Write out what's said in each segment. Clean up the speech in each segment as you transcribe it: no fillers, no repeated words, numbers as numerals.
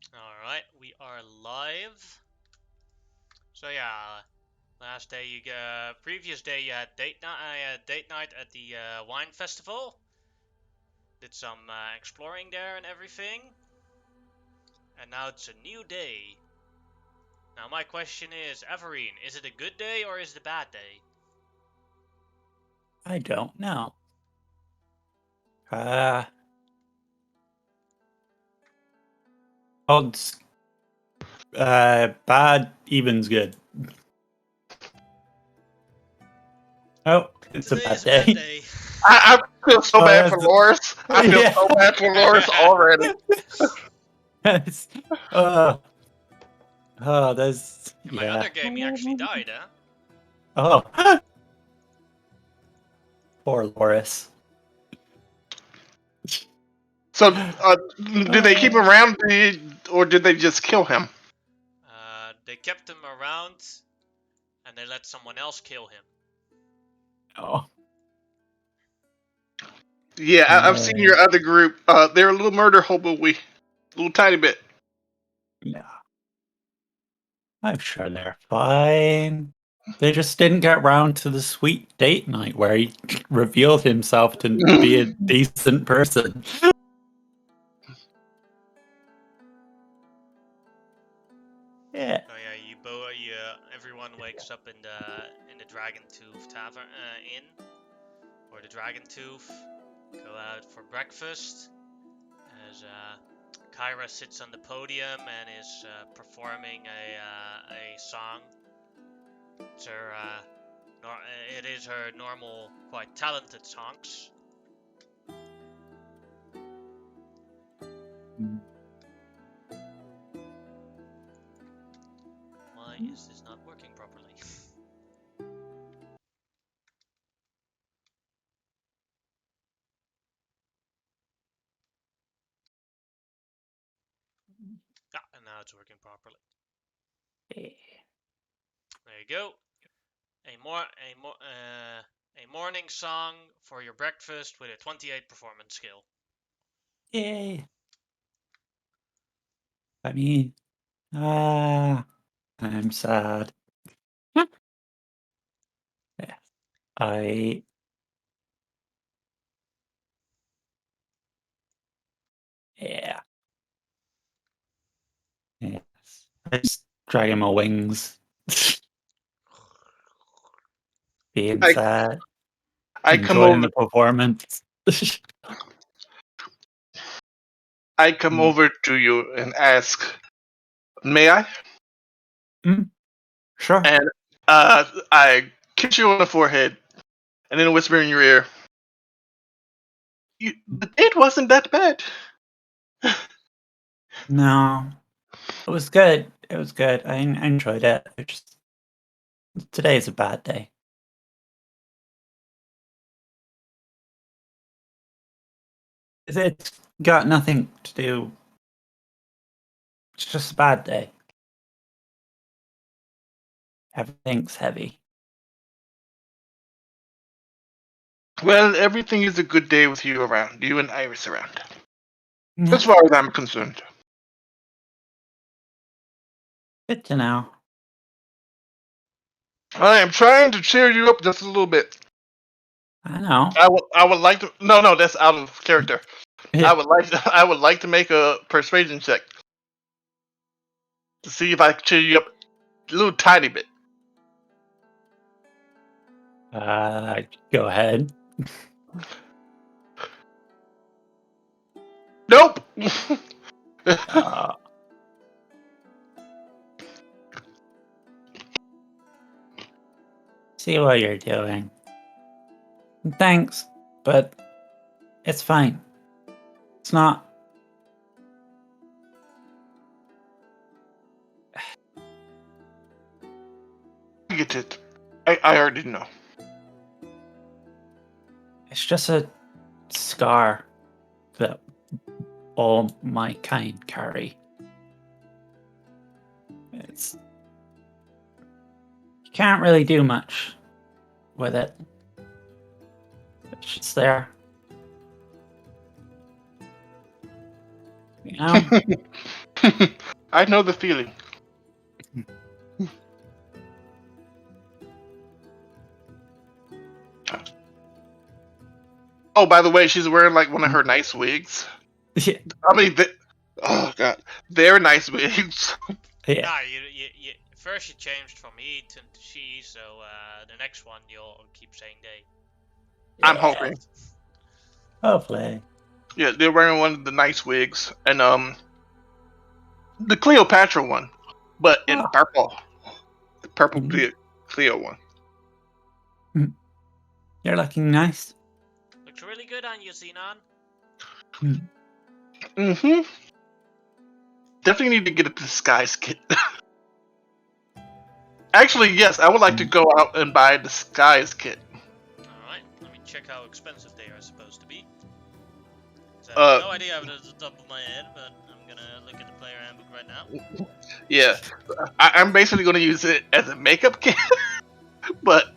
Alright, we are live. So yeah, previous day you had date night at the wine festival. Did some exploring there and everything. And now it's a new day. Now my question is, Everine, is it a good day or is it a bad day? I don't know. Uh, odds. Bad, even's good. Oh, it's a Today is bad a bad day. day. I feel so Oh, bad for Loris. I feel yeah. so bad for Loris already. It's, uh, there's In my yeah. other game he actually died, huh? Oh, poor Loris. So, did they keep him around, or did they just kill him? They kept him around and they let someone else kill him. Oh, Yeah, I've seen your other group. They're a little murder hobo-y. A little tiny bit. yeah. I'm sure they're fine. They just didn't get round to the sweet date night where he revealed himself to be a decent person. Yeah. Oh yeah, everyone wakes up in the Dragon Tooth Tavern Inn, or the Dragon Tooth. Go out for breakfast as Kyra sits on the podium and is performing a song. It's her it is her normal, quite talented songs. Why is this not working properly? And now it's working properly. There you go. A morning song for your breakfast with a 28 performance skill. Yay. I mean, I'm sad. Yeah. I yeah. Yes. I just dragging my wings. Being I sad. I come Enjoying over. the performance. I come over to you and ask, "May I?" Sure. And I kiss you on the forehead, and then whisper in your ear, "The date wasn't that bad." No. It was good. It was good. I enjoyed it. Today's a bad day. It's got nothing to do. It's just a bad day. Everything's heavy. Well, everything is a good day with you around. You and Iris around. Yeah, As far as I'm concerned. good to know. I am trying to cheer you up just a little bit. I know. I would like to. No, that's out of character. I would like to make a persuasion check to see if I can cheer you up a little tiny bit. Go ahead. Nope. Uh, see what you're doing. Thanks, but it's fine. It's not. I get it. I already know. It's just a scar that all my kind carry. It's you can't really do much with it. It's just there. You know? I know the feeling. Oh, by the way, she's wearing like one of her nice wigs. Yeah. I mean, oh god, they're nice wigs. Yeah. Nah, you first you changed from he to she, so the next one you'll keep saying they. I'm hoping. Hopefully. Yeah, they're wearing one of the nice wigs, and the Cleopatra one, but in Oh. purple. The purple Mhm. Cleo one. You're looking nice. Looks really good on you, Xenon. Mm-hmm. Definitely need to get a disguise kit. Actually, yes, I would like to go out and buy a disguise kit. Alright, let me check how expensive they are supposed to be. I Uh, have no idea off the top of my head, but I'm gonna look at the player handbook right now. Yeah, I'm basically going to use it as a makeup kit, but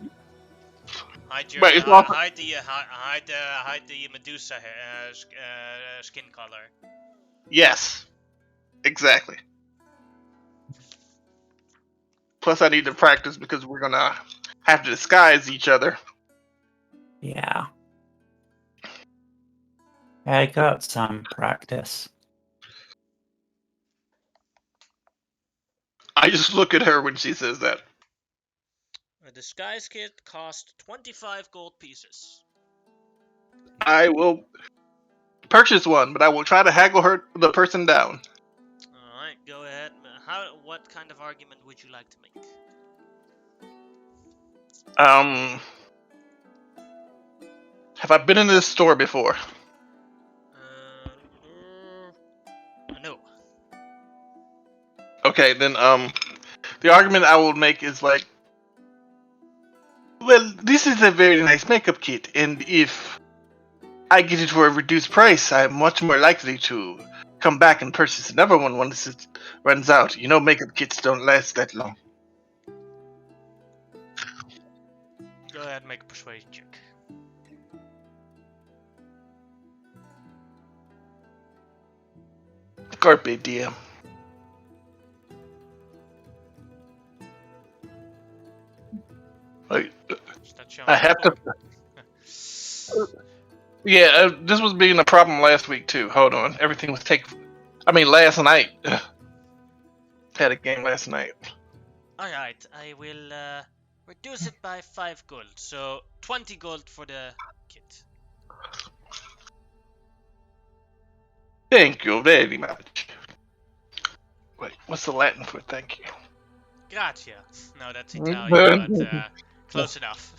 Hide your But it's also- hide the Medusa hair, skin color. yes, exactly. Plus, I need to practice because we're gonna have to disguise each other. Yeah. I got some practice. I just look at her when she says that. A disguise kit costs 25 gold pieces. I will purchase one, but I will try to haggle the person down. Alright, go ahead. What kind of argument would you like to make? Have I been in this store before? No. Okay, then the argument I will make is like, well, this is a very nice makeup kit, and if I get it for a reduced price, I'm much more likely to come back and purchase another one once it runs out. You know, makeup kits don't last that long. Go ahead and make a persuasion check. Carpe diem. Like, I have to. Yeah, this was being a problem last week too. Hold on, everything was last night. Had a game last night. Alright, I will reduce it by 5 gold, so 20 gold for the kit. Thank you very much. Wait, what's the Latin for thank you? Grazie. No, that's Italian, but close enough.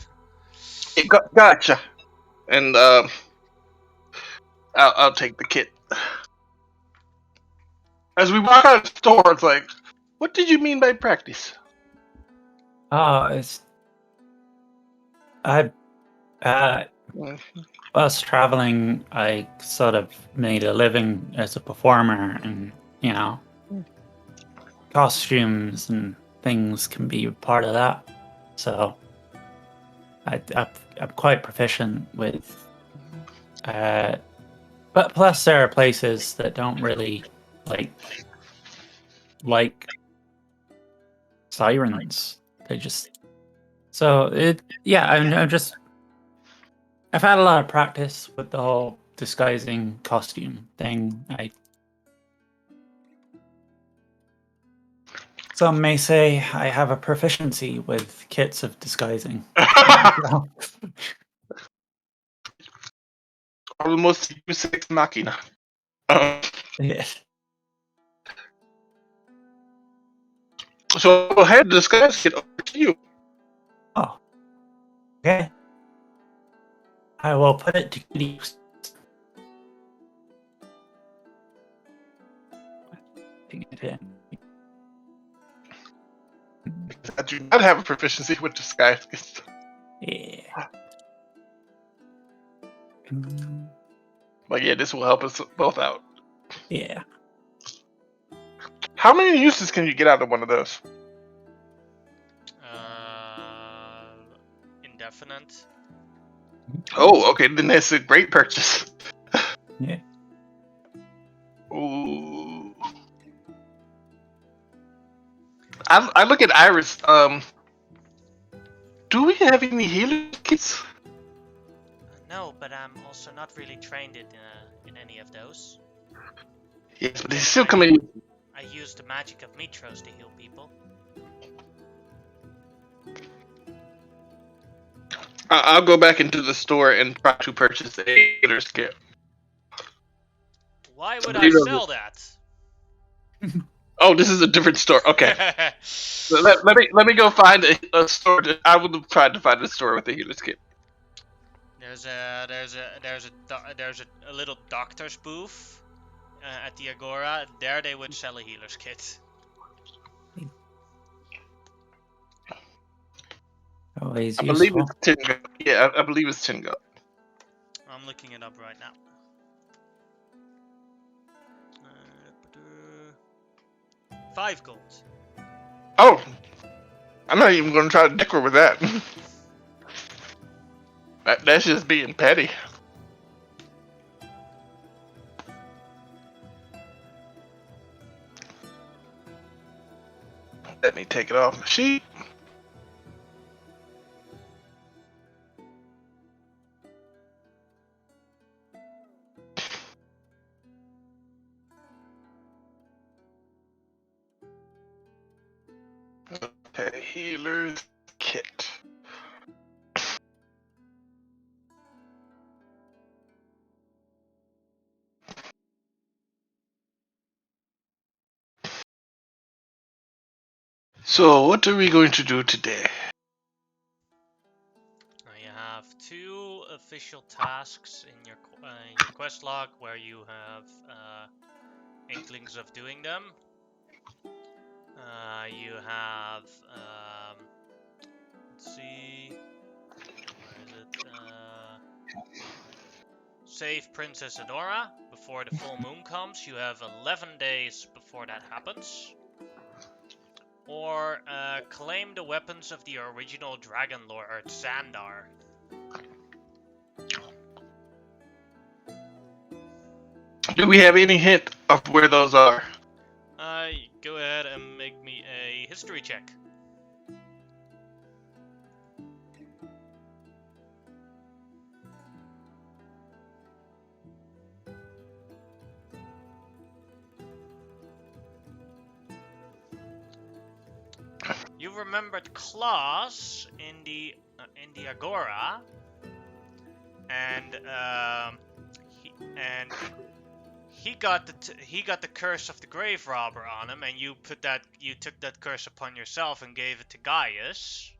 Gotcha. And I'll take the kit. As we walk out of the store, it's like, what did you mean by practice? I whilst traveling, I sort of made a living as a performer, and costumes and things can be part of that. So I'm quite proficient with. But plus, there are places that don't really like sirens. They just I've had a lot of practice with the whole disguising costume thing. Some may say I have a proficiency with kits of disguising. Almost sex machina. Yeah. So I had to disguise it over to you. Oh. Okay. I will put it to good use. I do not have a proficiency with disguise. Yeah. But yeah, this will help us both out. Yeah. How many uses can you get out of one of those? Indefinite. Oh, okay, then that's a great purchase. Yeah. Ooh. I look at Iris. Do we have any healer kits? No, but I'm also not really trained in any of those. Yes, but they Then still I- come in. I use the magic of Mitros to heal people. I'll go back into the store and try to purchase a healer's kit. Why would I Zero. sell that? Oh, this is a different store. Okay. Let me go find a store. I would have tried to find a store with a healer's kit. There's a little doctor's booth at the Agora. There they would sell a healer's kit. Always I believe useful. it's 10 gold. Yeah, I believe it's 10 gold. I'm looking it up right now. 5 gold. Oh, I'm not even going to try to dicker with that. That's just being petty. Let me take it off my sheet. Okay, healer's kit. So, what are we going to do today? You have 2 official tasks in your quest log where you have inklings of doing them. You have let's see, where is it? Save Princess Adora before the full moon comes. You have 11 days before that happens. Or claim the weapons of the original dragonlord Xandar. Do we have any hint of where those are? Go ahead and make me a history check. You remembered Klaus in the Agora, and he got the curse of the grave robber on him, and you took that curse upon yourself and gave it to Gaius.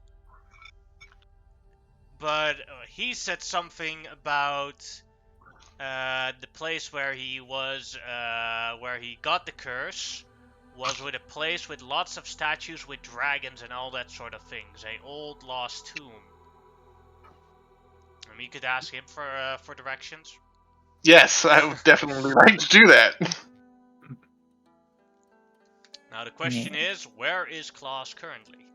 But he said something about the place where he was, where he got the curse, was with a place with lots of statues with dragons and all that sort of things. A old lost tomb. And you could ask him for directions. Yes, I would definitely like to do that. Now the question is, where is Klaus currently?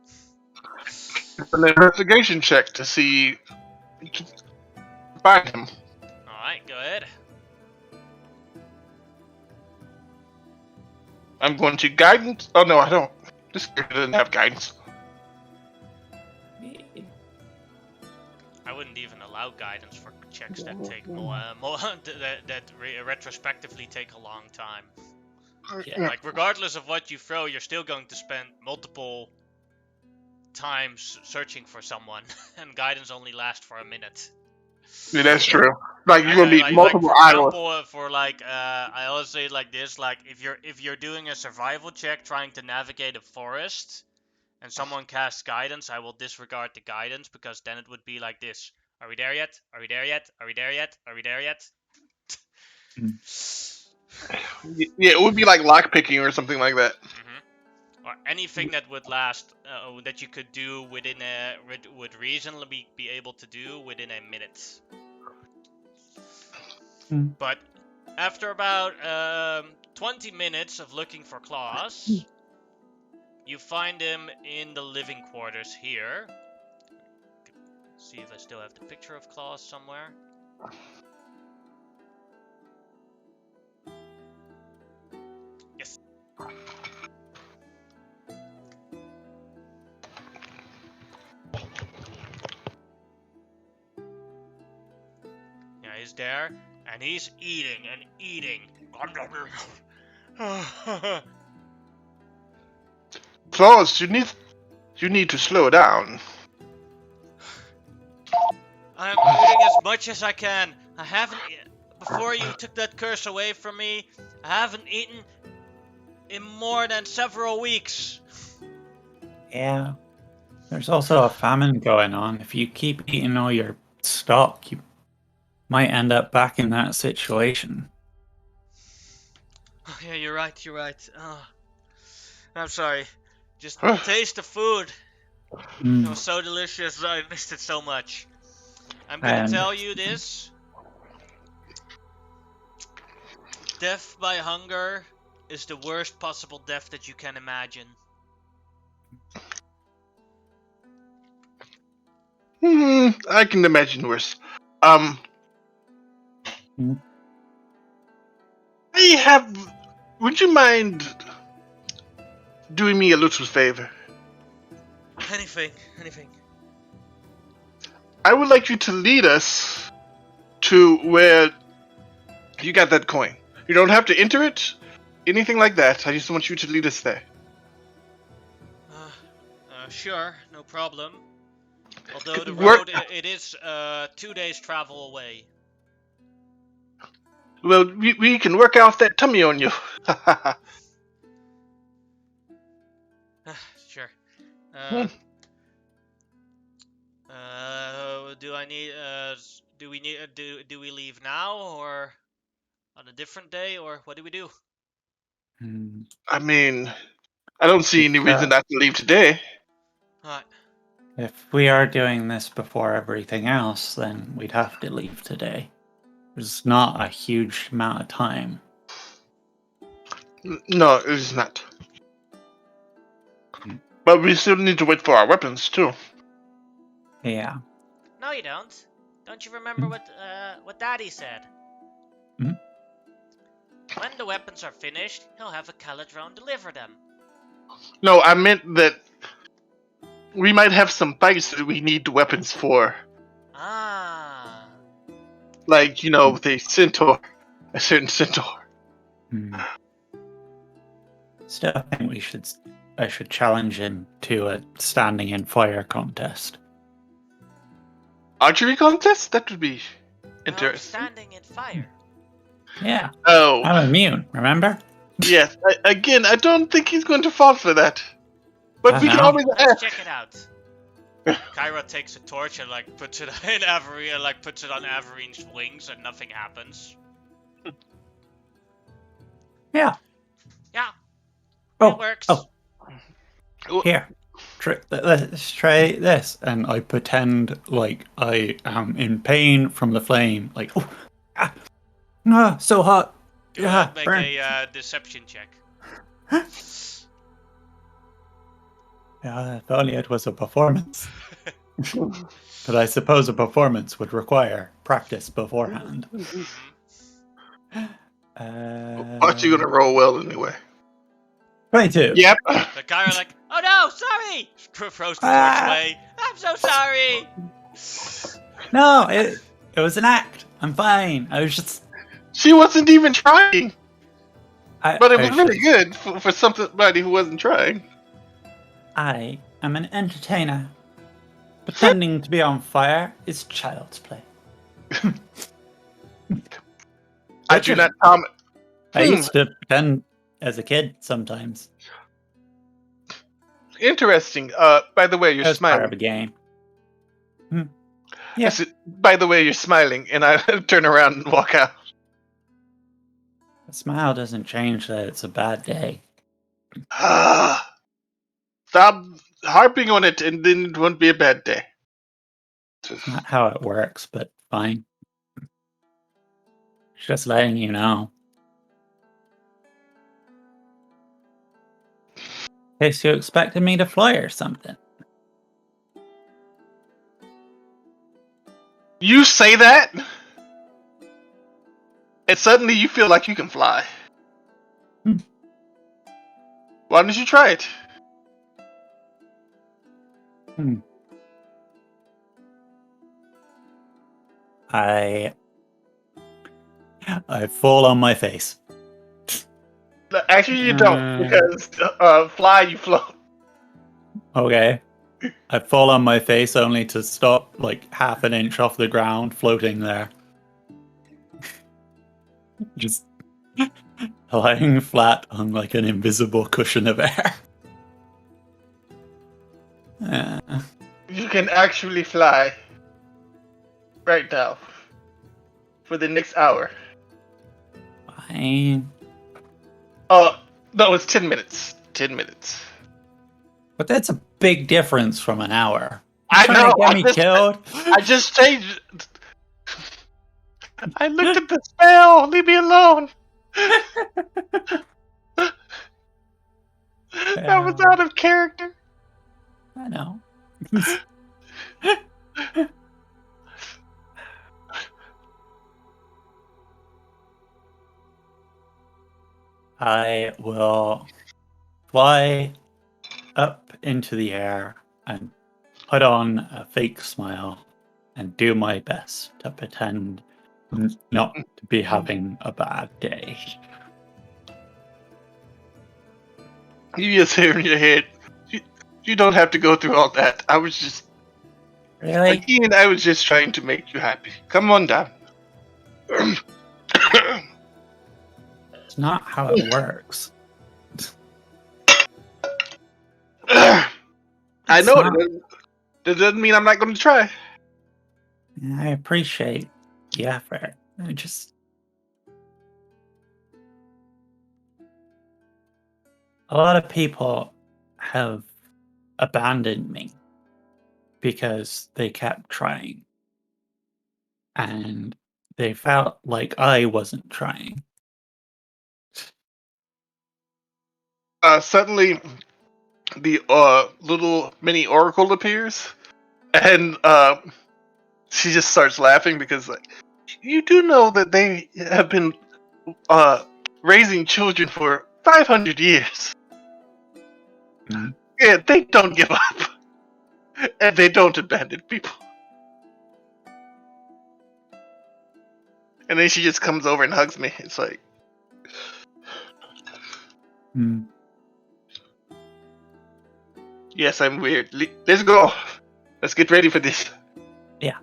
It's an investigation check to see, to find him. Alright, go ahead. I'm going to guidance. Oh no, I don't. This character doesn't have guidance. I wouldn't even allow guidance for checks that take retrospectively take a long time. Yeah. Like, regardless of what you throw, you're still going to spend multiple times searching for someone, and guidance only lasts for a minute. Yeah, that's true. Like you're gonna need multiple for items. example, I always say it like this: like if you're doing a survival check trying to navigate a forest, and someone casts guidance, I will disregard the guidance because then it would be like this: Are we there yet? Are we there yet? Are we there yet? Are we there yet? Yeah, it would be like lockpicking or something like that. Or anything that would last, that you could do within would reasonably be able to do within a minute. But after about 20 minutes of looking for Klaus, you find him in the living quarters here. See if I still have the picture of Klaus somewhere. Yes. he's there, and he's eating and eating. Claus, you need to slow down. I'm eating as much as I can. I haven't before you took that curse away from me. I haven't eaten in more than several weeks. Yeah. There's also a famine going on. If you keep eating all your stock, you might end up back in that situation. Oh, yeah, you're right. You're right. I'm sorry. Just taste the food. It was so delicious. I missed it so much. I'm gonna tell you this. Death by hunger is the worst possible death that you can imagine. I can imagine worse. I have. Would you mind doing me a little favor? Anything. I would like you to lead us to where you got that coin. You don't have to enter it, anything like that. I just want you to lead us there. Sure, no problem. Although the road, it is 2 days travel away. Well, we can work out that tummy on you. Sure. Do I need? Do we need? Do we leave now or on a different day, or what do we do? I mean, I don't see any reason not to leave today. Alright. If we are doing this before everything else, then we'd have to leave today. There's not a huge amount of time. No, it is not. But we still need to wait for our weapons, too. Yeah. No, you don't. Don't you remember what Daddy said? When the weapons are finished, he'll have a Caladrone deliver them. No, I meant that we might have some fights that we need weapons for. Ah. Like, with a centaur. A certain centaur. Still, I think I should challenge him to a standing in fire contest. Archery contest? That would be interesting. Standing in fire. Yeah. Oh. I'm immune, remember? Yes. Again, I don't think he's going to fall for that. But we can always Let's ask. check it out. Kyra takes a torch and puts it in Avery and puts it on Averine's wings and nothing happens. Yeah. Yeah. Oh, it works. Here. Let's try this. And I pretend like I am in pain from the flame. Like, so hot. Yeah, make burn. a deception check. Yeah, if only it was a performance. But I suppose a performance would require practice beforehand. Aren't you going to roll well anyway? 22. Yep. The guy are oh no, sorry! Throws the torch away. I'm so sorry! No, it was an act. I'm fine. I was just... She wasn't even trying. But it was really just... good for somebody who wasn't trying. I am an entertainer. Pretending to be on fire is child's play. I do not comment. I used to pretend as a kid sometimes. Interesting. By the way, you're smiling. Part of a game. Yeah. Yes, by the way, you're smiling, and I turn around and walk out. The smile doesn't change that it's a bad day. Stop harping on it, and then it won't be a bad day. It's not how it works, but fine. Just letting you know. In case you expected me to fly or something. You say that, and suddenly you feel like you can fly. Why don't you try it? I fall on my face. Actually, you don't, because fly, you float. Okay. I fall on my face only to stop like half an inch off the ground, floating there. Just lying flat on like an invisible cushion of air. You can actually fly right now for the next hour. Fine. No, it's 10 minutes. 10 minutes. But that's a big difference from an hour. I Trying know. to get me killed? I just changed. I looked at the spell. Leave me alone. That was out of character. I know. I will fly up into the air and put on a fake smile and do my best to pretend not to be having a bad day. You just hear in your head. You don't have to go through all that. I was just. Really? Again, I was just trying to make you happy. Come on down. It's not how it works. I know not- that doesn't mean I'm not going to try. I appreciate the effort. I just. A lot of people have abandoned me because they kept trying. And they felt like I wasn't trying. Suddenly, the little mini oracle appears, and she just starts laughing because, like, you do know that they have been raising children for 500 years. Mhm. Yeah, they don't give up, and they don't abandon people. And then she just comes over and hugs me. It's like, Mm. yes, I'm weird. Let's go. Let's get ready for this. Yeah.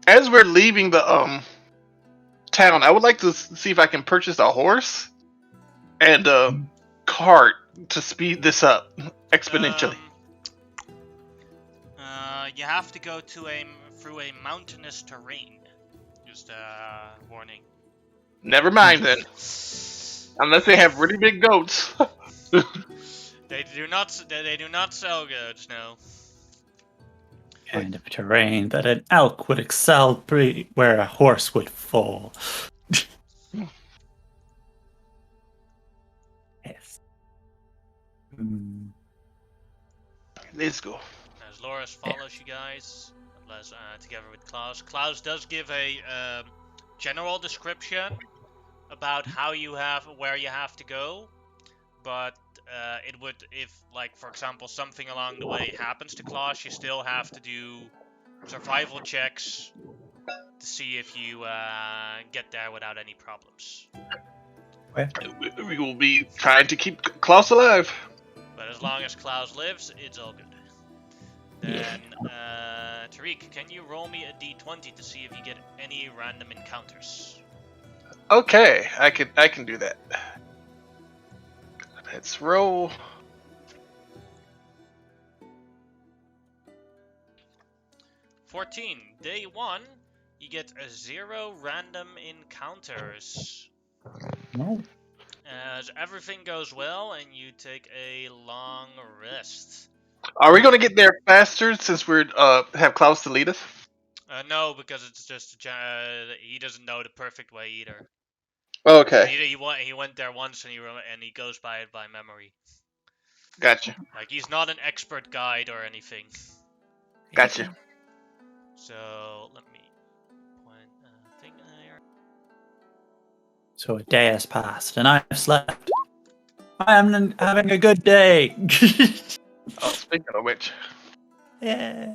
As we're leaving the town, I would like to see if I can purchase a horse and a cart to speed this up exponentially. You have to go through a mountainous terrain. Just warning. Never mind then. Unless they have really big goats. They do not sell goats, no. Kind of terrain that an elk would excel where a horse would fall. Yes. Mm. Let's go. As Loris follows you guys, unless together with Klaus. Klaus does give a general description about where you have to go, but it would, if, like, for example, something along the way happens to Klaus, you still have to do survival checks to see if you get there without any problems. We will be trying to keep Klaus alive. But as long as Klaus lives, it's all good. Then, Tariq, can you roll me a d20 to see if you get any random encounters? Okay, I can do that. Let's roll. Day 1, you get 0 random encounters. No. As everything goes well, and you take a long rest. Are we gonna get there faster since we're have Klaus to lead us? No, because it's just he doesn't know the perfect way either. Okay, He went there once and he goes by it by memory. gotcha. Like, he's not an expert guide or anything. Gotcha. So let me point a thing there. So a day has passed, and I've slept. I am having a good day. Oh, speaking of which, Yeah.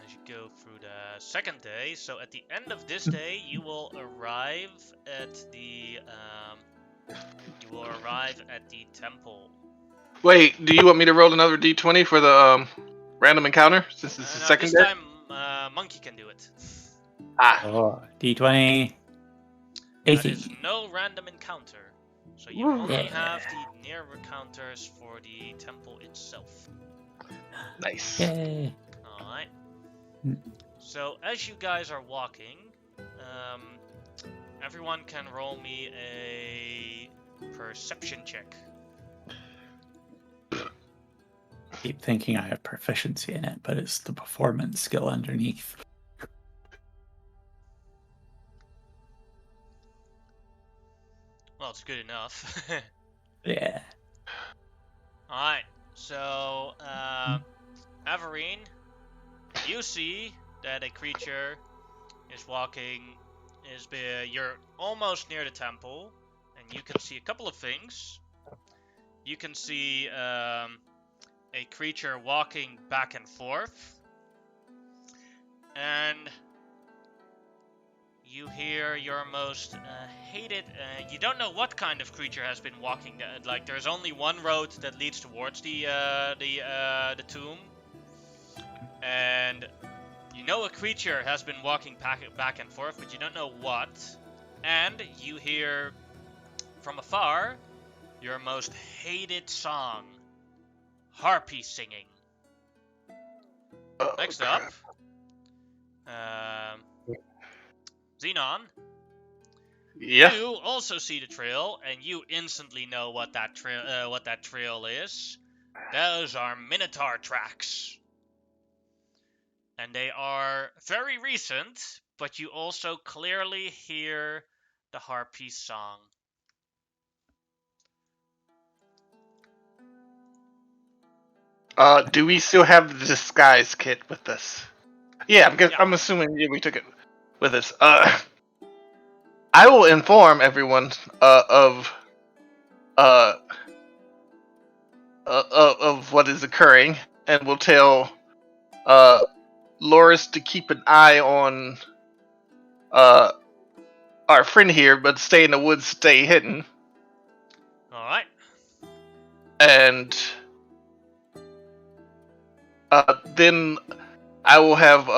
As you go through the second day, so at the end of this day, you will arrive at the temple. Wait, do you want me to roll another d20 for the random encounter since this is the No, second this day? time Monkey can do it. Ah, Oh, D20. That is 18. no random encounter, so you only Yeah. have the near encounters for the temple itself. nice. Yay. Alright. Mm. So as you guys are walking, everyone can roll me a perception check. I keep thinking I have proficiency in it, but it's the performance skill underneath. Well, it's good enough. Yeah. Alright, so, Averine, you see that a creature is walking, you're almost near the temple, and you can see a couple of things. You can see, a creature walking back and forth, and you hear your most hated. You don't know what kind of creature has been walking. Like there's only one road that leads towards the tomb, and you know a creature has been walking back and forth, but you don't know what. And you hear from afar your most hated song, harpy singing. Oh, Next crap. up, Xenon. Yeah. You also see the trail, and you instantly know what that trail is. Those are Minotaur tracks, and they are very recent. But you also clearly hear the harpy song. Do we still have the disguise kit with us? Yeah, Yeah. I'm assuming we took it with us. I will inform everyone of what is occurring, and will tell Loris to keep an eye on our friend here, but stay in the woods, stay hidden. All right. And then I will have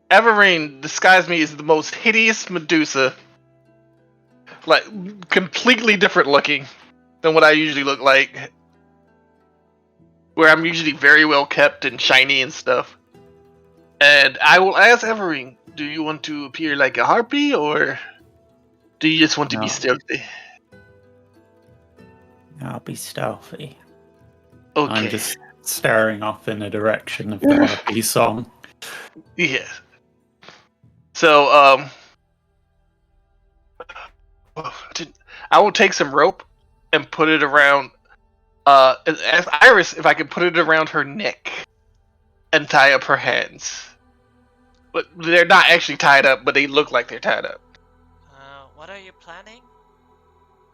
Everine disguise me as the most hideous Medusa, like completely different looking than what I usually look like, where I'm usually very well kept and shiny and stuff. And I will ask Everine, do you want to appear like a harpy, or do you just want to be No. stealthy? I'll be stealthy. Okay. I'm just staring off in the direction of the harpy song. Yeah. So, I will take some rope and put it around, ask Iris if I can put it around her neck and tie up her hands. But they're not actually tied up, but they look like they're tied up. What are you planning?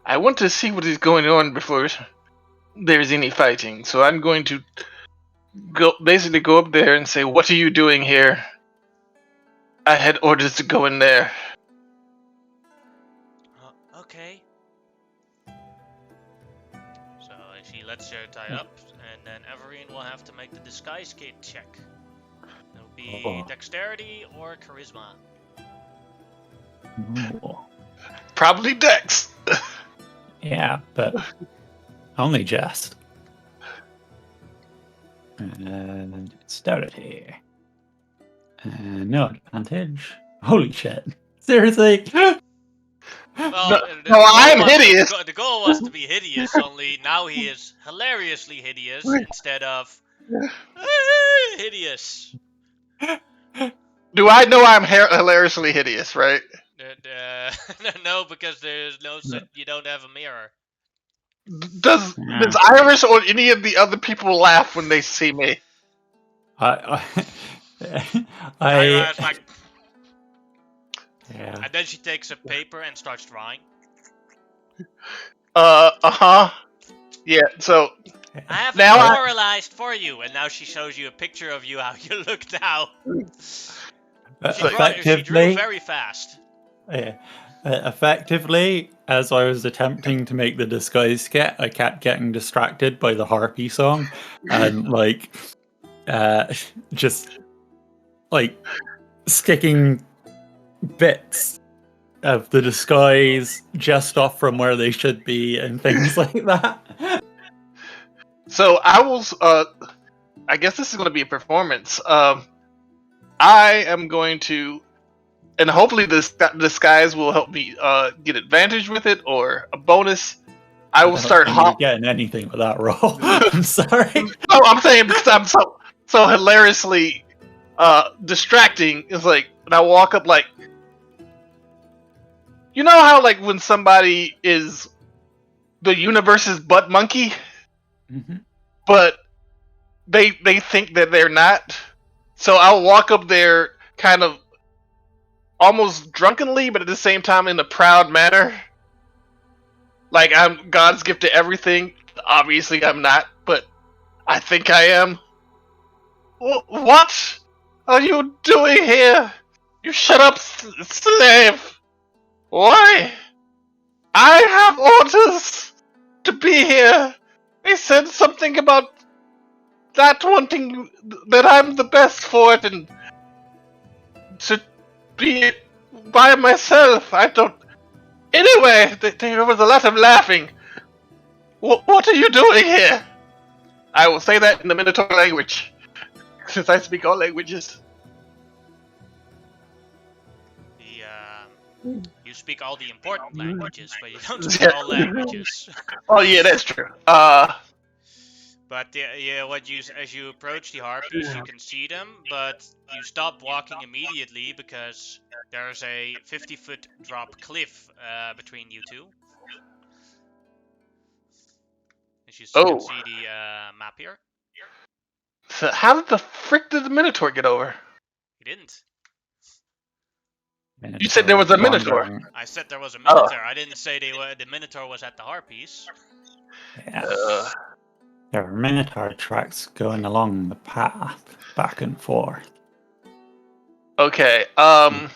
I want to see what is going on before there's any fighting, so I'm going to basically go up there and say, "What are you doing here? I had orders to go in there." Okay. So she lets her tie up, and then Everine will have to make the disguise kit check. It'll be dexterity or charisma. Ooh. Probably Dex. Yeah, but only just. And it started here. No advantage. Holy shit. Seriously? Well, I'm hideous. The goal was to be hideous, only now he is hilariously hideous instead of hideous. Do I know I'm hilariously hideous, right? No, because there's you don't have a mirror. Does Iris or any of the other people laugh when they see me? Iris like, yeah. and then she takes a paper and starts drawing. Yeah. So I have it Now memorialized for you, and now she shows you a picture of you how you look now. She drew Effectively, very fast. effectively, as I was attempting to make the disguise skit, I kept getting distracted by the harpy song, and just like sticking bits of the disguise just off from where they should be and things like that. So I will. I guess this is going to be a performance. I am going to, and hopefully this disguise will help me get advantage with it or a bonus. I will don't start think you're getting anything with that roll. I'm sorry. No, I'm saying because I'm so hilariously distracting. It's like, and I walk up like, you know how like when somebody is the universe's butt monkey, but they think that they're not. So I'll walk up there kind of almost drunkenly, but at the same time in a proud manner. Like I'm God's gift to everything. Obviously I'm not, but I think I am. What are you doing here? You shut up, slave! Why? I have orders to be here. They said something about that wanting that I'm the best for it and to be by myself. I don't. Anyway, there was a lot of laughing. What are you doing here? I will say that in the Minotaur language, since I speak all languages. You speak all the important languages, but you don't speak all languages. Oh yeah, that's true. But as you approach the harpies, you can see them, but you stop walking immediately because there's a 50-foot drop cliff between you two. As you can see the map here. So how the frick did the Minotaur get over? He didn't. You said there was a Minotaur. I said there was a Minotaur. I didn't say the Minotaur was at the harpies. Yes. There are Minotaur tracks going along the path back and forth. Okay. The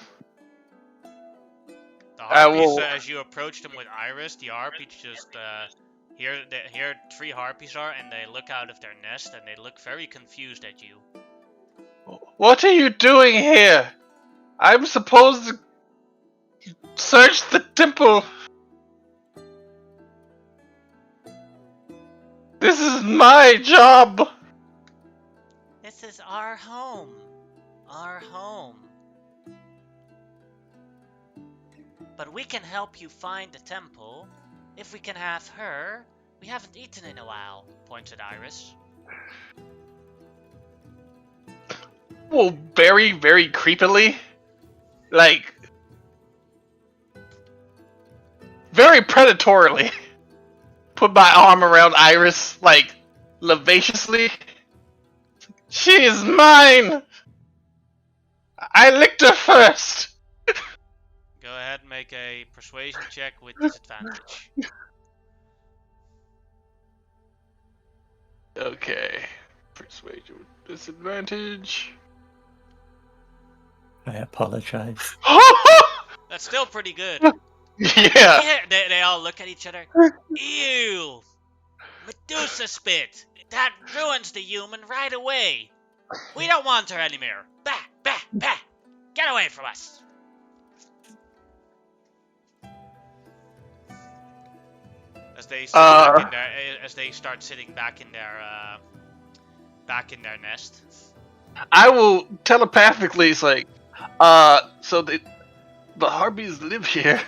harpies, as you approach them with Iris, the harpies just here 3 harpies are, and they look out of their nest, and they look very confused at you. What are you doing here? I'm supposed to search the temple. This is my job. This is our home. Our home. But we can help you find the temple. If we can have her. We haven't eaten in a while, pointed Iris. Well, very, very creepily. Like, very predatorily. Put my arm around Iris, like, lasciviously. She is mine! I licked her first! Go ahead and make a persuasion check with disadvantage. Okay. Persuasion with disadvantage. I apologize. That's still pretty good. Yeah. They all look at each other. Ew! Medusa spit! That ruins the human right away! We don't want her anymore! Bah! Bah! Bah! Get away from us! As they start sitting back in their nest. I will telepathically, it's like, so the harpies live here.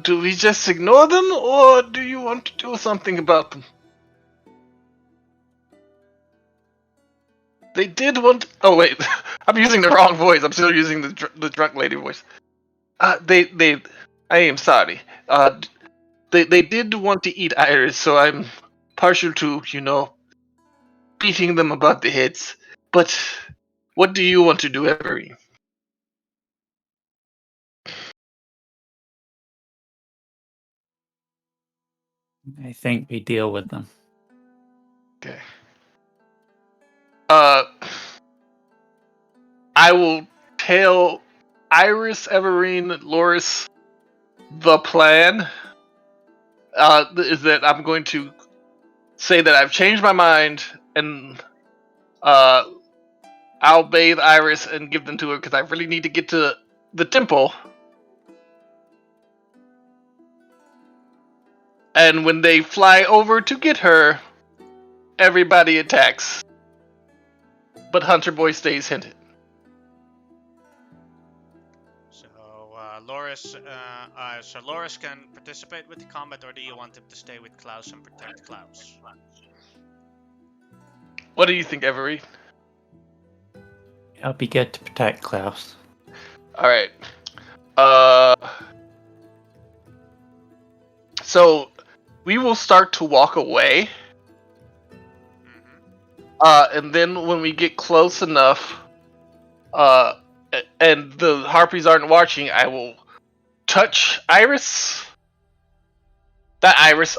Do we just ignore them, or do you want to do something about them? They did want. Oh wait, I'm using the wrong voice. I'm still using the drunk lady voice. I am sorry. They did want to eat Iris, so I'm partial to, beating them about the heads. But what do you want to do, Every? I think we deal with them. Okay. I will tell Iris, Everine, Loris the plan. Is that I'm going to say that I've changed my mind, and I'll bathe Iris and give them to her because I really need to get to the temple. And when they fly over to get her, everybody attacks. But Hunter Boy stays hinted. So Loris, so Loris can participate with the combat, or do you want him to stay with Klaus and protect Klaus? What do you think, Every? It'll be good to protect Klaus. Alright. So we will start to walk away. And then when we get close enough, and the harpies aren't watching, I will touch Iris. That Iris,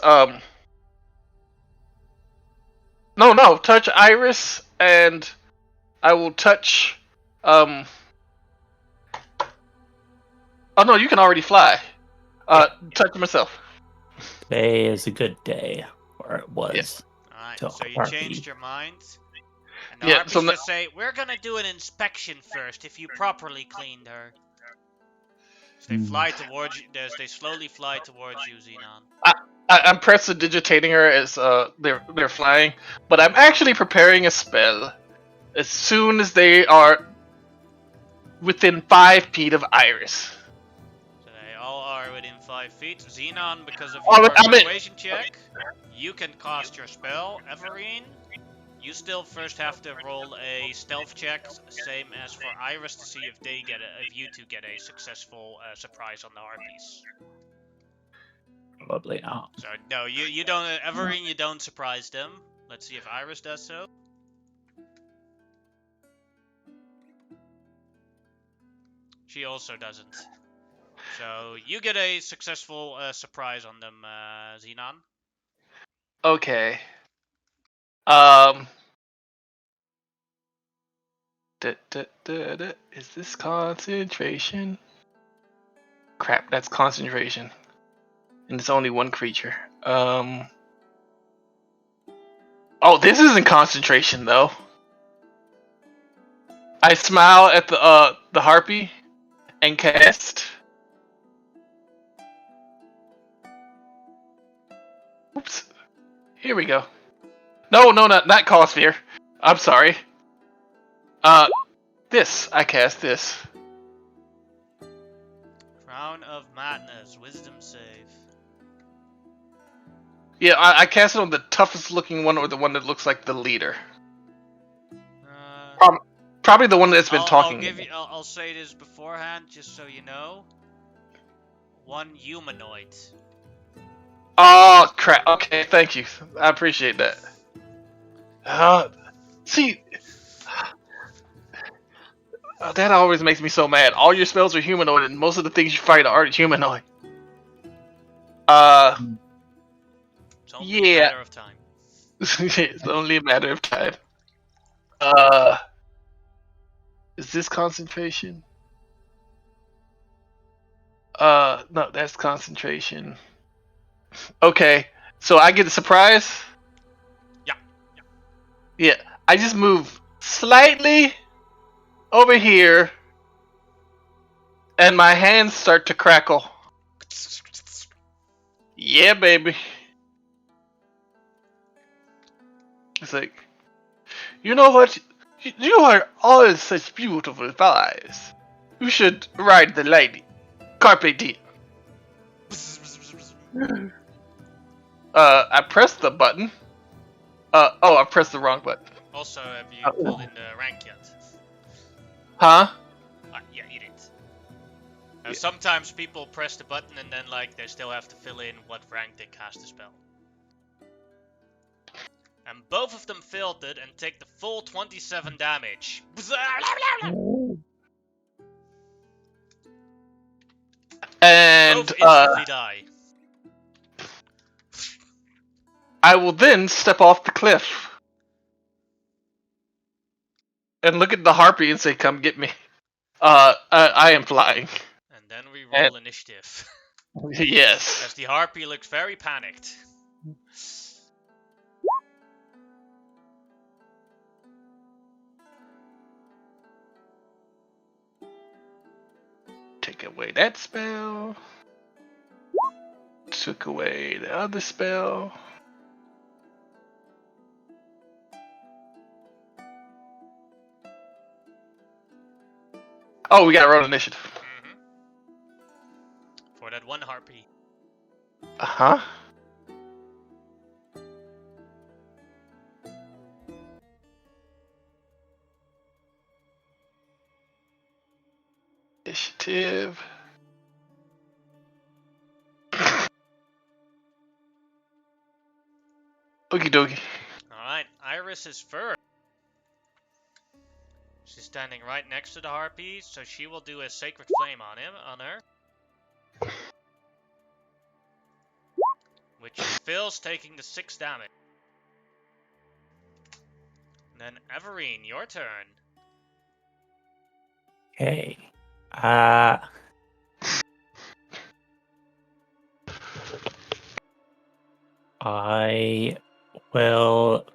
No, touch Iris, and I will touch, Oh no, you can already fly. Touch myself. Today is a good day, or it was. Yes. Alright, So so you Harpy. changed your mind. And the Yeah, harpies so just say, we're gonna do an inspection first if you properly cleaned her. So they fly towards you, they slowly fly towards you, Xenon. I'm prestidigitating her as they're flying, but I'm actually preparing a spell. As soon as they are within 5 feet of Iris. So they all are within 5 feet. Xenon, because of Oh, your I mean- persuasion check, you can cast your spell. Everine, you still first have to roll a stealth check, same as for Iris, to see if you two get a successful surprise on the harpies. Probably not. So no, you don't, Everine, you don't surprise them. Let's see if Iris does so. She also doesn't. So you get a successful surprise on them, Xenon. Okay. Is this concentration? Crap, that's concentration. And it's only one creature. Oh, this isn't concentration though. I smile at the harpy and cast. Oops. Here we go. No, not call sphere. I'm sorry. I cast this. Crown of Madness, Wisdom save. Yeah, I cast it on the toughest looking one, or the one that looks like the leader. Probably the one that's been talking. I'll say this beforehand, just so you know. One humanoid. Oh crap! Okay, thank you. I appreciate that. See, that always makes me so mad. All your spells are humanoid, and most of the things you fight aren't humanoid. It's only a matter of time. It's only a matter of time. Is this concentration? No, that's concentration. Okay, so I get a surprise? Yeah. Yeah, I just move slightly over here, and my hands start to crackle. Yeah, baby. It's like, you know what? You are all such beautiful thighs. You should ride the lady. Carpe diem. I pressed the button. I pressed the wrong button. Also, have you filled in the rank yet? Huh? Yeah, you did. Sometimes people press the button and then, like, they still have to fill in what rank they cast the spell. And both of them failed it and take the full 27 damage. And both instantly die. I will then step off the cliff and look at the harpy and say, "Come get me." I am flying. And then we And- roll initiative. Yes. As the harpy looks very panicked. Take away that spell. Took away the other spell. Oh, we got to roll initiative. For that one harpy. Uh-huh. Initiative. Okie dokie. Alright, Iris is first. She's standing right next to the harpy, so she will do a sacred flame on her. Which Phil's taking the 6 damage. And then Everine, your turn. Okay. I will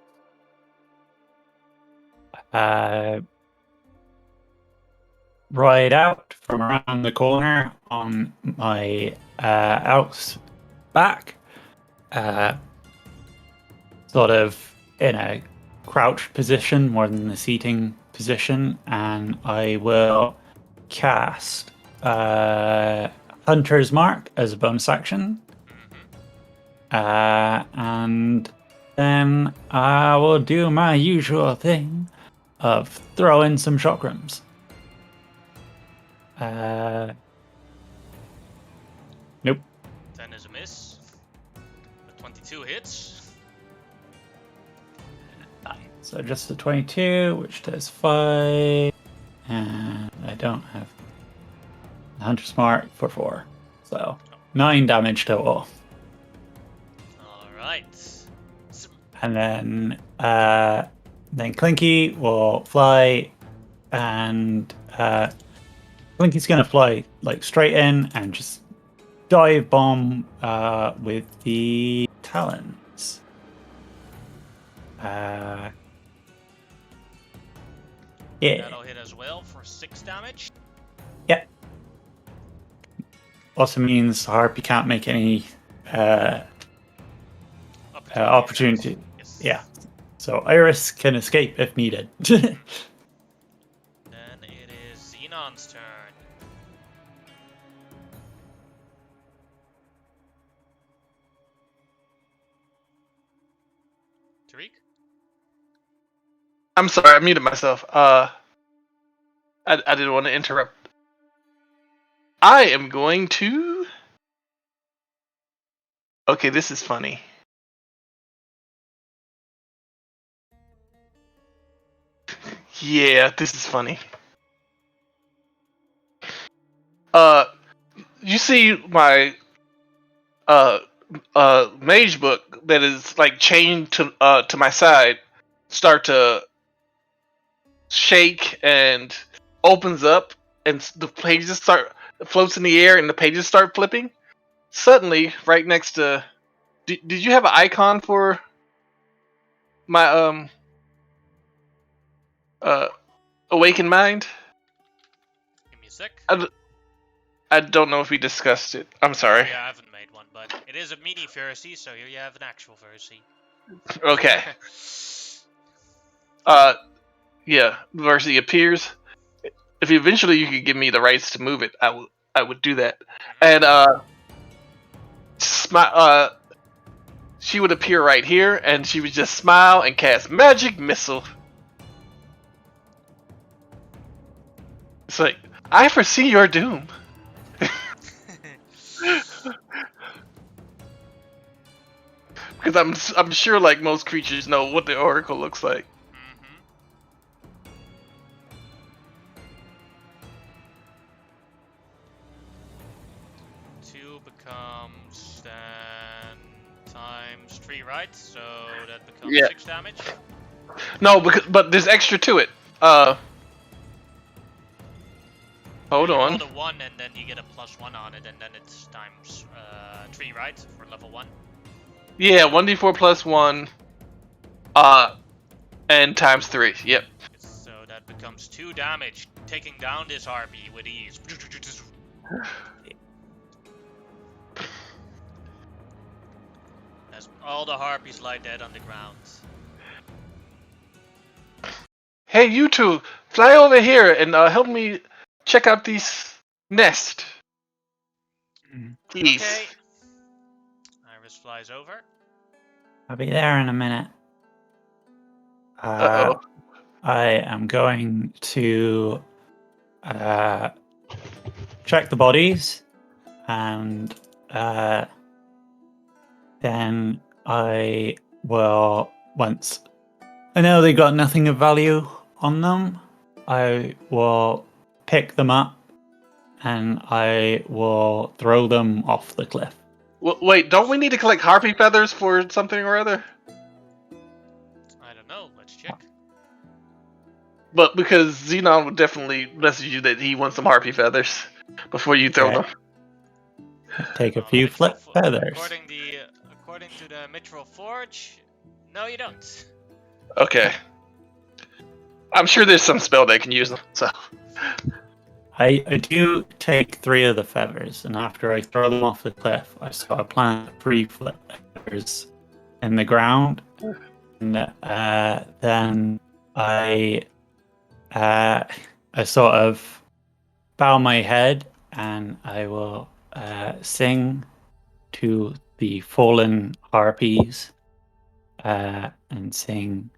ride out from around the corner on my elf's back, sort of in a crouched position more than the seating position, and I will cast Hunter's Mark as a bonus action. And then I will do my usual thing of throw in some chakrams. Nope. 10 is a miss. The 22 hits. So just the 22, which does 5. And I don't have Hunter's Mark for 4. So 9 damage total. Alright. And then Clinky will fly, and Clinky's gonna fly like straight in and just dive bomb with the talons. Yeah. That'll hit as well for 6 damage. Yeah. Also means Harpy can't make any opportunity. Yes. Yeah. So Iris can escape if needed. Then it is Xenon's turn. Tariq? I'm sorry, I muted myself. I didn't want to interrupt. I am going to... Okay, this is funny. Yeah, this is funny. You see my mage book that is like chained to my side start to shake and opens up, and the pages floats in the air, and the pages start flipping. Suddenly, right next to, did you have an icon for my awakened mind? Give me a sec. I don't know if we discussed it. I'm sorry. Yeah, I haven't made one, but it is a mini Versi, so here you have an actual Versi. Okay. Yeah, Varsity appears. If eventually you could give me the rights to move it, I would do that. And she would appear right here, and she would just smile and cast magic missile. It's like, I foresee your doom. Because I'm sure, like most creatures, know what the oracle looks like. Two becomes then times 3, right? So that becomes Yeah. 6 damage. No, but there's extra to it. Hold You on. roll the 1 and then you get a +1 on it, and then it's times 3, right? For level 1. Yeah, 1d4 plus 1. And times 3. Yep. So that becomes 2 damage, taking down this harpy with ease. As all the harpies lie dead on the ground. Hey, you two, fly over here and help me check out these nest. Please. Okay. Iris flies over. I'll be there in a minute. Uh-oh. I am going to check the bodies, and then I will, once I know they got nothing of value on them, I will pick them up and I will throw them off the cliff. Wait, don't we need to collect harpy feathers for something or other? I don't know. Let's check. But because Xenon would definitely message you that he wants some harpy feathers before you throw Okay. them. Take a few flip feathers. According to the Mithril Forge, no, you don't. Okay. I'm sure there's some spell that can use them, so. I do take 3 of the feathers, and after I throw them off the cliff, I plant 3 flip feathers in the ground, and then I sort of bow my head, and I will sing to the fallen harpies, and sing,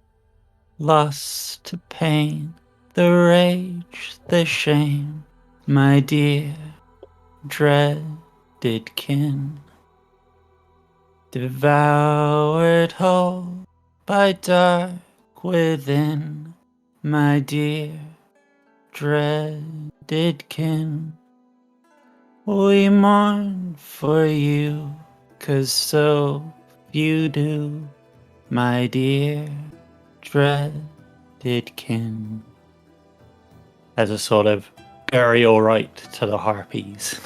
"Lost to pain, the rage, the shame, my dear dreaded kin, devoured whole by dark within, my dear dreaded kin. We mourn for you, 'cause so few do, my dear dreaded kin." As a sort of burial rite to the harpies.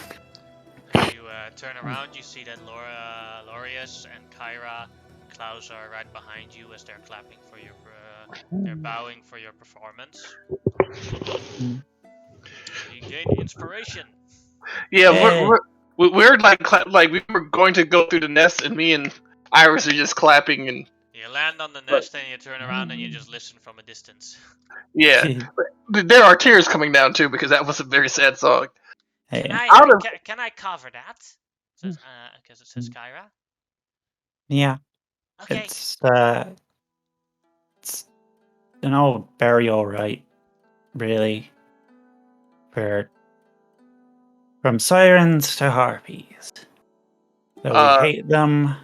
As you turn around, you see that Lorius and Kyra, Klaus are right behind you as they're clapping for your, they're bowing for your performance. You gain inspiration. Yeah, we're like we were going to go through the nest, and me and Iris are just clapping and. You land on the nest and you turn around and you just listen from a distance. Yeah, there are tears coming down too because that was a very sad song. Can I cover that? Because it says Kyra. Yeah. Okay. It's an old burial rite, really. From sirens to harpies. Though we hate them,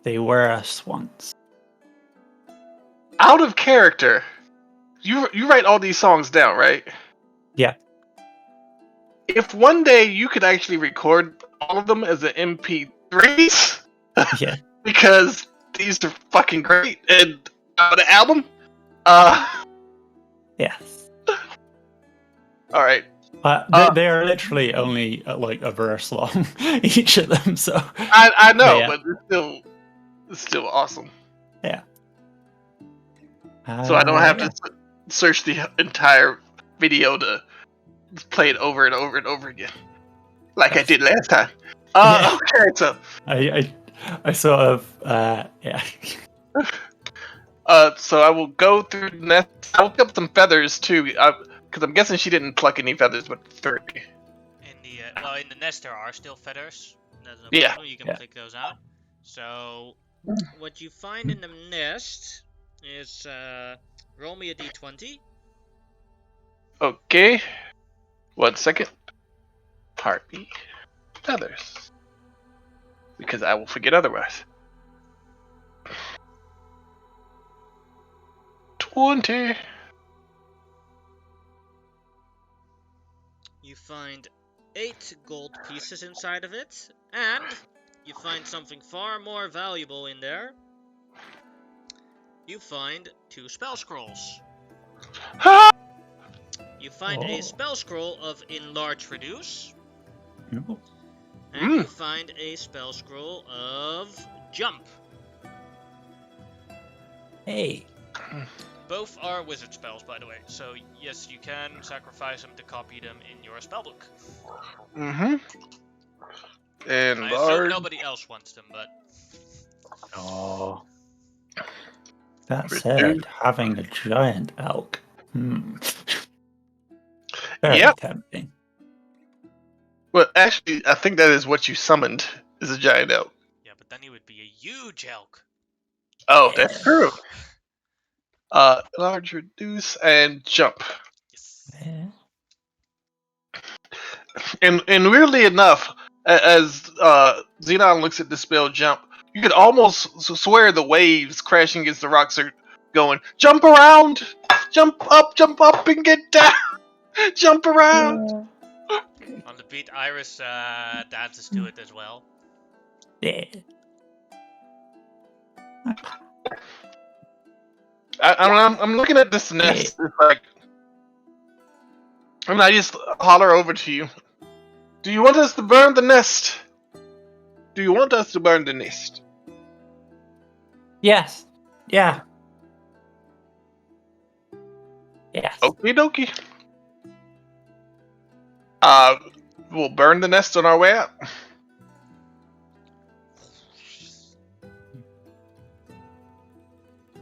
they were us once. Out of character. You write all these songs down, right? Yeah. If one day you could actually record all of them as an MP3s, Yeah. because these are fucking great, and the album, Yes. all right. They are literally only like a verse long, each of them. So I know, yeah. but it's still awesome. Yeah. So I don't have to search the entire video to play it over and over and over again, like I did last time. Yeah. Okay, so I sort of yeah. So I will go through the nest. I'll pick up some feathers too, because I'm guessing she didn't pluck any feathers, but 30. In the nest there are still feathers. No Yeah. problem. You can pick those out. So what you find in the nest is roll me a d20. Okay. 1 second. Harpy feathers, because I will forget otherwise. 20. You find 8 gold pieces inside of it, and you find something far more valuable in there. You find 2 spell scrolls. You find a spell scroll of Enlarge Reduce. Oh. And you find a spell scroll of Jump. Hey. Both are wizard spells, by the way. So, yes, you can sacrifice them to copy them in your spellbook. Mm-hmm. And I assume nobody else wants them, but... Oh. That said, having a giant elk. Very tempting. Well, actually, I think that is what you summoned, is a giant elk. Yeah, but then he would be a huge elk. Oh, that's true. Large, reduce, and jump. Yes. And weirdly enough, as Xenon looks at the spell jump, you could almost swear the waves crashing against the rocks are going, jump around! Jump up and get down! Jump around! On the beat, Iris dances to it as well. Yeah. I'm looking at this nest, it's like, and I just holler over to you. Do you want us to burn the nest? Do you want us to burn the nest? Yes. Yeah. Yes. Okie dokie. We'll burn the nest on our way out.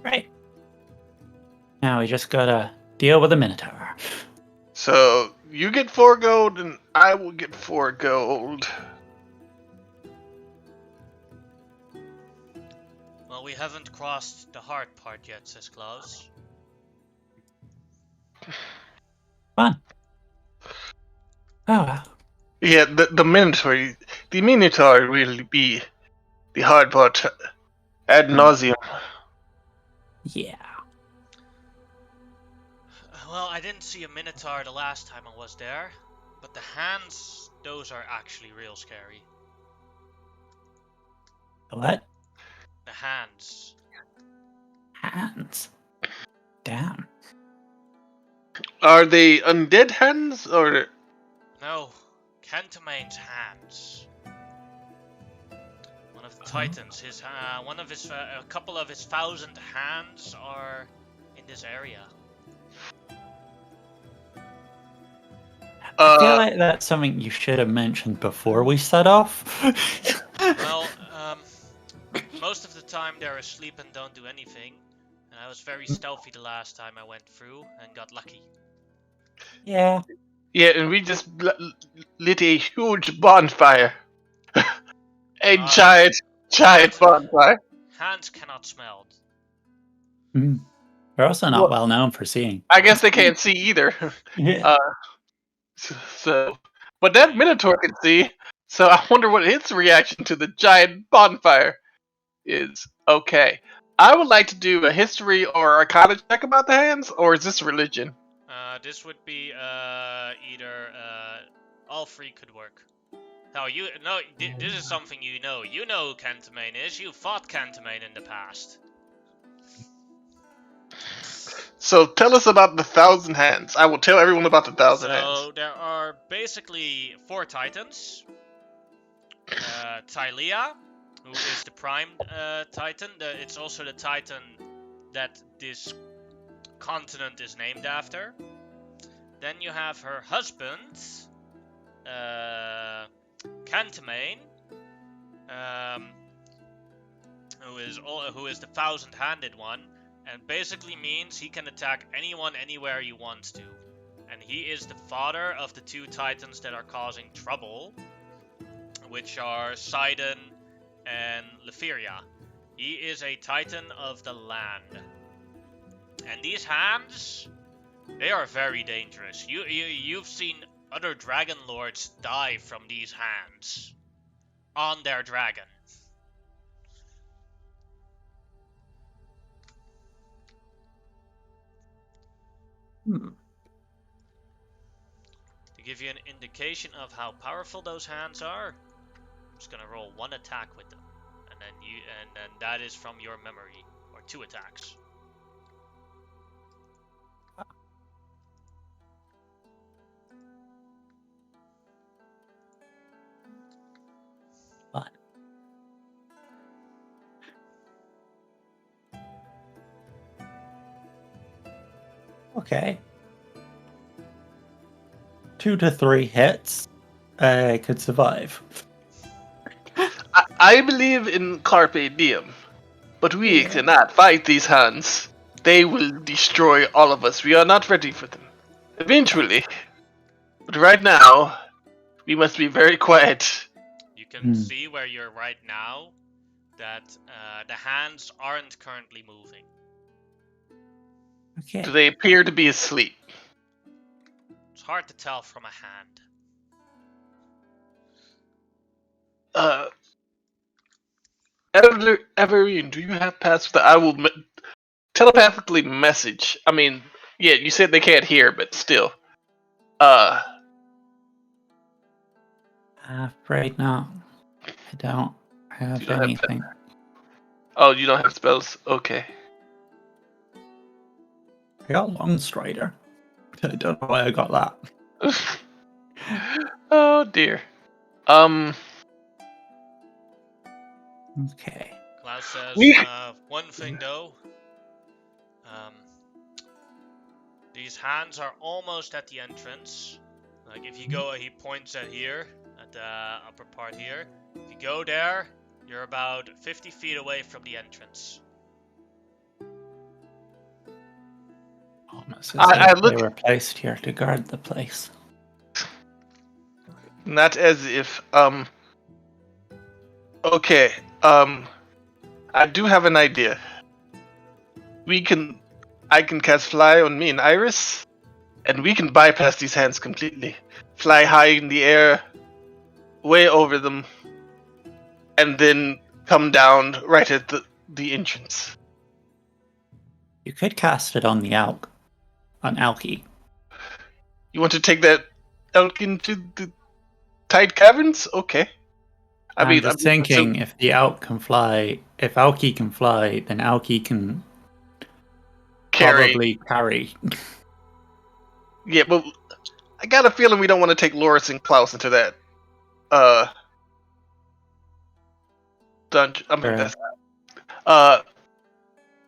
Right. Now we just gotta deal with the Minotaur. So, you get 4 gold, and I will get 4 gold. Well, we haven't crossed the hard part yet, says Klaus. Fun. Oh well. Yeah, the Minotaur will be the hard part ad nauseum. Yeah. Well, I didn't see a Minotaur the last time I was there, but the hands, those are actually real scary. What? The hands. Hands. Damn. Are they undead hands, or... No, Kentamane's hands. One of the Titans, a couple of his 1,000 hands are in this area. I feel like that's something you should have mentioned before we set off. Well, most of the time they're asleep and don't do anything. And I was very stealthy the last time I went through and got lucky. Yeah. Yeah, and we just lit a huge bonfire. A giant bonfire. Hands cannot smell. They're also not well known for seeing. I guess they can't see either. Yeah. But that Minotaur can see. So I wonder what its reaction to the giant bonfire is. Okay, I would like to do a history or arcana check about the hands, or is this religion? This would be either all 3 could work. No, this is something you know. You know who Kentamane is. You fought Kentamane in the past. So tell us about the 1,000 hands. I will tell everyone about the 1,000 hands. So there are basically 4 titans. Tylea, who is the prime titan. It's also the titan that this continent is named after. Then you have her husband, Kentamane, who is the 1,000-handed one, and basically means he can attack anyone anywhere he wants to. And he is the father of the 2 titans that are causing trouble, which are Sidon and Leferia. He is a titan of the land. And these hands, they are very dangerous. You've seen other dragonlords die from these hands on their dragon. To give you an indication of how powerful those hands are, just gonna roll 1 attack with them, and then that is from your memory, or 2 attacks. Fine. Okay. 2 to 3 hits could survive. I believe in Carpe Diem, but we cannot fight these hands. They will destroy all of us. We are not ready for them. Eventually. But right now, we must be very quiet. You can see where you're right now that the hands aren't currently moving. Okay. They appear to be asleep. It's hard to tell from a hand. Everine, do you have password? I will telepathically message. I mean, yeah, you said they can't hear, but still. I'm afraid not. I don't have don't have anything. Oh, you don't have spells? Okay. I got Long Strider. I don't know why I got that. Oh dear. Okay. Klaus says, We- one thing though. These hands are almost at the entrance. Like if you go, he points at here, at the upper part here. If you go there, you're about 50 feet away from the entrance. Almost as I if look- they were placed here to guard the place. Not as if, Okay, I do have an idea. I can cast Fly on me and Iris, and we can bypass these hands completely. Fly high in the air, way over them, and then come down right at the entrance. You could cast it on the elk. On Alki. You want to take that elk into the tight caverns? Okay. I'm just thinking, if the elk can fly, if Alki can fly, then Alki can probably carry. Yeah, but I got a feeling we don't want to take Loris and Klaus into that dungeon. I mean, Sure. that's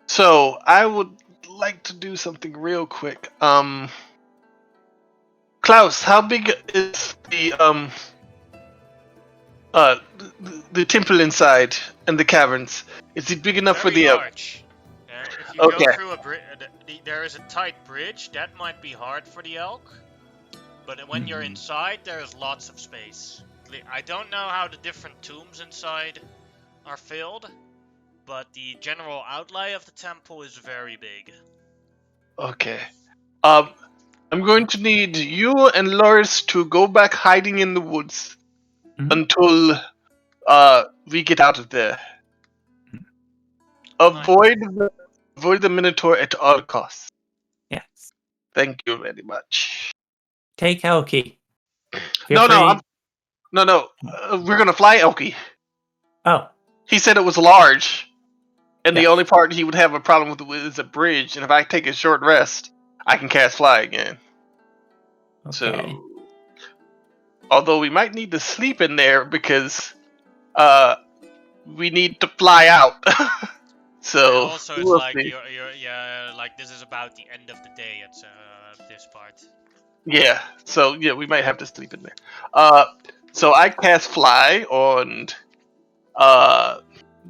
so I would like to do something real quick. Klaus, how big is the temple inside and the caverns? Is it big enough for the elk? Large. If you go Okay. through a bridge, there is a tight bridge. That might be hard for the elk. But when you're inside, there's lots of space. I don't know how the different tombs inside are filled, but the general outlay of the temple is very big. Okay. I'm going to need you and Loris to go back hiding in the woods until we get out of there. Avoid the Minotaur at all costs. Yes. Thank you very much. Take Alki. No, we're gonna fly Elky. Oh. He said it was large, and the Yes. only part he would have a problem with is a bridge. And if I take a short rest, I can cast fly again. Okay. So, although we might need to sleep in there because we need to fly out. So also, it's we'll like see. like this is about the end of the day at this part. Yeah, so yeah, we might have to sleep in there. So I cast fly on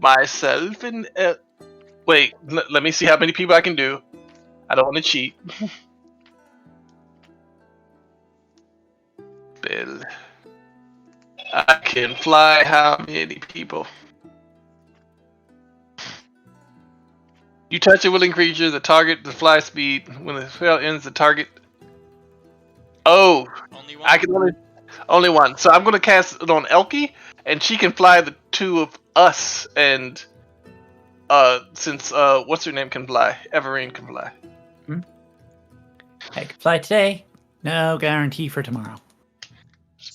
myself and wait, let me see how many people I can do. I don't want to cheat. Bill, I can fly how many people? You touch a willing creature, the fly speed. When the spell ends, the target. Oh, Only one. I can only one. So I'm gonna cast it on Elky, and she can fly the two of us. And since what's her name can fly, Everine can fly. I can fly today. No guarantee for tomorrow.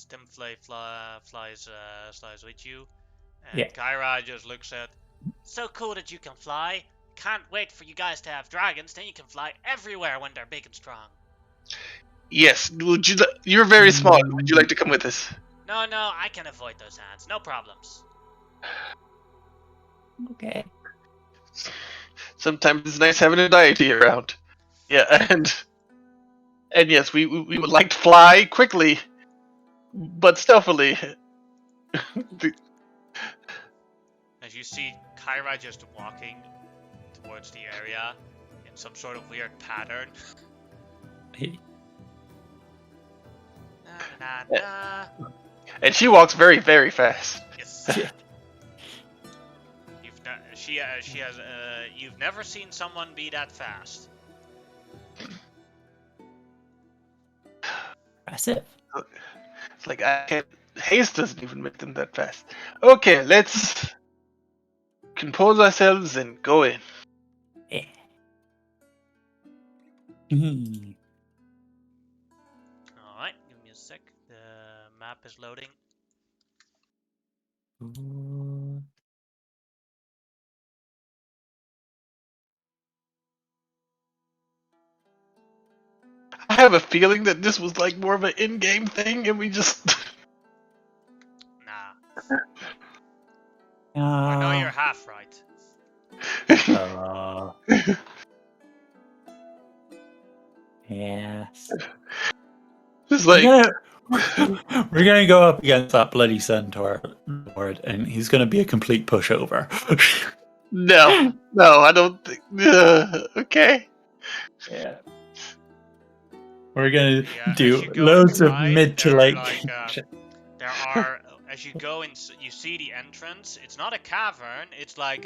Stimflay flies with you, and Yeah. Kyra just looks at. So cool that you can fly. Can't wait for you guys to have dragons. Then you can fly everywhere when they're big and strong. Yes. Would you? You're very small. Would you like to come with us? No, I can avoid those hands. No problems. Okay. Sometimes it's nice having a deity around. Yeah, and yes, we would like to fly quickly, but stealthily. As you see Kyra just walking towards the area in some sort of weird pattern. Na. And she walks very, very fast. Yes. You've never seen someone be that fast. Impressive. It's like I can't. Haste doesn't even make them that fast. Okay, let's compose ourselves and go in. Yeah. Alright, give me a sec. The map is loading. I have a feeling that this was like more of an in-game thing, and we just. Nah. No, you're half right. Yes. It's like We're gonna go up against that bloody centaur lord, and he's gonna be a complete pushover. no, I don't think. Okay. Yeah. We're gonna Yeah, do as you go loads of inside, mid to there are, late. there are, as you go in, you see the entrance. It's not a cavern. It's like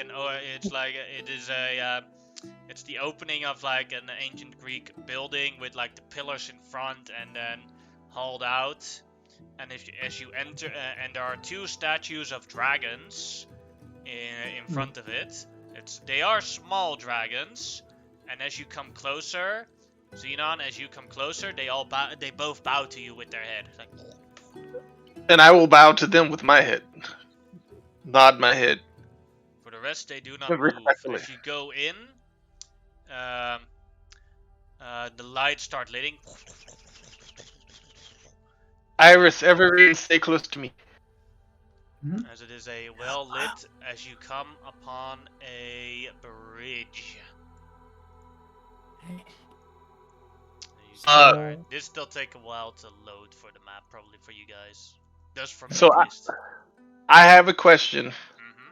it's the opening of like an ancient Greek building with like the pillars in front and then hauled out. And as you enter, and there are two statues of dragons in front of it. They are small dragons, and as you come closer, Xenon, as you come closer, they both bow to you with their head. Like, And I will bow to them with my head. Nod my head. for the rest, they do not Very move. respectfully. As you go in, the lights start lighting. Iris, Evergreen, stay close to me. As it is a well lit, as you come upon a bridge. This still take a while to load for the map, probably for you guys. Just for me, So at least. I have a question. Mm-hmm.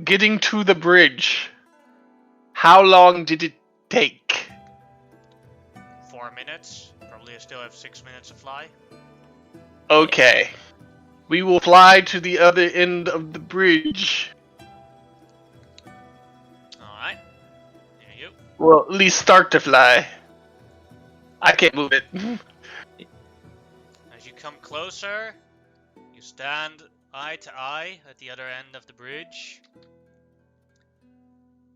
Getting to the bridge, how long did it take? 4 minutes. Probably I still have 6 minutes to fly. Okay. We will fly to the other end of the bridge. Alright. Here you. Well, at least start to fly. I can't move it. As you come closer, you stand eye to eye at the other end of the bridge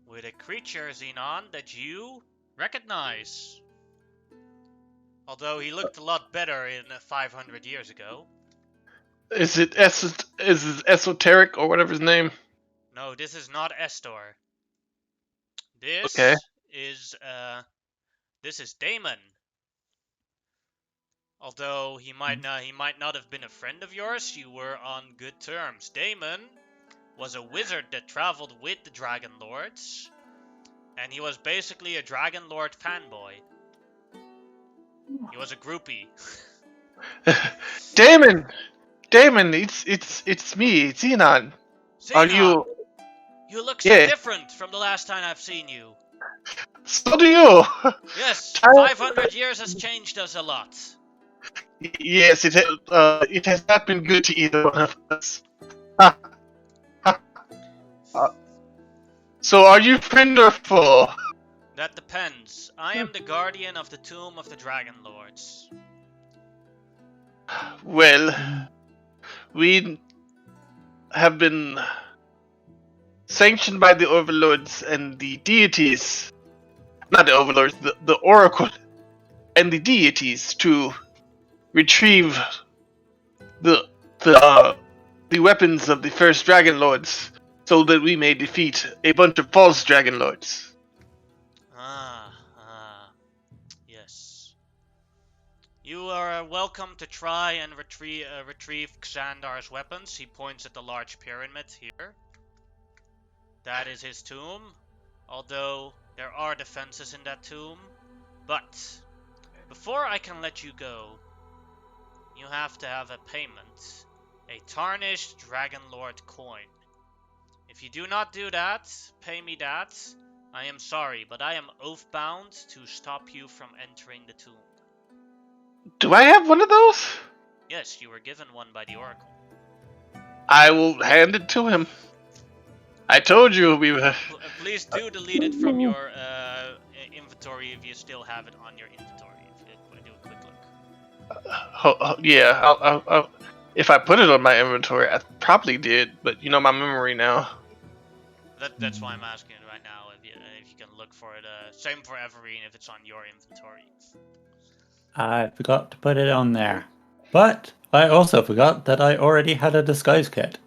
with a creature, Xenon, that you recognize. Although he looked a lot better in 500 years ago. Is it esoteric or whatever his name? No, this is not Estor. This Okay. is Damon. Although he might not have been a friend of yours, you were on good terms. Damon was a wizard that traveled with the dragonlords, and he was basically a dragonlord fanboy. He was a groupie. Damon, it's me, it's Xenon. Are you? You look so Yeah. different from the last time I've seen you. So do you. Yes, 500 years has changed us a lot. Yes, it has not been good to either one of us. So are you friend or foe? That depends. I am the guardian of the tomb of the dragonlords. Well, we have been sanctioned by the overlords and the deities. Not the overlords, the oracle and the deities to retrieve the the weapons of the first dragonlords, so that we may defeat a bunch of false dragonlords. Yes. You are welcome to try and retrieve Xandar's weapons. He points at the large pyramid here. That is his tomb, although there are defenses in that tomb. But before I can let you go, you have to have a payment. A tarnished dragonlord coin. If you do not do that, pay me that, I am sorry, but I am oath-bound to stop you from entering the tomb. Do I have one of those? Yes, you were given one by the Oracle. I will hand it to him. I told you we were. Please do delete it from your inventory if you still have it on your inventory. If you do a quick look. Yeah, I'll, if I put it on my inventory, I probably did, but you know my memory now. That's why I'm asking it right now. If you can look for it. Same for Everine if it's on your inventory. I forgot to put it on there. But I also forgot that I already had a disguise kit.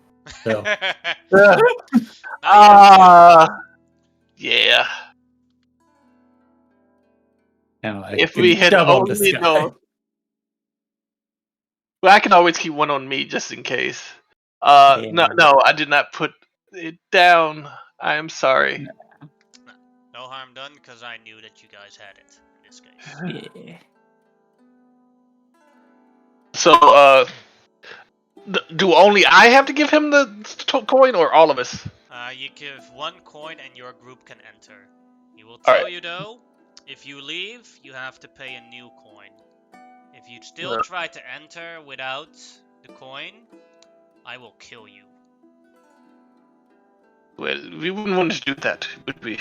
So. Yeah. You know, If we had double only disguise. known. Well, I can always keep one on me just in case. No, I did not put it down. I am sorry. No harm done, because I knew that you guys had it in this case. Yeah. So, do only I have to give him the coin, or all of us? You give one coin and your group can enter. He will All tell right. you though, if you leave, you have to pay a new coin. If you still try to enter without the coin, I will kill you. Well, we wouldn't want to do that, would we?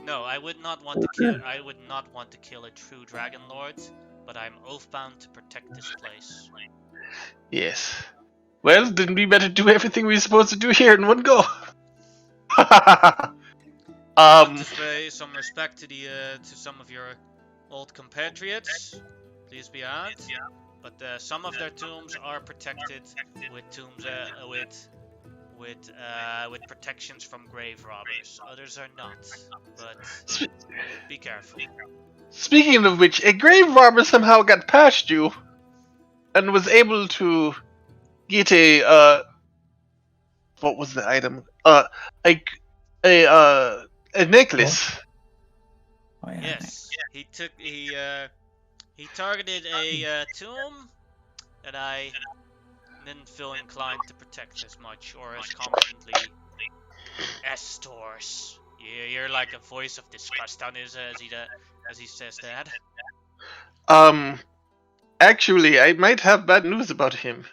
No, I would not want to kill. I would not want to kill a true dragonlord, but I'm oath-bound to protect this place. Yes. Well, then we better do everything we're supposed to do here in one go. I want to pay some respect to some of your old compatriots. Please be asked. But some of their tombs are protected with tombs with protections from grave robbers. Others are not. But be careful. Speaking of which, a grave robber somehow got past you and was able to get a what was the item? A necklace. Oh, yeah, Yes, he targeted a tomb that I didn't feel inclined to protect as much or as competently. Estors. Yeah, you're like a voice of disgust on his as he says that. Actually, I might have bad news about him.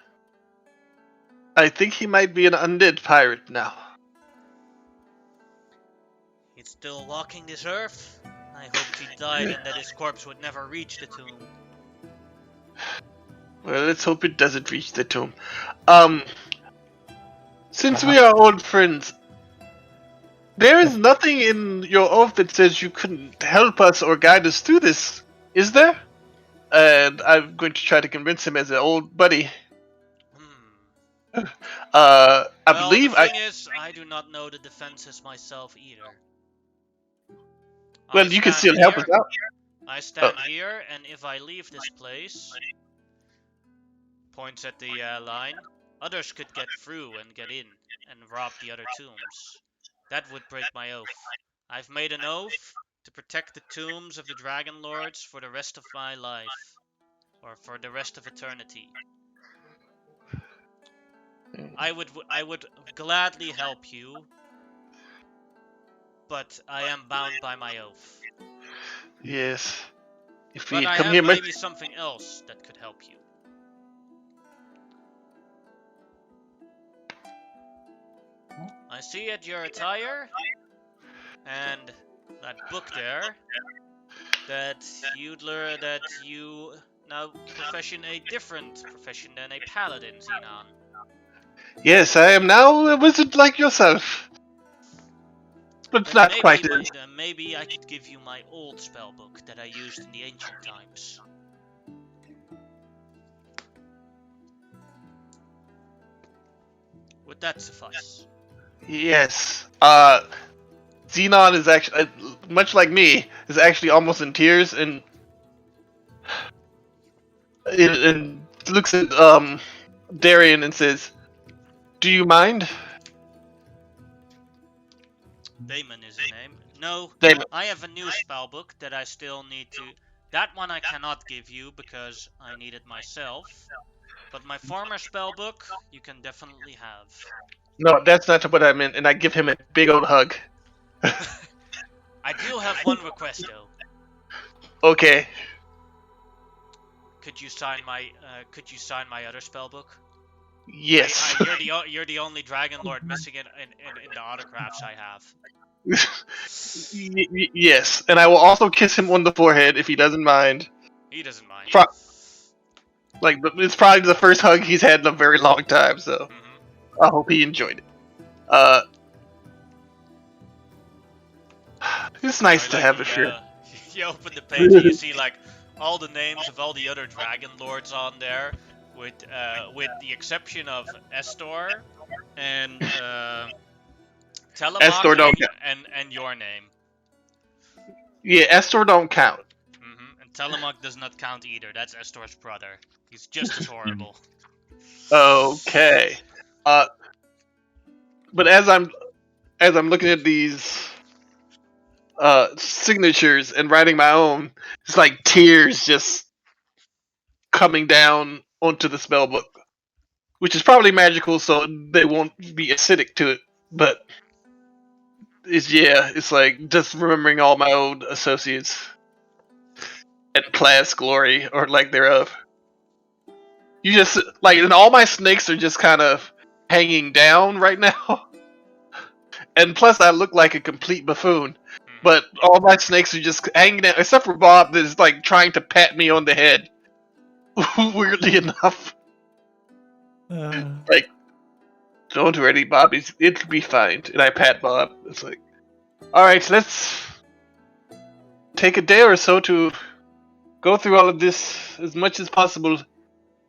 I think he might be an undead pirate now. He's still walking this earth. I hoped he died and that his corpse would never reach the tomb. Well, let's hope it doesn't reach the tomb. Since we are old friends, there is nothing in your oath that says you couldn't help us or guide us through this, is there? And I'm going to try to convince him as an old buddy. I believe the thing is, I do not know the defenses myself either. Well, you can still help us out. I stand here, and if I leave this place, points at the line, others could get through and get in and rob the other tombs. That would break my oath. I've made an oath to protect the tombs of the Dragon Lords for the rest of my life, or for the rest of eternity. I would gladly help you, but I am bound by my oath. Yes. If we come here, maybe something else that could help you. I see at your attire and that book there that you now profession a different profession than a paladin, Xenon. Yes, I am now a wizard like yourself. But not quite as. Maybe I could give you my old spellbook that I used in the ancient times. Would that suffice? Yes. Xenon is actually, much like me, is actually almost in tears and looks at Darian and says, "Do you mind?" Damon is his name. No, Damon. I have a new spellbook that I still need to... That one I cannot give you because I need it myself. But my former spellbook, you can definitely have. No, that's not what I meant, and I give him a big old hug. I do have one request though. Okay. Could you sign my other spellbook? Yes. You're the only dragonlord missing in the autographs I have. Yes, and I will also kiss him on the forehead if he doesn't mind. He doesn't mind. It's probably the first hug he's had in a very long time, so I hope he enjoyed it. It's nice to have it here. You open the page and you see like all the names of all the other dragon lords on there, with the exception of Estor and Telemach and your name. Yeah, Estor don't count. And Telemach does not count either. That's Estor's brother. He's just as horrible. Okay. But as I'm looking at these signatures and writing my own, it's like tears just coming down onto the spell book, which is probably magical, so they won't be acidic to it. But it's like just remembering all my old associates and class glory or lack thereof. You just and all my snakes are just kind of hanging down right now. And plus, I look like a complete buffoon. But all my snakes are just hanging down, except for Bob, that's like trying to pat me on the head. Weirdly enough. Like, don't worry, Bob, it'll be fine. And I pat Bob. It's like, alright, let's take a day or so to go through all of this as much as possible.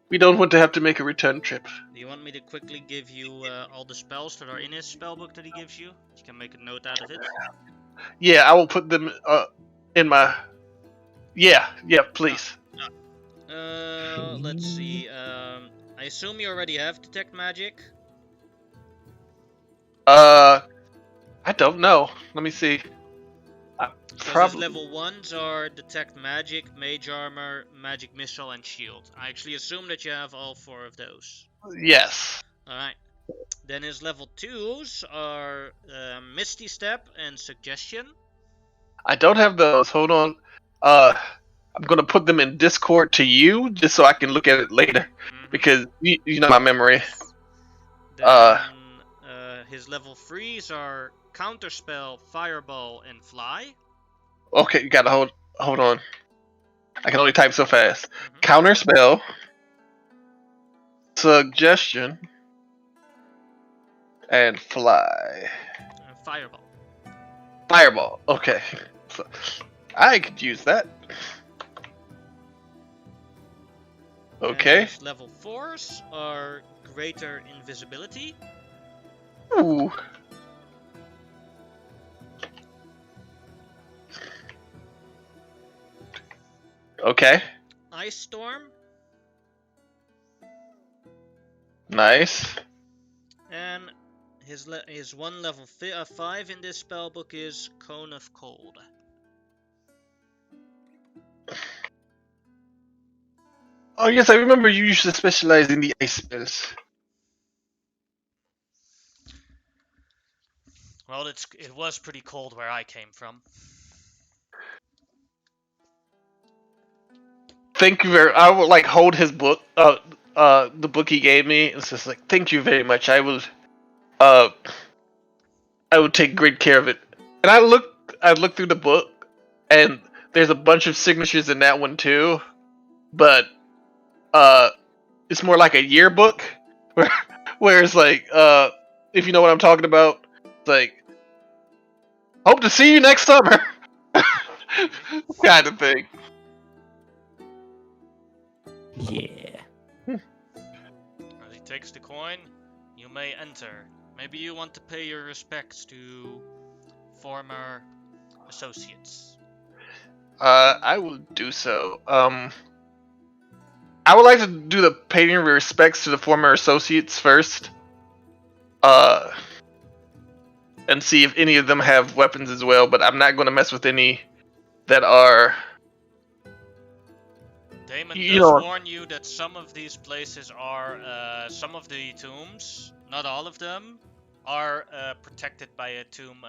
We don't want to have to make a return trip. Do you want me to quickly give you all the spells that are in his spellbook that he gives you? You can make a note out of it. Yeah, I will put them in my... Yeah, please. Let's see. I assume you already have Detect Magic? I don't know. Let me see. Because his level 1s are Detect Magic, Mage Armor, Magic Missile, and Shield. I actually assume that you have all 4 of those. Yes. Alright. Then his level 2s are Misty Step and Suggestion. I don't have those. Hold on. I'm gonna put them in Discord to you, just so I can look at it later. Because you know my memory. Then, his level 3s are Counterspell, Fireball, and Fly. Okay, you gotta hold on. I can only type so fast. Counterspell, Suggestion, and Fly. Fireball. Fireball. Okay, so I could use that. Okay. His level 4s are Greater Invisibility. Ooh. Okay. Ice Storm. Nice. And his one level 5 in this spellbook is Cone of Cold. Oh yes, I remember you used to specialize in the ice spells. Well, it was pretty cold where I came from. Thank you very. I will hold his book, the book he gave me. It's just like, thank you very much. I will take great care of it. And I look through the book, and there's a bunch of signatures in that one too, but it's more like a yearbook, where it's like, if you know what I'm talking about, it's like, hope to see you next summer, kind of thing. Yeah. He takes the coin, You may enter. Maybe you want to pay your respects to former associates. I will do so. I would like to do the paying respects to the former associates first. And see if any of them have weapons as well, but I'm not going to mess with any that are. Damon You does know- warn you that some of these places are, some of the tombs, not all of them, are protected by a tomb,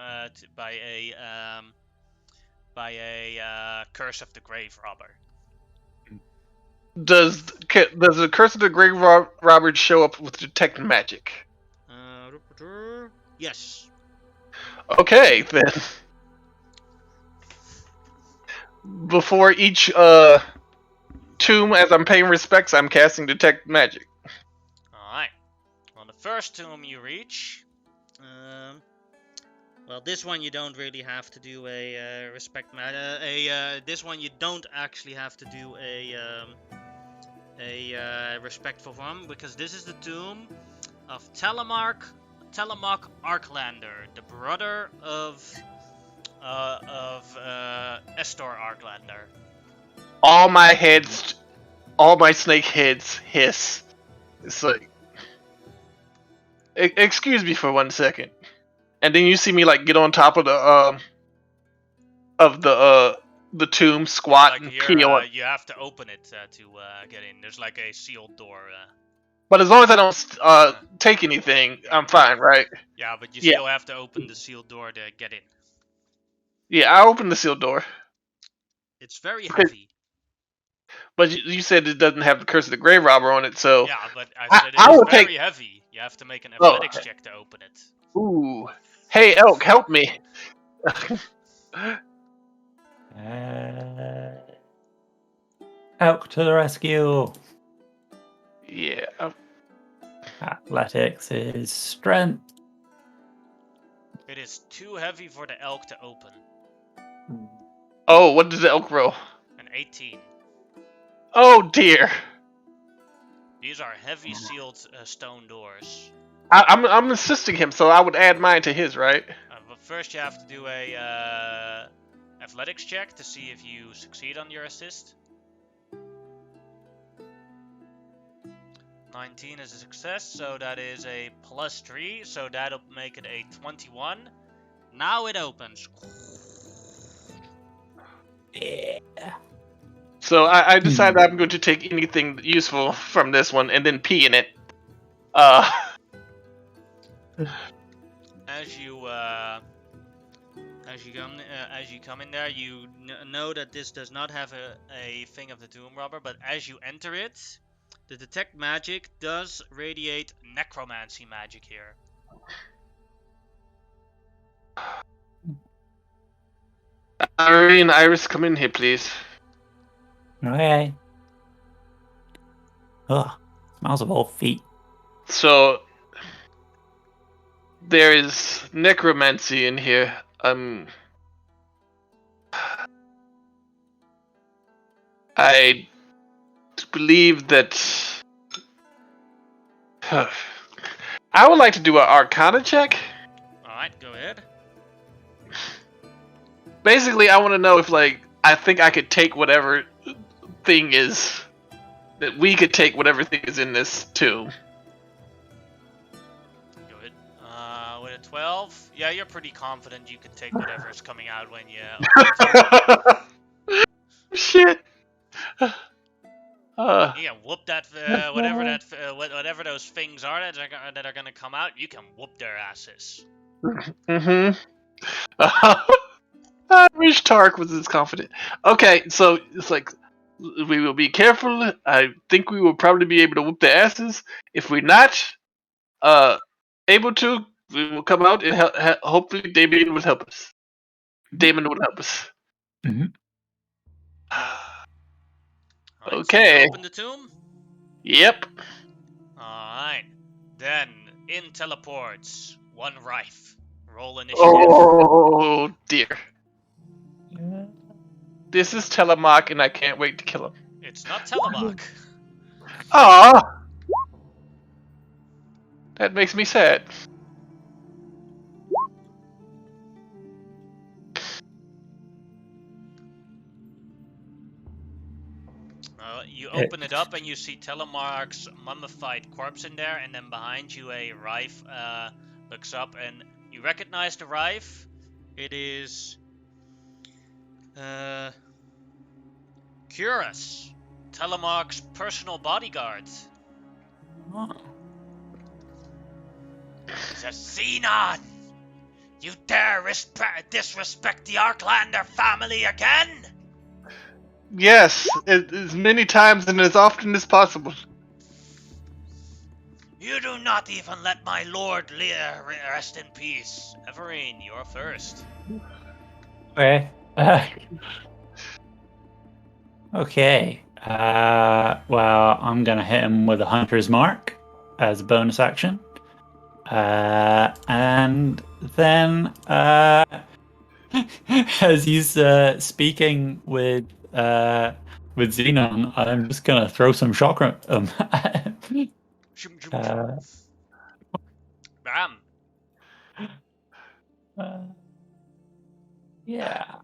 by a curse of the grave robber. Does the Curse of the Grave Robber show up with detect magic? Yes. Okay, then. Before each tomb, as I'm paying respects, I'm casting detect magic. Alright. On the first tomb you reach, well, this one you don't really have to do a respect this one you don't actually have to do a respectful one, because this is the tomb of Telemark Arklander, the brother of Estor Arklander. All my snake heads hiss. It's like, excuse me for 1 second, and then you see me like get on top of the tomb, squat Like and here, pee on. you have to open it to get in. There's like a sealed door. But as long as I don't take anything, I'm fine, right? Yeah, but you Yeah. still have to open the sealed door to get in. Yeah, I opened the sealed door, It's very Okay. heavy. but you said it doesn't have the Curse of the Grave Robber on it, so Yeah, but I said I it's will very take- heavy. You have to make an Oh. athletics check to open it. Ooh, hey Elk, help me! Elk to the rescue. Yeah. Athletics is strength. It is too heavy for the elk to open. Oh, what does the elk roll? An 18. Oh dear. These are heavy sealed stone doors. I'm assisting him, so I would add mine to his, right? But first you have to do a athletics check to see if you succeed on your assist. 19 is a success, so that is a +3, so that'll make it a 21. Now it opens. Yeah. So I decided I'm going to take anything useful from this one and then pee in it. As you come in there, you know that this does not have a thing of the Doom Robber, but as you enter it, the detect magic does radiate necromancy magic here. Ari and Iris, come in here, please. Okay. Ugh. Smells of old feet. So there is necromancy in here. I believe that I would like to do an Arcana check. Alright, go ahead. Basically, I want to know if, like, I think I could take whatever thing is that we could take whatever thing is in this tomb. Go ahead. With a 12, yeah, you're pretty confident you could take whatever is coming out when you open the Shit. You can whoop that whatever those things are that are gonna come out. You can whoop their asses. Mm-hmm. I wish Tark was as confident. Okay, so it's like we will be careful. I think we will probably be able to whoop their asses. If we're not able to, we will come out and hopefully Damien will help us. Damon will help us. Mhm. Alright, Okay. So you open the tomb. Yep. Alright. Then in teleports one Rife. Roll initiative. Oh dear. Yeah. This is Telemark, and I can't wait to kill him. It's not Telemark. Aww. That makes me sad. You open it up and you see Telemark's mummified corpse in there, and then behind you a Rife looks up and you recognize the Rife. It is Curus, Telemark's personal bodyguard. Oh. He says, Xenon! You dare disrespect the Arklander family again? Yes, as many times and as often as possible. You do not even let my lord rest in peace. Everine, you're first. Okay. Okay. Well, I'm gonna hit him with a hunter's mark as a bonus action. And then as he's speaking with Xenon, I'm just gonna throw some shock at him. Bam. Yeah.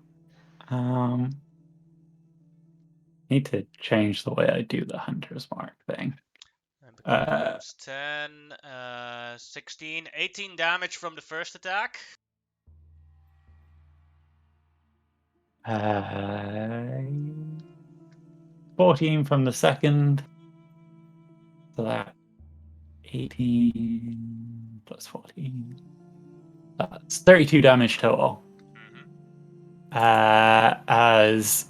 Need to change the way I do the hunter's mark thing. It becomes 10, 16, 18 damage from the first attack. 14 from the second. So that 18 plus 14. That's 32 damage total. As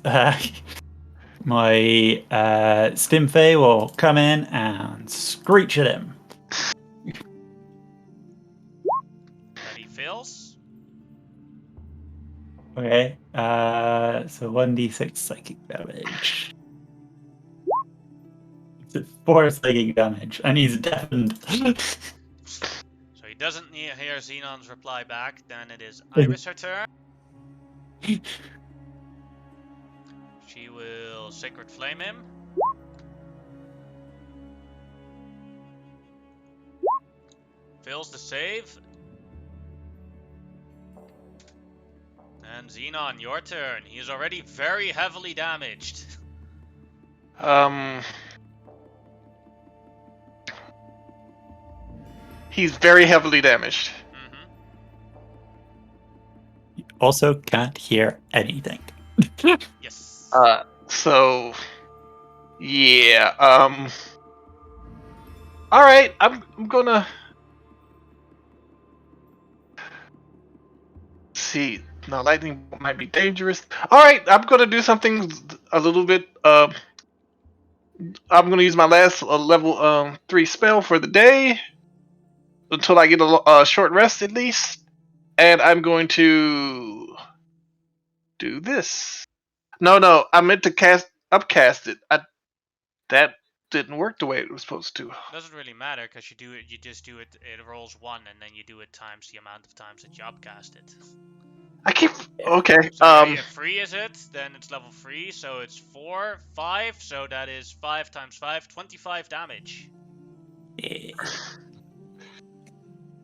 my Stimfey will come in and screech at him. And he fails. Okay, so 1d6 psychic damage. It's 4 psychic damage, and he's deafened. So he doesn't hear Xenon's reply back. Then it is Iris her turn. She will Sacred Flame him. Fails the save. And Xenon, your turn. He is already very heavily damaged. He's very heavily damaged. Also can't hear anything. Yes. So yeah. All right, I'm gonna see. Now, lightning might be dangerous. All right, I'm gonna do something a little bit. I'm gonna use my last level 3 spell for the day until I get a short rest at least, and I'm going to do this. No, I meant to upcast it. That didn't work the way it was supposed to. Doesn't really matter because you do it. You just do it. It rolls 1, and then you do it times the amount of times that you upcast it. I keep okay. So 3 is it? Then it's level 3, so it's 4, 5. So that is 5 times 5, 25 damage. Yeah.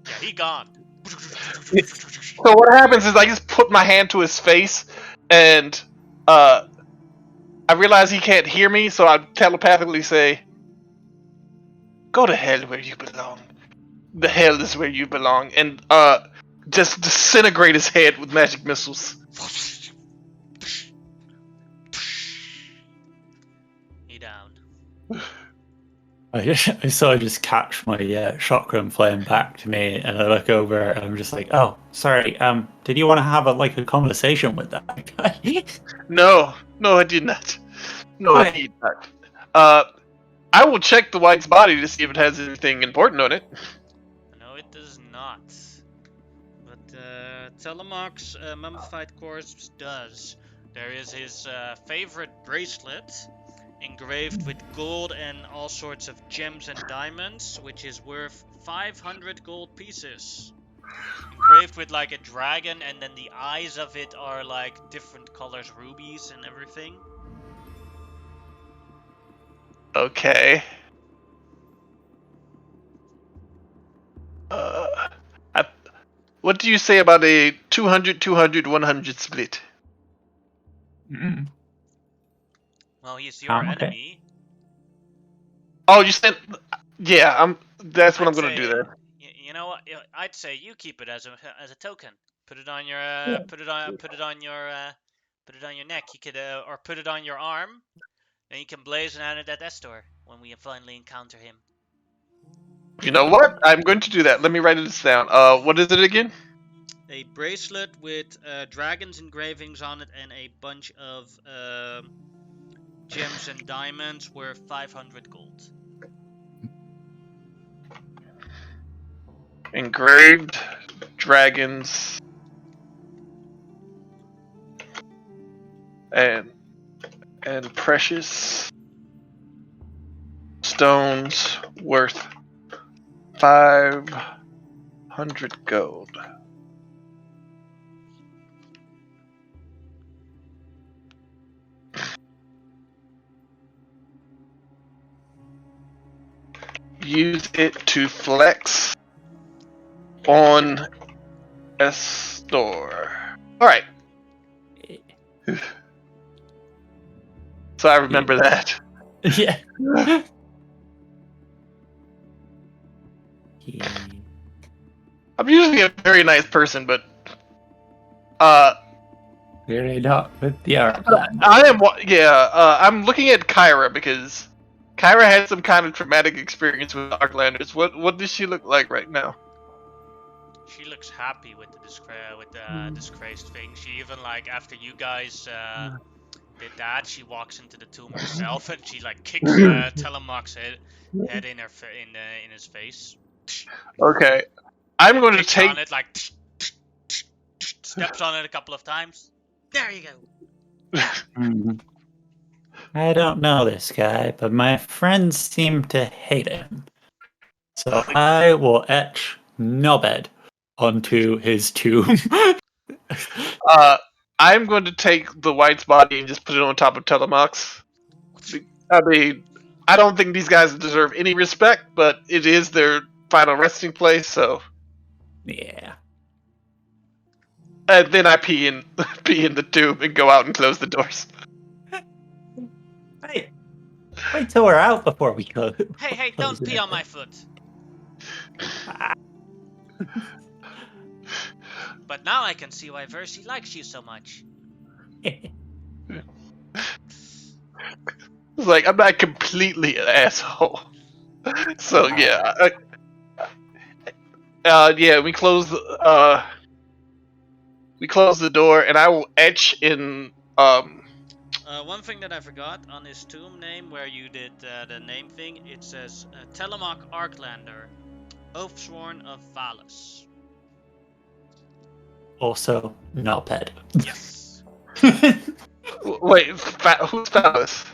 Yeah, he gone. So what happens is I just put my hand to his face, and I realize he can't hear me, so I telepathically say, "Go to hell where you belong. The hell is where you belong," and just disintegrate his head with magic missiles. He down. I just catch my chakram flame back to me, and I look over, and I'm just like, "Oh, sorry. Did you want to have a conversation with that guy?" No, I did not. No, I did not. I will check the white's body to see if it has anything important on it. No, it does not. But Telemark's mummified corpse does. There is his favorite bracelet, engraved with gold and all sorts of gems and diamonds, which is worth 500 gold pieces. Engraved with like a dragon, and then the eyes of it are like different colors, rubies and everything. Okay. what do you say about a 200, 200, 100 split? Mm. Well, he's your Okay. enemy. Oh, you said, yeah. That's what I'd I'm gonna do say, then. you know what? I'd say you keep it as a token. Put it on your Yeah. put it on your neck. You could or put it on your arm, and you can blazon out at that Estor when we finally encounter him. You know what? I'm going to do that. Let me write this down. What is it again? A bracelet with dragons engravings on it and a bunch of gems and diamonds worth 500 gold. Engraved dragons and precious stones worth 500 gold. Use it to flex on a store. Alright, so I remember that. Yeah. I'm usually a very nice person, but Really not with the art. I am. Yeah, I'm looking at Kyra because Kyra had some kind of traumatic experience with Darklanders. What does she look like right now? She looks happy with the disgraced thing. She even after you guys did that, she walks into the tomb herself and she kicks Telemach's head in his face. Okay, I'm going to Kicks take. on it steps on it a couple of times. There you go. I don't know this guy, but my friends seem to hate him. So I will etch Nobed onto his tomb. I'm going to take the White's body and just put it on top of Telemach's. I mean, I don't think these guys deserve any respect, but it is their final resting place. So, Yeah. and then I pee in the tube and go out and close the doors. Wait till we're out before we go. Hey, don't pee on my foot. But now I can see why Versi likes you so much. It's like I'm not completely an asshole. So yeah, yeah, we close the door, and I will etch in. One thing that I forgot on his tomb name, where you did the name thing, it says Telemach Arklander, Oathsworn of Valus. Also, Nobed. Yes. Wait, who's Phallus?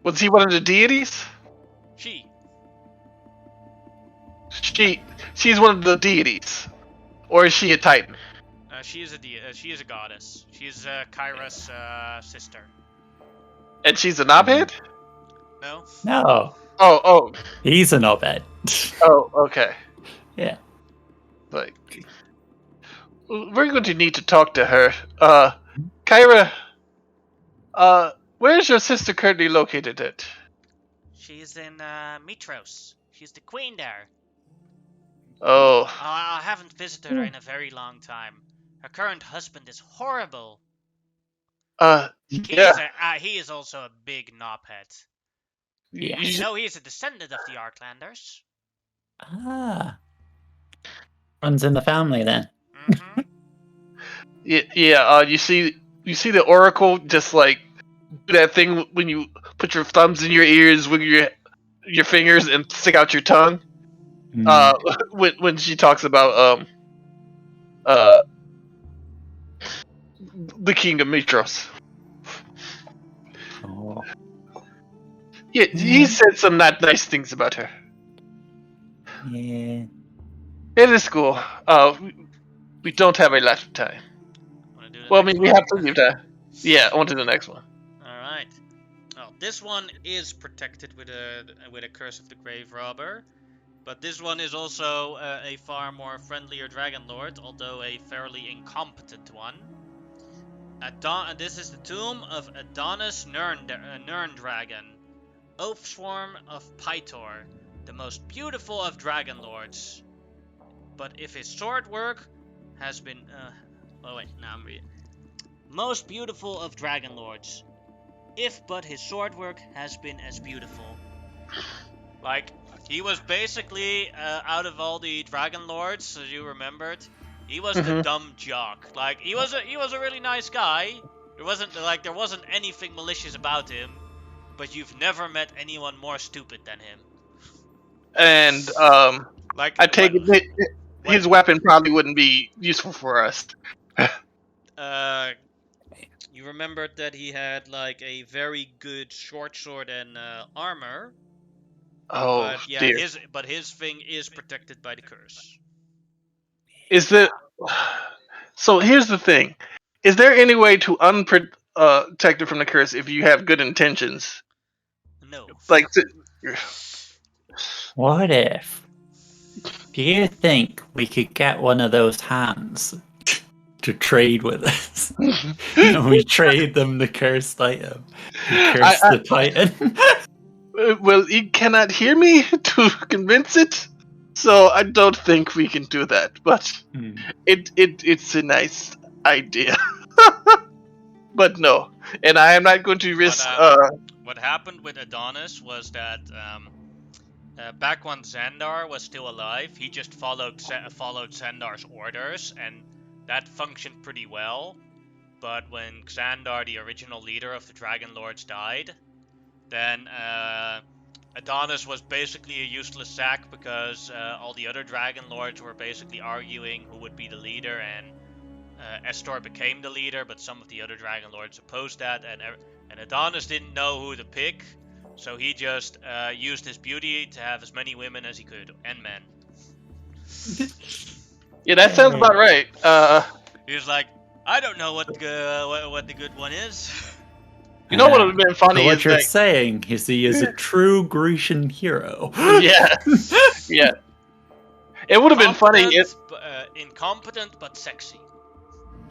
Was he one of the deities? She's one of the deities, or is she a titan? She is a goddess. She is Kyra's sister. And she's a knobhead? No. No. Oh. He's a Nobed. Oh, okay. Yeah. Like, we're going to need to talk to her. Kyra, where's your sister currently located at? She's in Mitros. She's the queen there. Oh. I haven't visited her in a very long time. Her current husband is horrible. Yeah. He is also a big knobhead. Yeah. You know he's a descendant of the Arklanders. Ah. Runs in the family then. Mm-hmm. Yeah. You see the Oracle just do that thing when you put your thumbs in your ears with your fingers and stick out your tongue. When she talks about the king of Mitros. Oh. Yeah, he said some not nice things about her. Yeah. It is cool. We don't have a lot of time. Well, I mean, we have plenty of time. Yeah, on to the next one. Alright. Well, this one is protected with a curse of the grave robber. But this one is also a far more friendlier dragonlord, although a fairly incompetent one. This is the tomb of Adonis Nirndragon, Oathsworn of Pytor, the most beautiful of dragonlords. But if his sword work has been... I'm reading. Most beautiful of dragonlords. If but his sword work has been as beautiful. Like, he was basically, out of all the dragonlords, as you remembered, he was the dumb jock. Like, he was a really nice guy. There wasn't anything malicious about him, but you've never met anyone more stupid than him. And Like, I take it his weapon probably wouldn't be useful for us. You remembered that he had like a very good short sword and armor. Oh, but yeah, dear. his thing is protected by the curse. So here's the thing: is there any way to unprotect it from the curse if you have good intentions? No. Like, What if? Do you think we could get one of those hands to trade with us? And we trade them the cursed item. Curse the Titan. well, he cannot hear me to convince it, so I don't think we can do that. But it's a nice idea. But no, and I am not going to risk. What happened with Adonis was that back when Xandar was still alive, he just followed Xandar's orders, and that functioned pretty well. But when Xandar, the original leader of the Dragonlords, died, then Adonis was basically a useless sack because all the other Dragonlords were basically arguing who would be the leader, and Estor became the leader, but some of the other Dragonlords opposed that, and Adonis didn't know who to pick, so he just used his beauty to have as many women as he could, and men. Yeah, that sounds about right. He was like, I don't know what the good one is. You know what would have been funny so what is you're that saying is he is a true Grecian hero. yeah. It would have been funny if incompetent but sexy.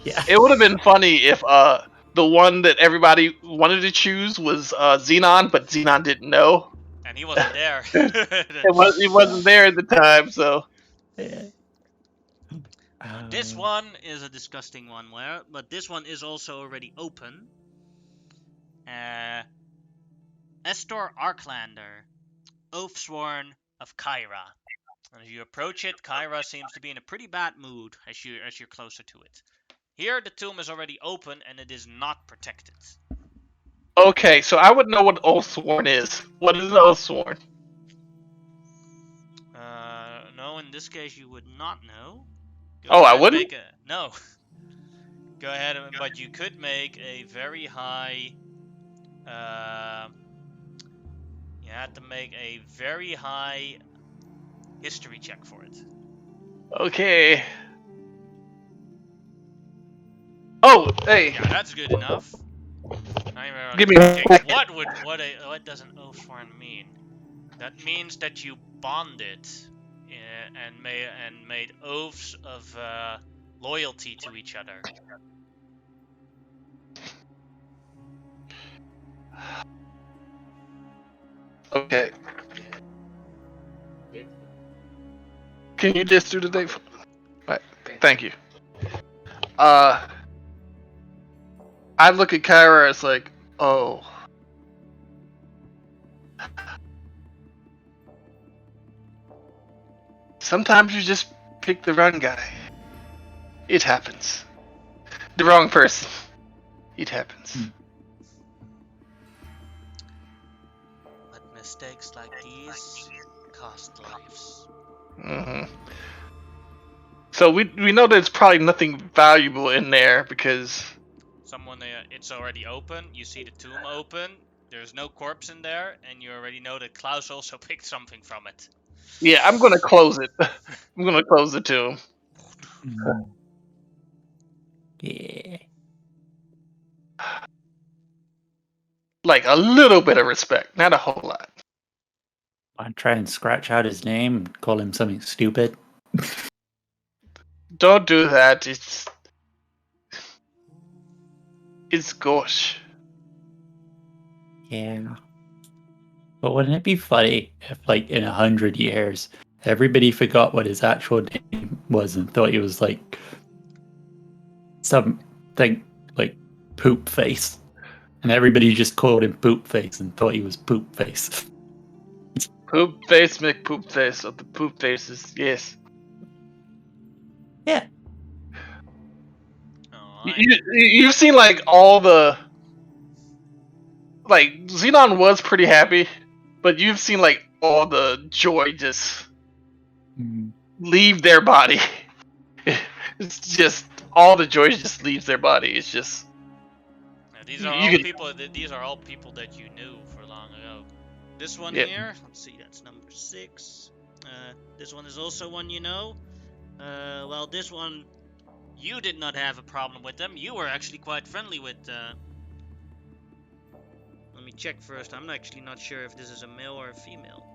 Yeah. It would have been funny if the one that everybody wanted to choose was Xenon, but Xenon didn't know. And he wasn't there. He wasn't there at the time, so. This one is a disgusting one, but this one is also already open. Estor Arklander, Oathsworn of Kyra. As you approach it, Kyra seems to be in a pretty bad mood as you're closer to it. Here, the tomb is already open and it is not protected. Okay, so I would know what Oathsworn is. What is an Oathsworn? No, in this case you would not know. I wouldn't? No. Go ahead, but you could make a very high... you had to make a very high history check for it. Okay. Oh, hey. Yeah, that's good enough. Give me what does an Oathsworn mean? That means that you bonded and made oaths of loyalty to each other. Okay. Can you just do the date? Right. Thank you. I look at Kyra as like, oh. Sometimes you just pick the wrong guy. It happens. The wrong person. It happens. But mistakes like these cost lives. Mm-hmm. So we know there's probably nothing valuable in there because it's already open. You see the tomb open. There's no corpse in there, and you already know that Klaus also picked something from it. Yeah, I'm gonna close it. I'm gonna close the tomb. Yeah. Like a little bit of respect, not a whole lot. I try and scratch out his name and call him something stupid. Don't do that. It's gosh. Yeah. But wouldn't it be funny if, like, in 100 years, everybody forgot what his actual name was and thought he was, like, something like Poop Face. And everybody just called him Poop Face and thought he was Poop Face. Poop face, McPoop face of the poop faces. Yes. Yeah. You've seen like all the like Xenon was pretty happy, but you've seen like all the joy just leave their body. It's just all the joy just leaves their body. It's just these are all people. These are all people that you knew for long ago. This one here, let's see, that's number 6. This one is also one you know. Well, this one, you did not have a problem with them. You were actually quite friendly with. Let me check first. I'm actually not sure if this is a male or a female.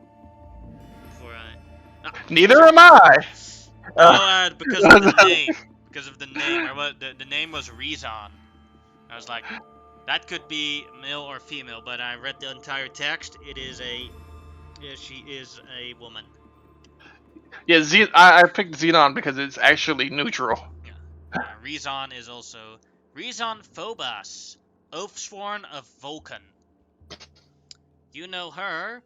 Before I. Neither am I. Because of the name. Because of the name. The name was Rezon. I was like, that could be male or female, but I read the entire text. It is a. She is a woman. Yeah, I picked Xenon because it's actually neutral. Yeah. Rezon is also Rezon Phobos, Oathsworn of Vulcan. You know her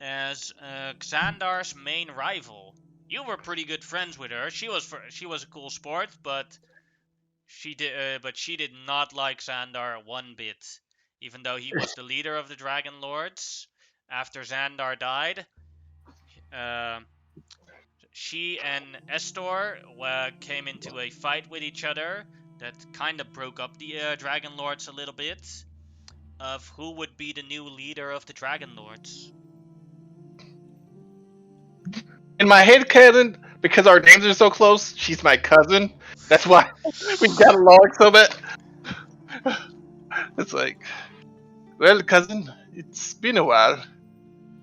as Xandar's main rival. You were pretty good friends with her. She was a cool sport, but she did not like Xandar one bit. Even though he was the leader of the Dragonlords after Xandar died. She and Estor came into a fight with each other that kind of broke up the Dragonlords a little bit, of who would be the new leader of the Dragonlords. In my head canon, because our names are so close, she's my cousin. That's why we got along so bad. It's like, well, cousin, it's been a while.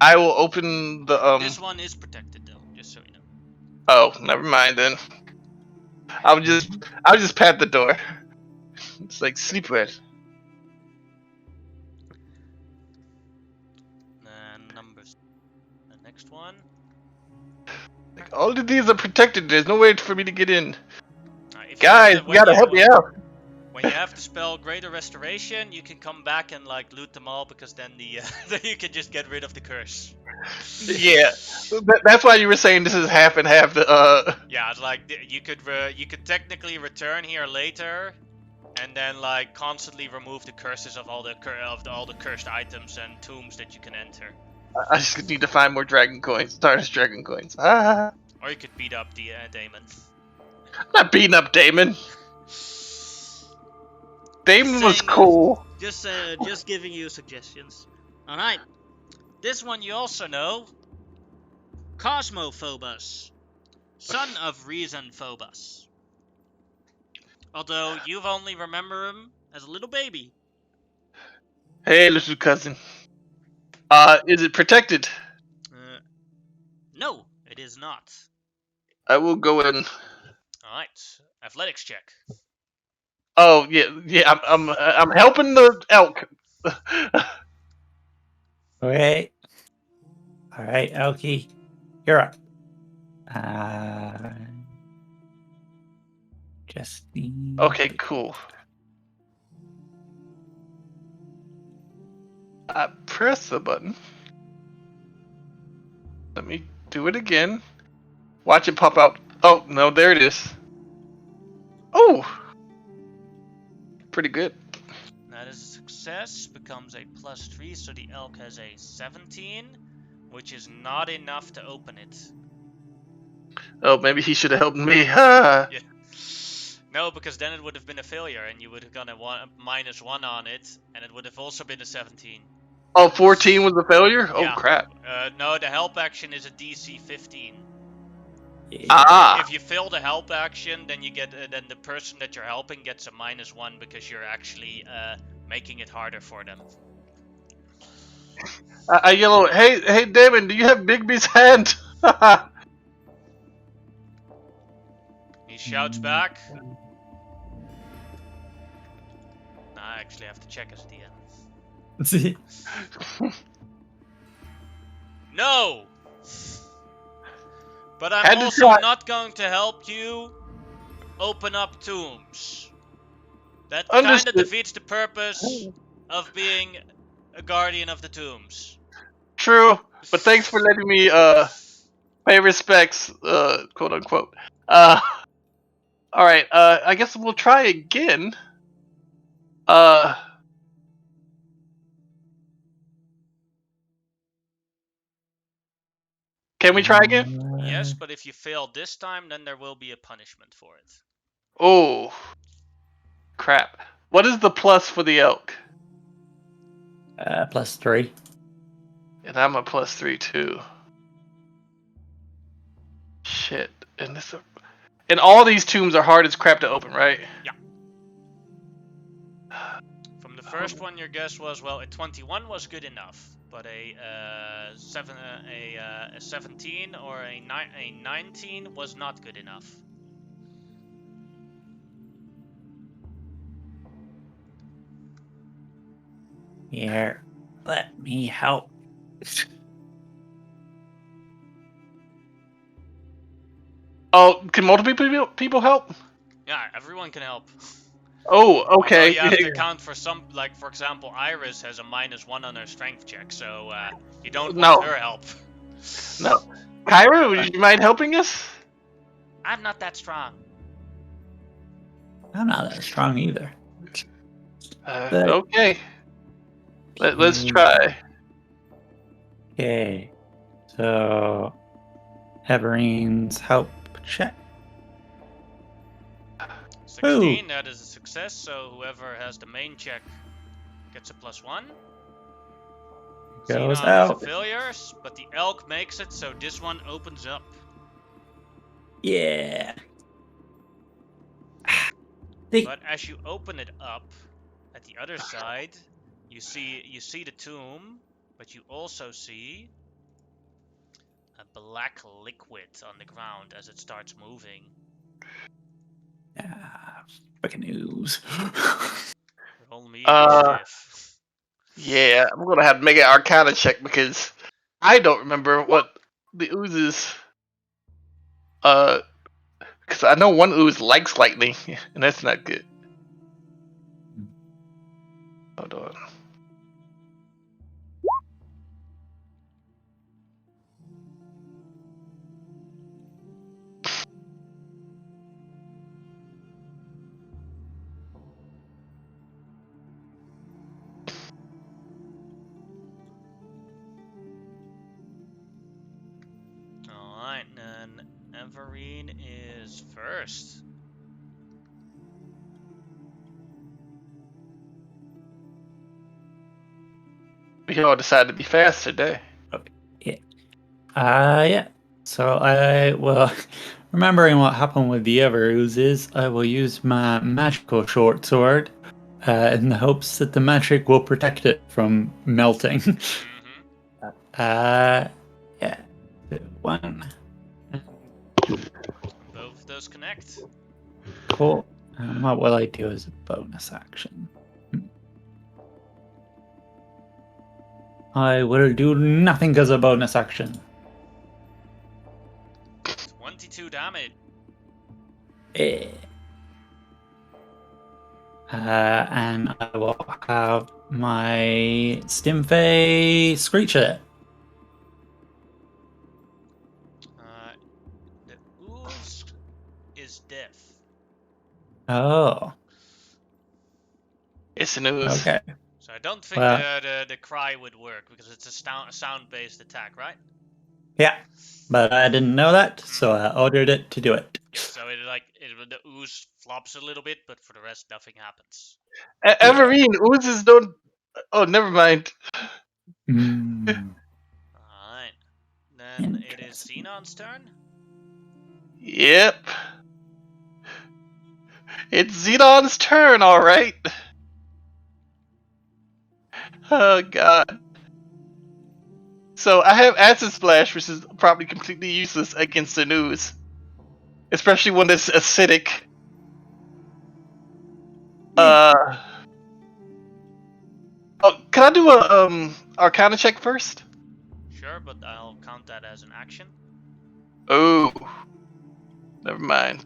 I will open the This one is protected though, just so you know. Oh, never mind then. I'll just pat the door. It's like sleep well. Numbers. The next one. Like, all of these are protected. There's no way for me to get in. If Guys, you gotta help me out. When you have to spell Greater Restoration, you can come back and like loot them all, because then then you can just get rid of the curse. Yeah, that's why you were saying this is half and half. Yeah, it's like you could technically return here later, and then like constantly remove the curses of all the cursed items and tombs that you can enter. I just need to find more dragon coins, Stardust dragon coins. Ah. Or you could beat up the Damon. I'm not beating up Damon. Damon was cool. Just giving you suggestions. All right. This one you also know. Cosmophobos, son of Reason Phobos. Although you've only remember him as a little baby. Hey, little cousin. Is it protected? No, it is not. I will go in. All right, athletics check. Oh yeah. I'm helping the elk. Okay. All right, Elkie, you're up. Just need... Okay, cool. I press the button. Let me do it again. Watch it pop out. Oh, no, there it is. Oh! Pretty good. That is a success. Becomes a +3, so the elk has a 17, which is not enough to open it. Oh, maybe he should have helped me. Yeah. No, because then it would have been a failure, and you would have gotten a -1 on it, and it would have also been a 17. Oh, 14 was a failure? Oh, yeah. Crap. No, the help action is a DC 15. Ah. If you fail the help action, then you get then the person that you're helping gets a -1 because you're actually making it harder for them. I yell, hey, Damon, do you have Bigby's hand? He shouts back. I actually have to check his DM. No! But I'm Had to also try. not going to help you open up tombs. That kind of Understood. defeats the purpose of being a guardian of the tombs. True, but thanks for letting me pay respects, quote unquote. All right. I guess we'll try again. Can we try again? Yes, but if you fail this time, then there will be a punishment for it. Oh, crap. What is the plus for the elk? +3. And I'm a +3 too. Shit. And all these tombs are hard as crap to open, right? Yeah. From the first one, your guess was, well, a 21 was good enough, but a 17 or a 19 was not good enough. Here, let me help. Oh, can multiple people help? Yeah, everyone can help. Oh, okay. Although you have to account for some, like, for example, Iris has a -1 on her strength check, so you don't No. want her help. No. Kyra, would you mind helping us? I'm not that strong. I'm not that strong either. Okay. Let's try. Okay. So, Evereen's help check. 16, that is a success, so whoever has the main check gets a +1. Goes Xenon out. is a failure, but the elk makes it, so this one opens up. Yeah. But as you open it up, at the other side, you see the tomb, but you also see a black liquid on the ground as it starts moving. Fucking news. Roll me initiative. Yeah, I'm gonna have to make an Arcana check because I don't remember what the oozes. Because I know one ooze likes lightning, and that's not good. Hold on. Alright, then Everine is first. We all decided to be fast today. Yeah. So I will, remembering what happened with the other oozes, I will use my magical short sword in the hopes that the magic will protect it from melting. Yeah. 1. Both of those connect. Cool. What will I do as a bonus action? I will do nothing as a bonus action. 22 damage. And I will have my Stimfay screech at it. The ooze is deaf. Oh. It's an ooze. Okay. So I don't think the cry would work because it's a sound-based attack, right? Yeah, but I didn't know that, so I ordered it to do it. Yeah, so the ooze flops a little bit, but for the rest, nothing happens. Everine, oozes don't. Oh, never mind. Alright. Then it is Xenon's turn. Yep. It's Xenon's turn, alright. Oh, God. So I have acid splash, which is probably completely useless against an ooze, especially one that's acidic. Oh, can I do a Arcana check first? Sure, but I'll count that as an action. Oh, never mind.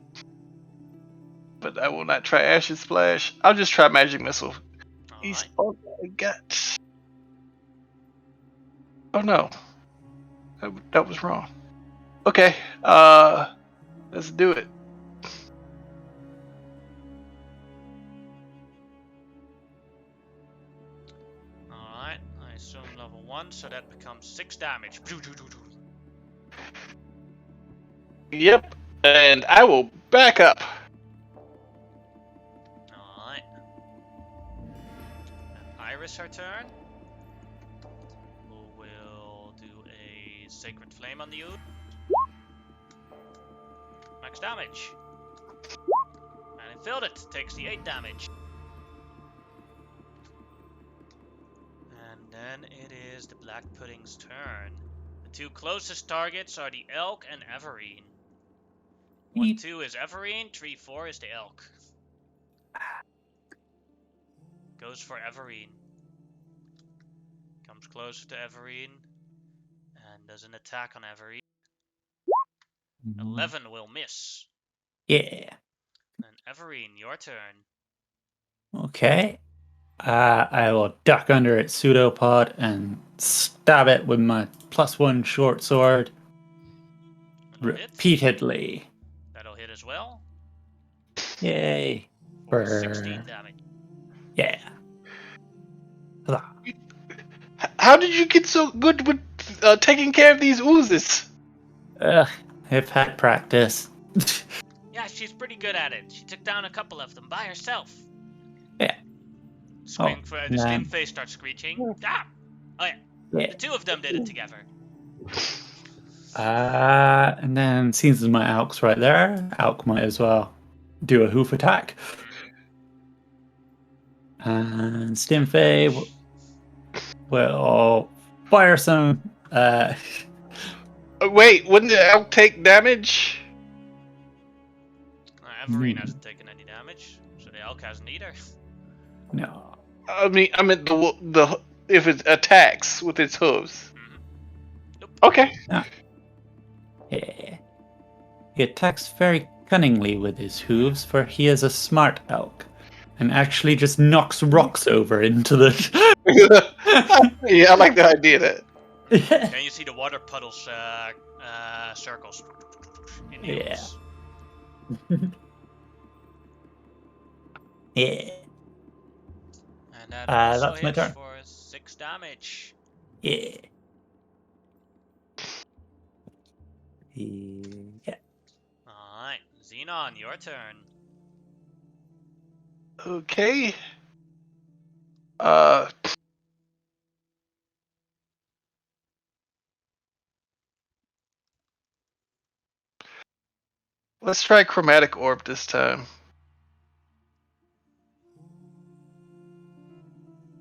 But I will not try acid splash. I'll just try magic missile. He's Alright. all I got. Oh no, that was wrong. Okay, let's do it. Alright, I assume level 1, so that becomes 6 damage. Yep, and I will back up. Alright. And Iris, her turn. Who will do a Sacred Flame on the Ood. Max damage. And it failed it. Takes the 8 damage. And then it is the Black Pudding's turn. The two closest targets are the Elk and Everine. 1-2 is Everine, 3-4 is the Elk. Goes for Everine. Comes closer to Everine. And does an attack on Everine. 11 will miss. Yeah. And Everine, your turn. Okay. I will duck under its pseudopod and stab it with my +1 short sword That'll hit. repeatedly. That'll hit as well. Yay. For 16 damage. Yeah. Huzzah. How did you get so good with taking care of these oozes? I've had practice. Yeah, she's pretty good at it. She took down a couple of them by herself. Yeah. Scream for the nah. skin face starts screeching. Ah! Oh yeah. Yeah. The two of them did it together. And then since my Alk's right there, Alk might as well do a hoof attack. And Stimfey will fire some. Wait, wouldn't the elk take damage? Everine hasn't taken any damage, so the elk hasn't either. No. I meant the if it attacks with its hooves. Nope. Okay. Yeah. He attacks very cunningly with his hooves, for he is a smart elk, and actually just knocks rocks over into the. Yeah, I like the idea of that. Can you see the water puddles circles in the Yeah. ooze? Yeah. And that also that's my hits turn. for 6 damage. Yeah. Yeah. Alright, Xenon, your turn. Okay. Let's try chromatic orb this time.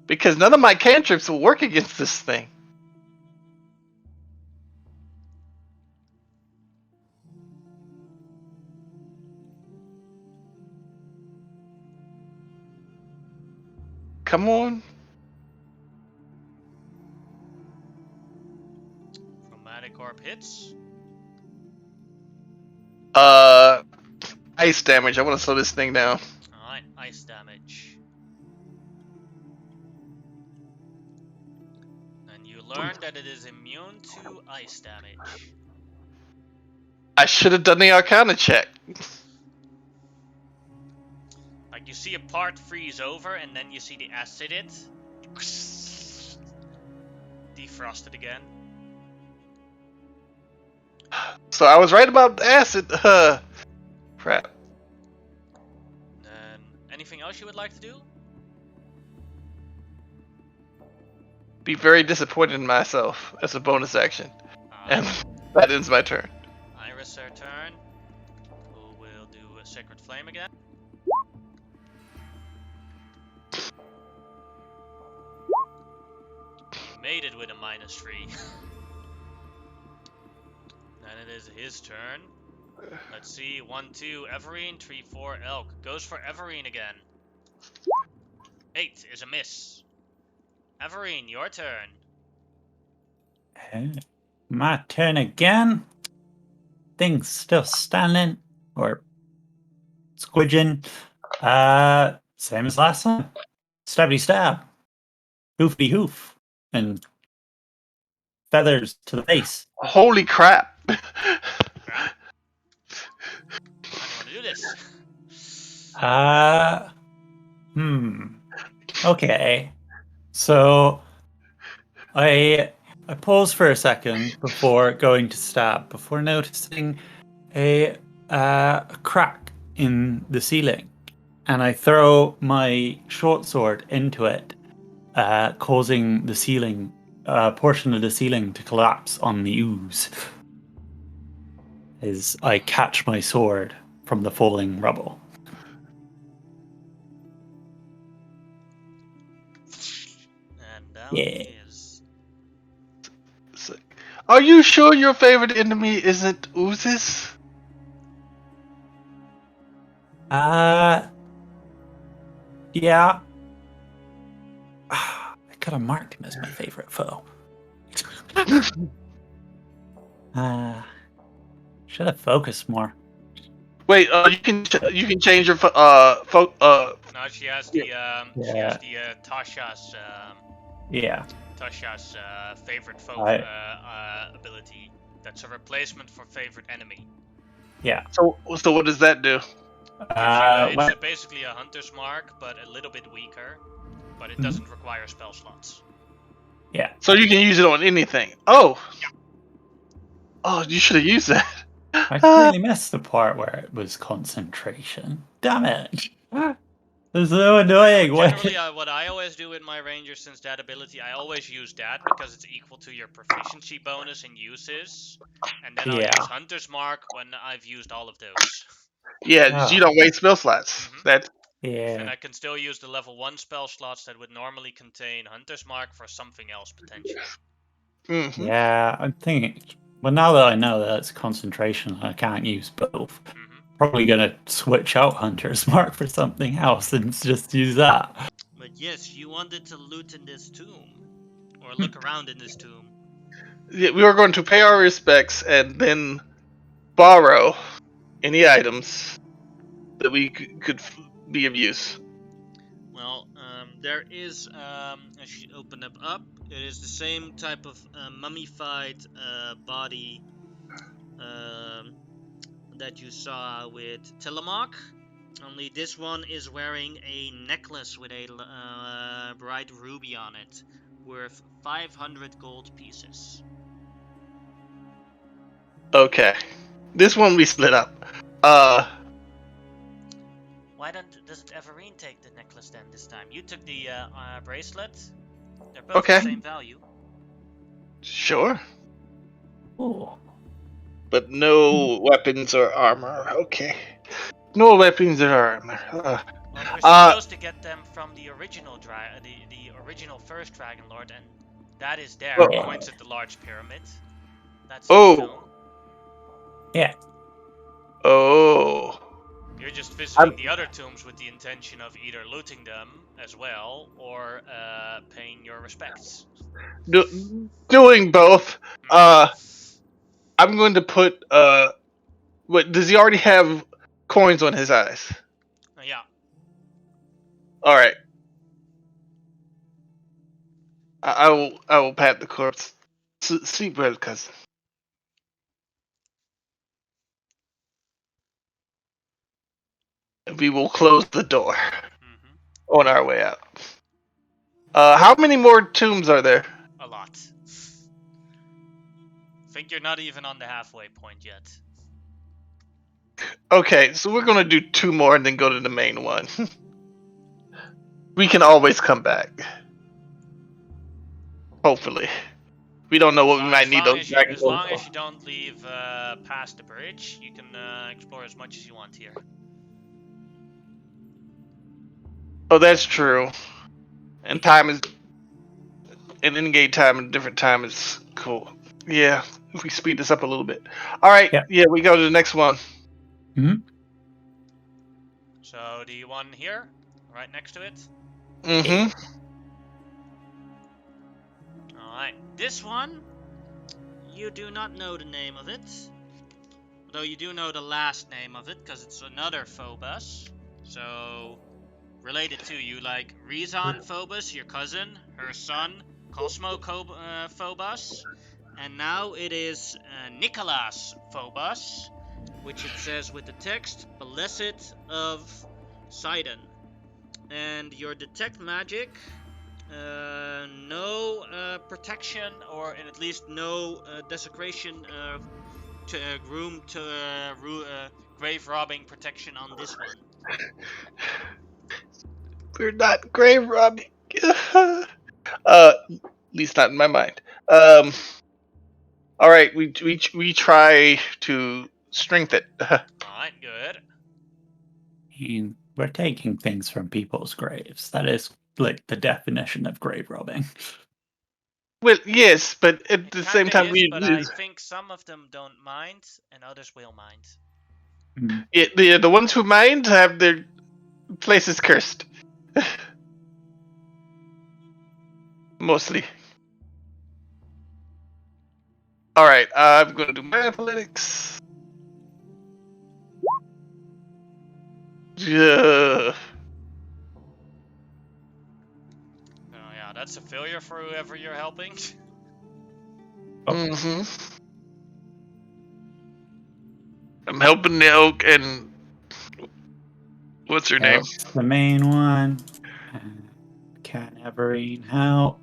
Because none of my cantrips will work against this thing. Come on. Chromatic Orb hits. Ice damage. I want to slow this thing down. Alright, ice damage. And you learn that it is immune to ice damage. I should have done the Arcana check. Like, you see a part freeze over, and then you see the acid hit. Defrosted again. So I was right about the acid. Crap. Then, anything else you would like to do? Be very disappointed in myself as a bonus action. And that ends my turn. Iris, her turn. Who will do a Sacred Flame again. Made it with a -3. is his turn. Let's see. 1, 2, Everine. 3, 4, Elk. Goes for Everine again. 8 is a miss. Everine, your turn. My turn again. Thing's still standing or squidging. Same as last time. Stabby stab. Hoofy hoof. And feathers to the face. Holy crap! Yeah. How do you want to do this? Okay. So I pause for a second before going to stab, before noticing a crack in the ceiling, and I throw my short sword into it, causing the ceiling portion of the ceiling to collapse on the ooze. As I catch my sword from the falling rubble. And down Yeah. he is. Are you sure your favorite enemy isn't oozes? Yeah. I could have marked him as my favorite foe. Should have focused more. Wait, you can change your No, she has the Tasha's Tasha's favorite foe ability. That's a replacement for favorite enemy. Yeah. So what does that do? It's basically a hunter's mark, but a little bit weaker. But it doesn't require spell slots. Yeah. So you can use it on anything. Oh. Oh, you should have used that. I really missed the part where it was concentration. Damn it. It's so annoying. Generally, what I always do in my rangers, since that ability, I always use that because it's equal to your proficiency bonus and uses. And then I'll use Hunter's Mark when I've used all of those. Yeah, you don't waste spell slots. Yeah. And I can still use the level 1 spell slots that would normally contain Hunter's Mark for something else, potentially. Mm-hmm. Yeah, I'm thinking. Well, now that I know that it's concentration, I can't use both. Probably gonna switch out Hunter's Mark for something else and just use that. But yes, you wanted to loot in this tomb, or look around in this tomb. Yeah, we were going to pay our respects and then borrow any items that we could be of use. Well, there is, as you open it up, it is the same type of mummified body that you saw with Tillamook. Only this one is wearing a necklace with a bright ruby on it, worth 500 gold pieces. Okay. This one we split up. Why doesn't Everine take the necklace then this time? You took the bracelet. They're both the same value. Sure. Ooh. But no weapons or armor. Okay. No weapons or armor. Well, we're supposed to get them from the original the original first dragonlord, and that is there. It points at the large pyramid. That's his tomb. Yeah. Oh. You're just visiting the other tombs with the intention of either looting them as well or paying your respects. Doing both. I'm going to put what does he already have coins on his eyes? Yeah. All right. I will pat the corpse. Sleep well, cousin. We will close the door on our way out. How many more tombs are there? A lot. Think you're not even on the halfway point yet. Okay, so we're gonna do 2 more and then go to the main one. We can always come back. Hopefully. We don't know what we might need those dragons. As long as you don't leave past the bridge, you can explore as much as you want here. Oh, that's true. And time is... And in-game time and different time is cool. Yeah, if we speed this up a little bit. All right. Yeah. We go to the next one. So the one here, right next to it. Mm-hmm. All right. This one, you do not know the name of it, though you do know the last name of it because it's another Phobos. So related to you, like Rezon Phobos, your cousin, her son, Cosmo Phobos, and now it is Nicholas Phobos, which it says with the text, Blessed of Sidon. And your detect magic, no protection, or at least no desecration to room to grave robbing protection on this one. We're not grave robbing. At least not in my mind. All right, we try to strengthen it. Alright, good. And we're taking things from people's graves. That is like the definition of grave robbing. Well, yes, but at the It same kinda time, is, but I think some of them don't mind, and others will mind. the ones who mind have their places cursed. Mostly. All right, I'm going to do my athletics. Yeah. Oh yeah, that's a failure for whoever you're helping. Mm-hmm. I'm helping the elk and what's her name? That's the main one. Can't ever help.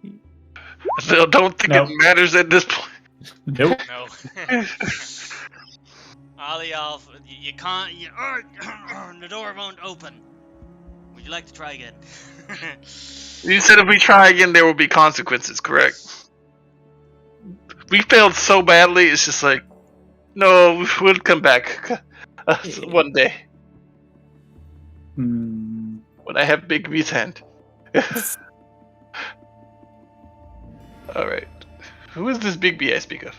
I still don't think Nope. it matters at this point. Nope. No. Alialf, you can't. The door won't open. Would you like to try again? You said if we try again, there will be consequences, correct? We failed so badly, it's just like, no, we'll come back one day when I have Big B's hand. Alright. Who is this Big B I speak of?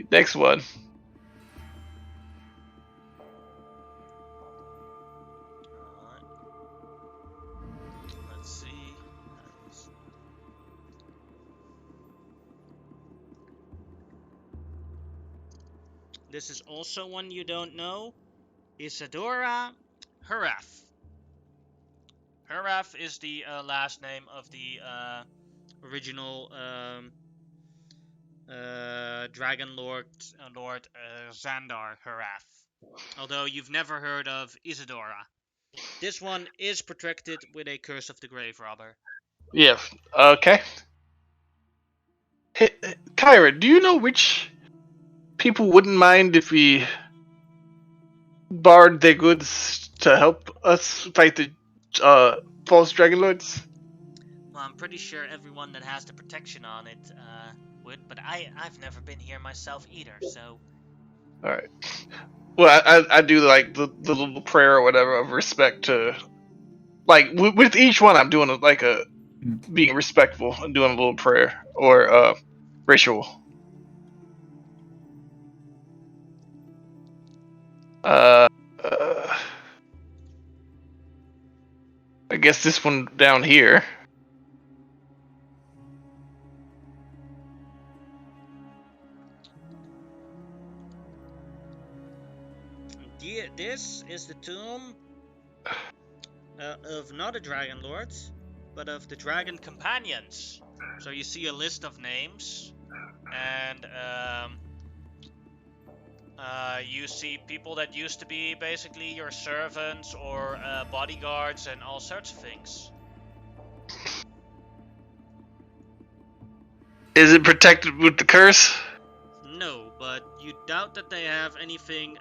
Next one. Alright. Let's see. This is also one you don't know. Isadora Haraf. Haraf is the last name of the original dragonlord Lord Xandar Haraf. Although you've never heard of Isadora. This one is protected with a Curse of the Grave Robber. Yeah, okay. Hey, Kyra, do you know which people wouldn't mind if we borrowed their goods to help us fight the false dragonlords? Well, I'm pretty sure everyone that has the protection on it would, but I've never been here myself either, so... Alright. Well, I do like the little prayer or whatever of respect to... Like, with each one, I'm doing like a... being respectful and doing a little prayer or ritual. I guess this one down here. This is the tomb of not a dragon lord, but of the dragon companions. So you see a list of names, and you see people that used to be basically your servants or bodyguards and all sorts of things. Is it protected with the curse? No, but you doubt that they have anything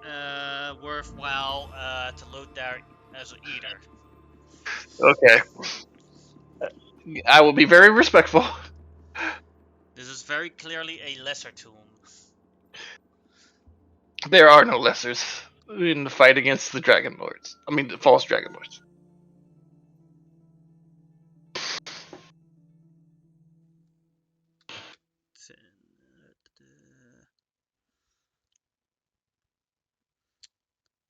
worthwhile to loot there as either. Okay. I will be very respectful. This is very clearly a lesser tomb. There are no lessers in the fight against the dragon lords. I mean, the false dragon lords.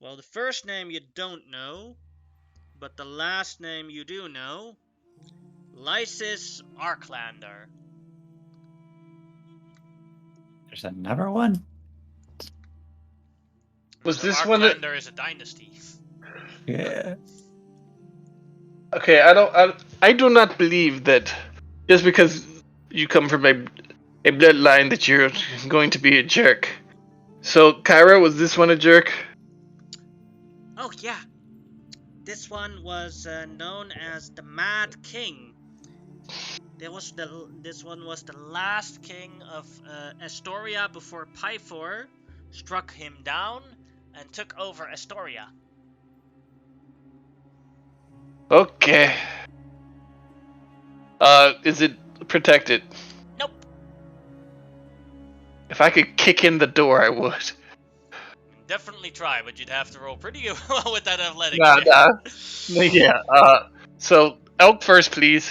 Well, the first name you don't know, but the last name you do know. Lysis Arklander. There's another one? Was So this one that- Arklander is a dynasty. Yeah. Okay, I do not believe that just because you come from a bloodline that you're going to be a jerk. So, Kyra, was this one a jerk? Oh yeah, this one was known as the Mad King. This one was the last king of Astoria before Pythor struck him down and took over Astoria. Okay. Is it protected? Nope. If I could kick in the door, I would. Definitely try, but you'd have to roll pretty well with that athletic Nah, check. nah. Yeah. So elk first, please.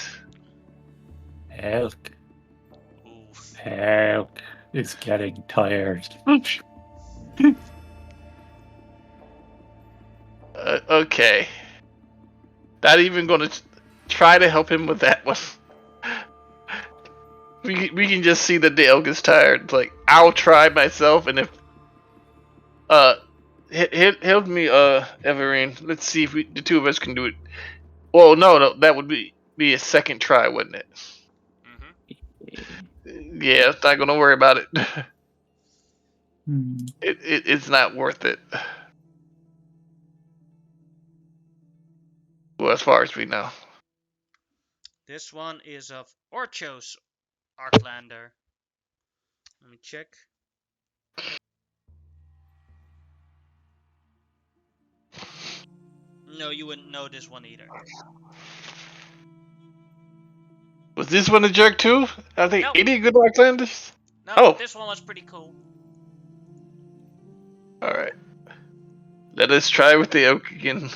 Elk. Oof. Elk is getting tired. Okay. Not even gonna try to help him with that one. We can just see that the elk is tired. It's like, I'll try myself, and if help me, Everine. Let's see if the two of us can do it. Well, no, that would be a second try, wouldn't it? Mm-hmm. Yeah, it's not gonna worry about it. Hmm. It's not worth it. Well, as far as we know. This one is of Orchos Arklander. Let me check. No, you wouldn't know this one either. Was this one a jerk too? I think No. any good Arclanders? No, Oh. this one was pretty cool. Alright. Let us try with the oak again.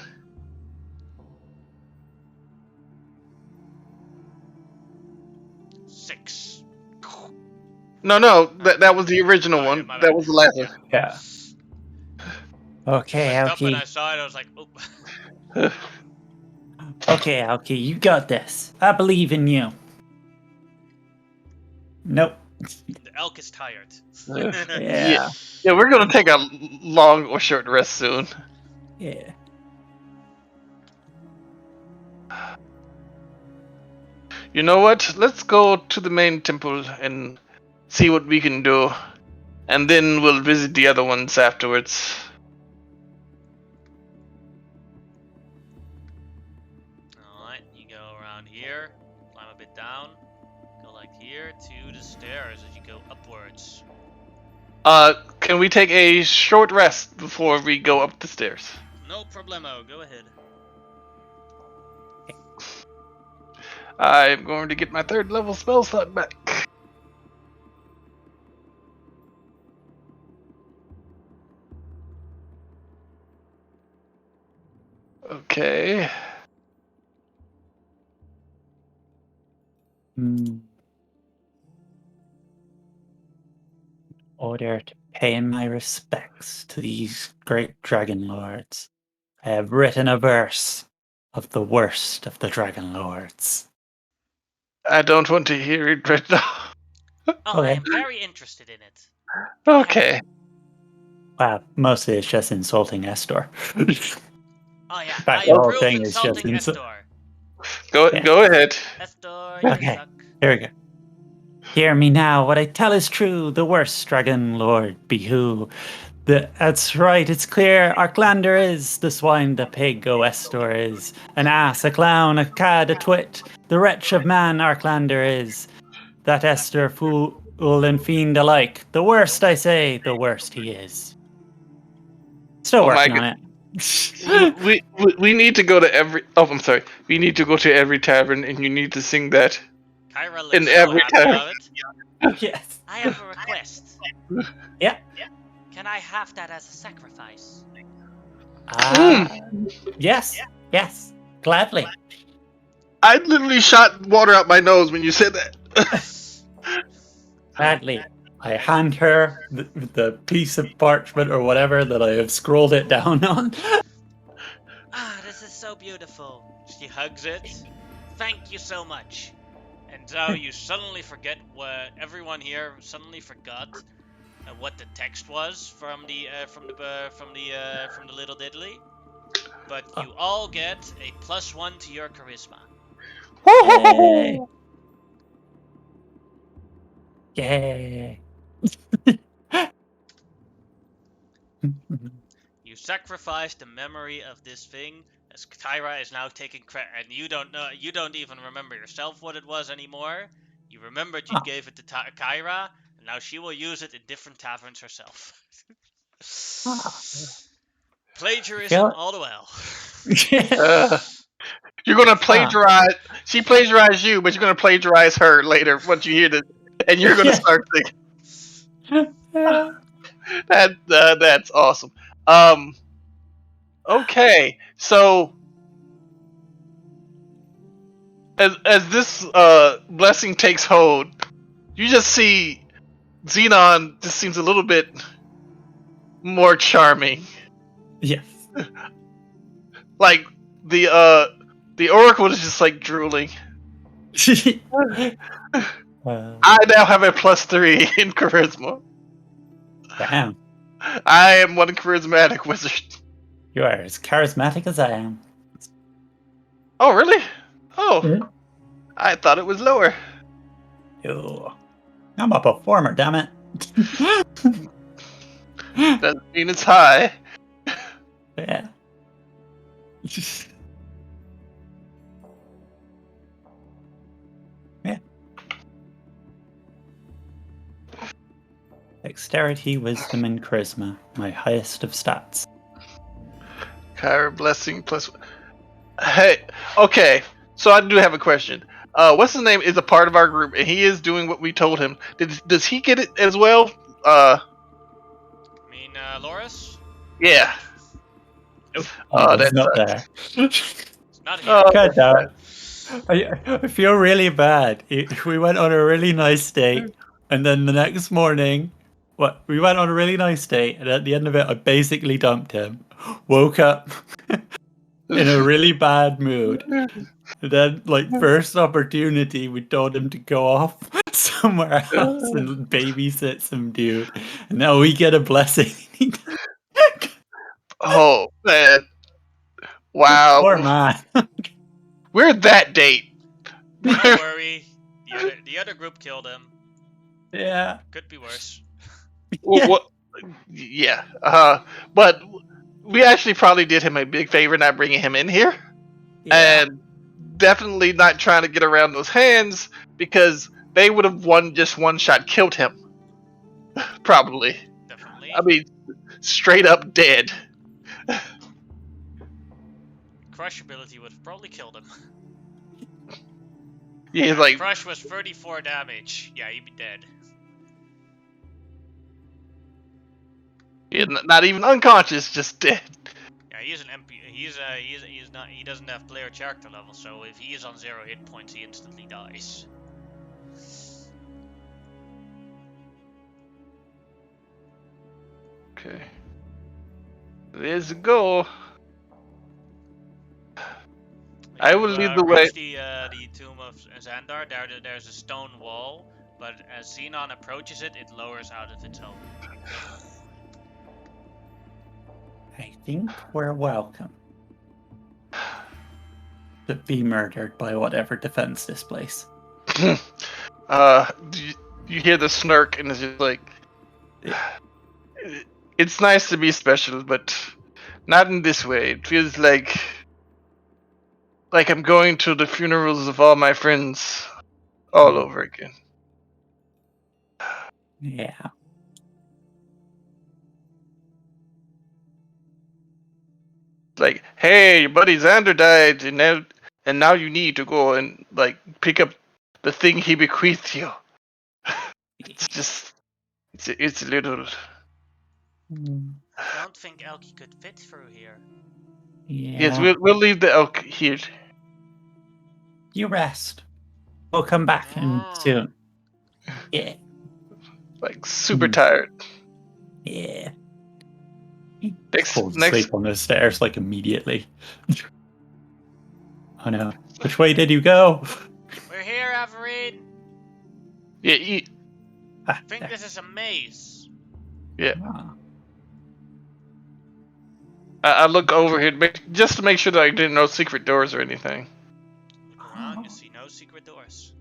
Six. No, that was the original Oh, one. yeah, my That bad. was the last one. Yeah. Okay, I looked up when Alki. I saw it, I was like, oh. Okay, Alki, you got this. I believe in you. Nope. The elk is tired. Yeah. Yeah, we're gonna take a long or short rest soon. Yeah. You know what? Let's go to the main temple and see what we can do. And then we'll visit the other ones afterwards. Alright, you go around here, climb a bit down, go like here to the stairs as you go upwards. Can we take a short rest before we go up the stairs? No problemo, go ahead. I'm going to get my 3rd level spell slot back. Okay. Hmm. Order to pay my respects to these great dragon lords. I have written a verse of the worst of the dragon lords. I don't want to hear it right now. Oh, I Okay. am very interested in it. Okay. Wow, mostly it's just insulting Estor. Oh yeah, fact, I the whole approve thing is just insulting Estor. Go ahead. Estor, you Okay. suck. Here we go. Hear me now, what I tell is true, the worst dragon lord be who. That's right, it's clear, Arklander is the swine, the pig, O Estor is. An ass, a clown, a cad, a twit, the wretch of man Arklander is. That Estor fool and fiend alike, the worst I say, the worst he is. Still Oh my working on it. we need to go to every. Oh, I'm sorry. We need to go to every tavern, and you need to sing that. Kyra looks In so every happy time. about it. Yes. I have a request. Yeah. Can I have that as a sacrifice? Yes. Yes. Gladly. I literally shot water out my nose when you said that. Sadly, I hand her the piece of parchment or whatever that I have scrolled it down on. Ah, this is so beautiful. She hugs it. Thank you so much. And now you suddenly forget what everyone here suddenly forgot what the text was from the little diddly. But you all get a +1 to your charisma. Yay! Yay! You sacrifice the memory of this thing, as Kyra is now taking credit, and you don't even remember yourself what it was anymore. You remembered you gave it to Kyra, and now she will use it in different taverns herself. Plagiarism all the well. You're gonna plagiarize. She plagiarized you, but you're gonna plagiarize her later once you hear this, and you're gonna start thinking that's awesome. Okay, so as this blessing takes hold, you just see Xenon just seems a little bit more charming. Yes. Like the oracle is just like drooling. I now have a +3 in charisma. Damn. I am one charismatic wizard. You are as charismatic as I am. Oh, really? Oh, Mhm. I thought it was lower. Ew. I'm a performer, damn it. Doesn't mean it's high. Yeah. Yeah. Dexterity, wisdom, and charisma. My highest of stats. Kyra blessing plus. Hey, okay. So I do have a question. What's his name is a part of our group, and he is doing what we told him. Does he get it as well? Loris? Yeah. Oh, that's not there. It's not here. God damn it. I feel really bad. We went on a really nice date, and then the next morning, we went on a really nice date, and at the end of it, I basically dumped him. Woke up in a really bad mood. And then, first opportunity, we told him to go off somewhere else and babysit some dude. And now we get a blessing. Oh man! Wow. Poor man. We're that date. Don't worry. The other group killed him. Yeah. Could be worse. What? Yeah. But we actually probably did him a big favor not bringing him in here, and definitely not trying to get around those hands because they would have just one shot killed him. Probably. Definitely. I mean, straight up dead. Crush ability would have probably killed him. Yeah, like Crush was 34 damage. Yeah, he'd be dead. not even unconscious, just dead. Yeah, he's an MP. He's not. He doesn't have player character level, so if he is on 0 hit points, he instantly dies. Okay. There's a goal. I will lead the way. Reach the tomb of Xandar. There's a stone wall, but as Xenon approaches it, it lowers out of its own. I think we're welcome to be murdered by whatever defends this place. You hear the snark, and it's just like, it's nice to be special, but not in this way. It feels like I'm going to the funerals of all my friends all over again. Yeah. Like, hey, your buddy Xander died, and now you need to go and pick up the thing he bequeathed you. It's just, it's a little. I don't think Elkie could fit through here. Yeah. Yes, we'll leave the elk here. You rest. We'll come back in soon. Yeah. Like super tired. Yeah. Next, Falls asleep on the stairs like immediately. Oh no. Which way did you go? We're here, Averine. Yeah, I think this is a maze. yeah. Ah. I look over here just to make sure that I didn't know secret doors or anything. Look around, you see no secret doors.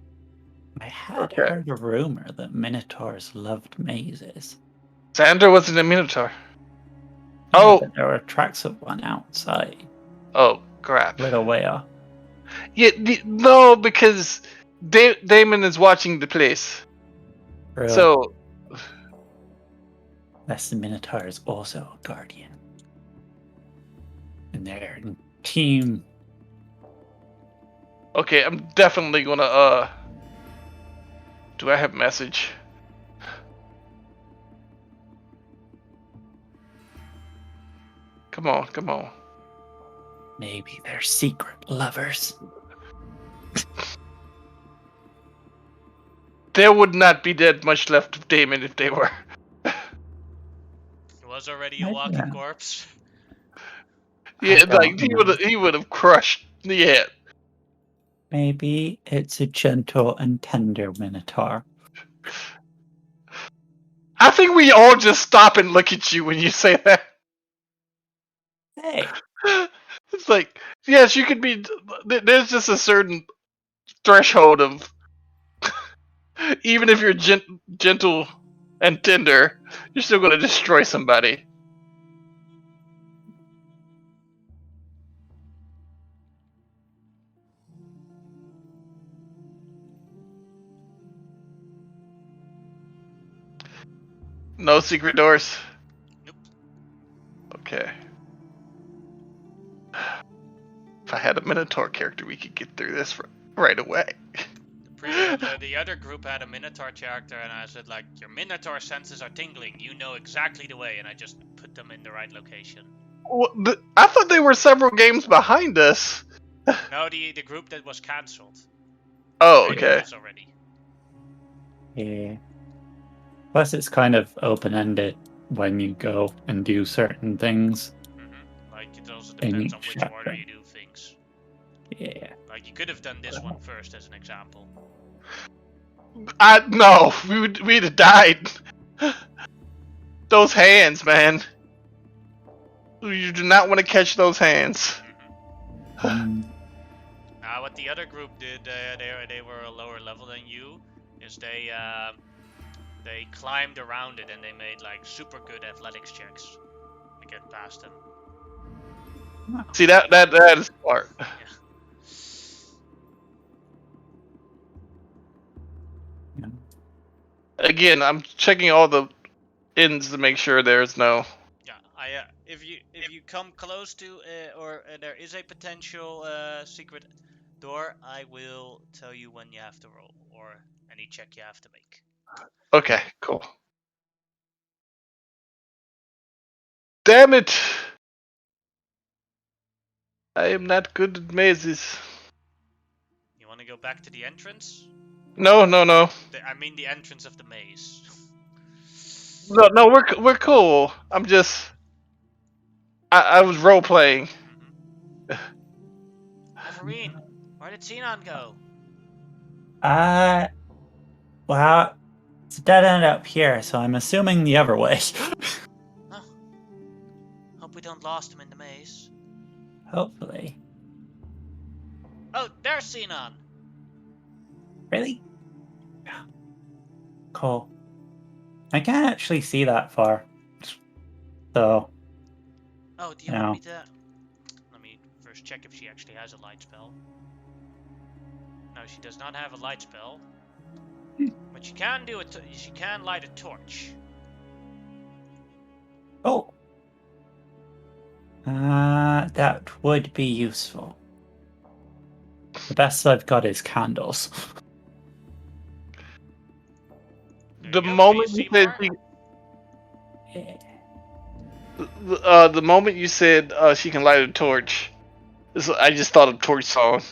I had Okay. heard a rumor that minotaurs loved mazes. Sandra wasn't a minotaur. Yeah, Oh, but there were tracks of one outside. oh, crap. Little way up. Yeah, no, because Damon is watching the place. True. So, That's the Minotaur is also a guardian. And they're in team. okay, I'm definitely gonna, do I have message? Come on, come on. Maybe they're secret lovers. There would not be that much left of Damon if they were. He was already a walking corpse. Yeah, I like don't know. he would have crushed. Yeah. Maybe it's a gentle and tender Minotaur. I think we all just stop and look at you when you say that. Hey. It's like, yes, you could be. There's just a certain threshold of, even if you're gentle and tender, you're still going to destroy somebody. No secret doors. Nope. Okay. If I had a Minotaur character, we could get through this right away. The other group had a Minotaur character, and I said, like, your Minotaur senses are tingling. You know exactly the way, and I just put them in the right location. Well, I thought they were several games behind us. No, the group that was cancelled. Oh, okay. Already. Yeah. Plus, it's kind of open-ended when you go and do certain things. Like, it also In depends on each which order chapter. you do things. Yeah. Like, you could have done this one first as an example. No, we'd have died. Those hands, man. You do not want to catch those hands. What the other group did, they were a lower level than you, is they climbed around it and they made like super good athletics checks to get past them. See, that is smart. Yeah. Yeah. Again, I'm checking all the ends to make sure there's no. Yeah, if you come close to or there is a potential secret door, I will tell you when you have to roll or any check you have to make. Okay, cool. Damn it! I am not good at mazes. You want to go back to the entrance? No. I mean the entrance of the maze. No, we're cool. I'm just. I was role playing. Averine, where did Xenon go? Well, it's a dead end up here, so I'm assuming the other way. Oh. Hope we don't lost him in the maze. Hopefully. Oh, there's Xenon! Really? Yeah. Cool. I can't actually see that far. So, Oh, do you want me to... Let me first check if she actually has a light spell. No, she does not have a light spell. But she can do it. She can light a torch. oh. That would be useful. The best I've got is candles. There The you go, moment do you you see said Yeah. the moment you said she can light a torch, I just thought of torch song.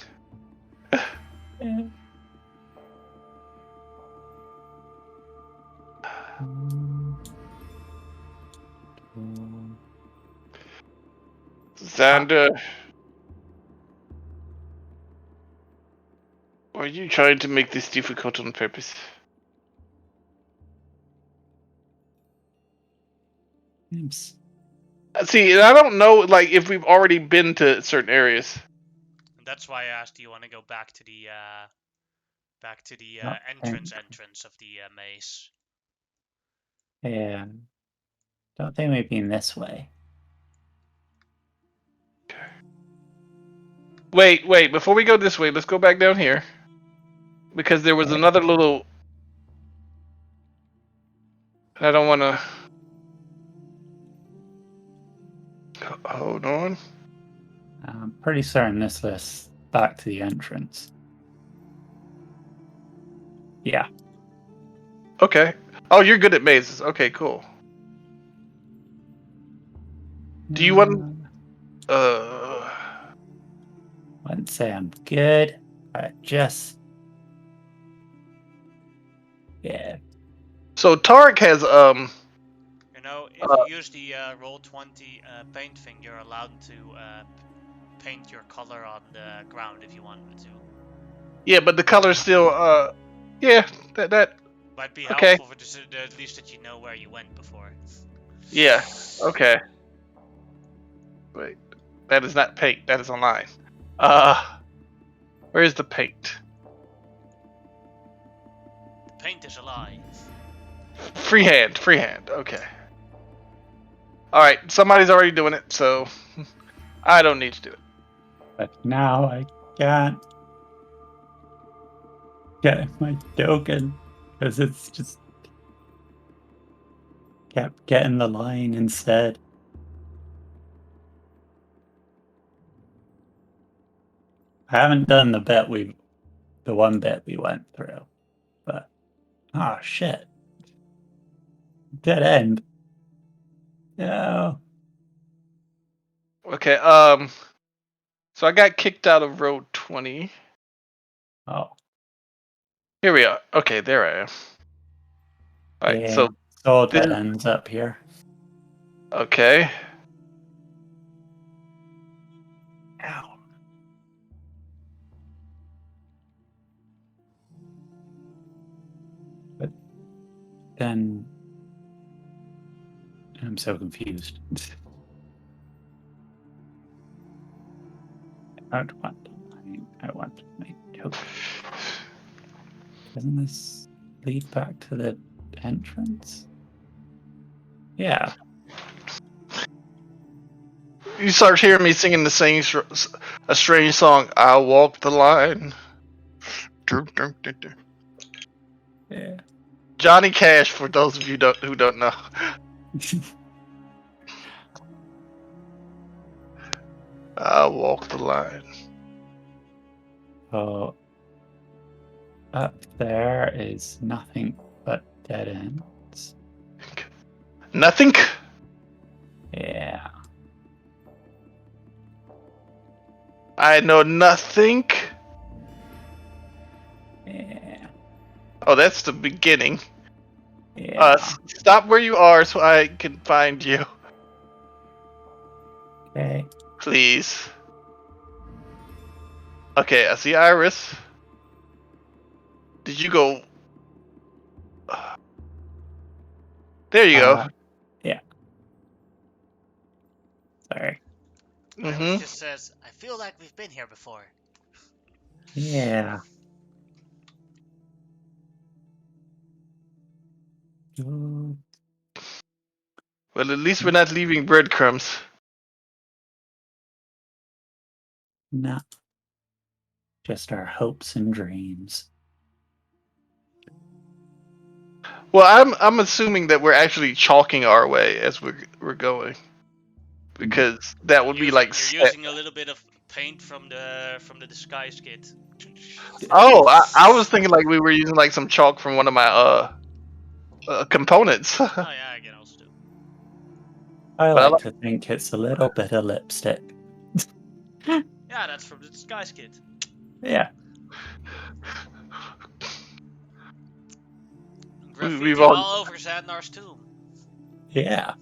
Xander, are you trying to make this difficult on purpose? Oops. See, I don't know, like, if we've already been to certain areas. And that's why I asked, do you want to go back to the Oh, entrance of the maze? Yeah. Don't think we've been this way. Wait, before we go this way, let's go back down here. Because there was another little... I don't want to... Hold on. I'm pretty certain this lists back to the entrance. Yeah. Okay. Oh, you're good at mazes. Okay, cool. Do you want... Wouldn't say I'm good, but just... Yeah. So Tarek has, You know, if you use the Roll20 paint thing, you're allowed to paint your color on the ground if you wanted to. Yeah, but the color's still, yeah, that... Might be Okay. helpful for at least that you know where you went before. Yeah, okay. Wait, that is not paint, that is online. Where's the paint? Paint is a lie. Freehand, okay. Alright, somebody's already doing it, so I don't need to do it. But now I can't get my token because it's just kept getting the line instead. I haven't done the one bit we went through, but oh shit, dead end. No. Okay, so I got kicked out of row 20. Oh. Here we are. Okay, there I am. Alright, Yeah. so all this dead is- ends up here. okay. Ow. But then I'm so confused. I want my token. Doesn't this lead back to the entrance? Yeah. You start hearing me singing the same a strange song. I walk the line. Yeah. Johnny Cash, for those of you who don't know. I walk the line. Oh, up there is nothing but dead ends. Nothing? Yeah. I know nothing. Yeah. Oh, that's the beginning. Yeah. Stop where you are so I can find you. Okay. Please. Okay, I see Iris. Did you go... There you go. Yeah. Sorry. Mm-hmm. It just says, I feel like we've been here before. Yeah. Oh, Well, at least we're not leaving breadcrumbs. no. Just our hopes and dreams. Well, I'm assuming that we're actually chalking our way as we're going, because that would be like. You're using a little bit of paint from the disguise kit. Oh, I was thinking like we were using like some chalk from one of my components. Oh yeah, I can also do. I But I like to think it's a little bit of lipstick. Yeah, that's from the disguise kit. Yeah. graffiti all over Zadnar's tomb. Yeah.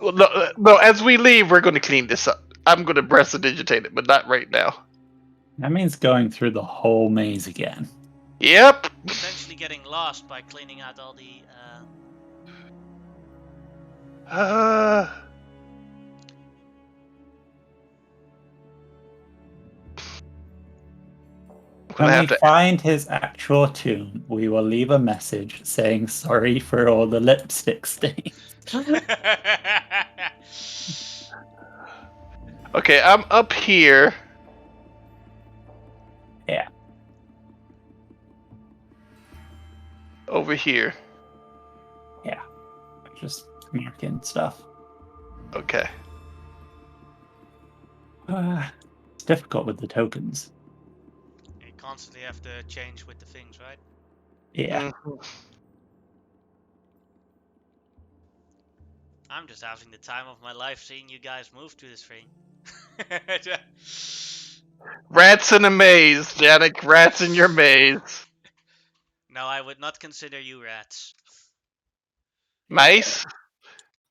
Well, no, as we leave, we're going to clean this up. I'm going to prestidigitate it, but not right now. That means going through the whole maze again. Yep. Potentially getting lost by cleaning out all the. When we find his actual tomb, we will leave a message saying sorry for all the lipstick stains. Okay, I'm up here. Yeah. Over here. Yeah. Just marking stuff. Okay. It's difficult with the tokens. You constantly have to change with the things, right? Yeah. I'm just having the time of my life seeing you guys move through this thing. Rats in a maze, Janik. Rats in your maze. No, I would not consider you rats. Mice?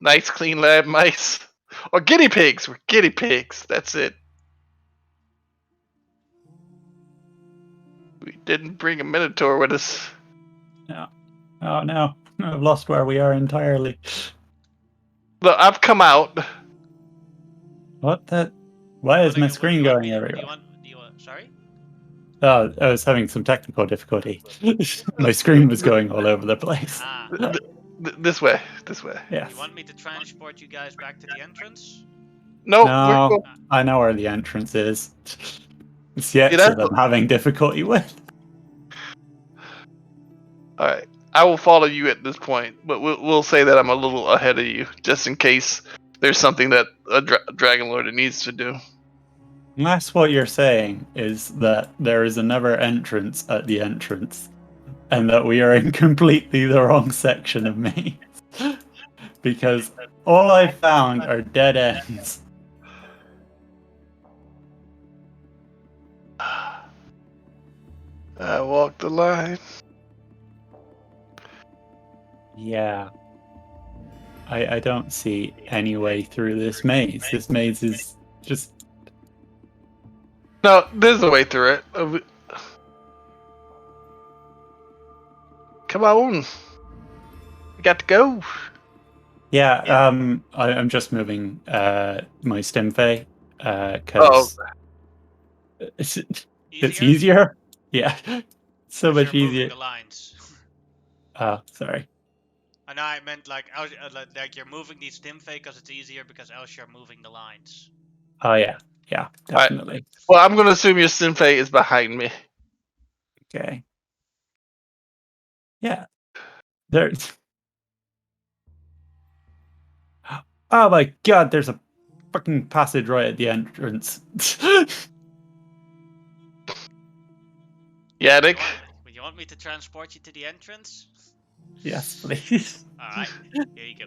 Nice, clean lab mice. Or guinea pigs. We're guinea pigs. That's it. We didn't bring a minotaur with us. No. Oh no. I've lost where we are entirely. Look, I've come out. What the? Why is my screen going everywhere? Sorry? Oh, I was having some technical difficulty. My screen was going all over the place. Ah. This way. This way. Yes. You want me to transport you guys back to the entrance? Nope, No, I know where the entrance is. It's the exit I'm having difficulty with. Alright. I will follow you at this point, but we'll say that I'm a little ahead of you, just in case there's something that a dragonlord needs to do. Unless what you're saying is that there is another entrance at the entrance, and that we are in completely the wrong section of maze. Because all I found are dead ends. I walked the line. Yeah. I don't see any way through this maze. This maze is just... No, there's a way through it. Come on. We got to go. Yeah, I'm just moving my stimfay because it's easier. Yeah, so much easier. The lines. Oh, sorry. No, I meant like you're moving these stimfay because it's easier because else you're moving the lines. Oh yeah, yeah, definitely. Right. Well, I'm going to assume your stimfay is behind me. Okay. Yeah. There's... Oh my god, there's a fucking passage right at the entrance. Yannick? You want me to transport you to the entrance? Yes, please. Alright, here you go.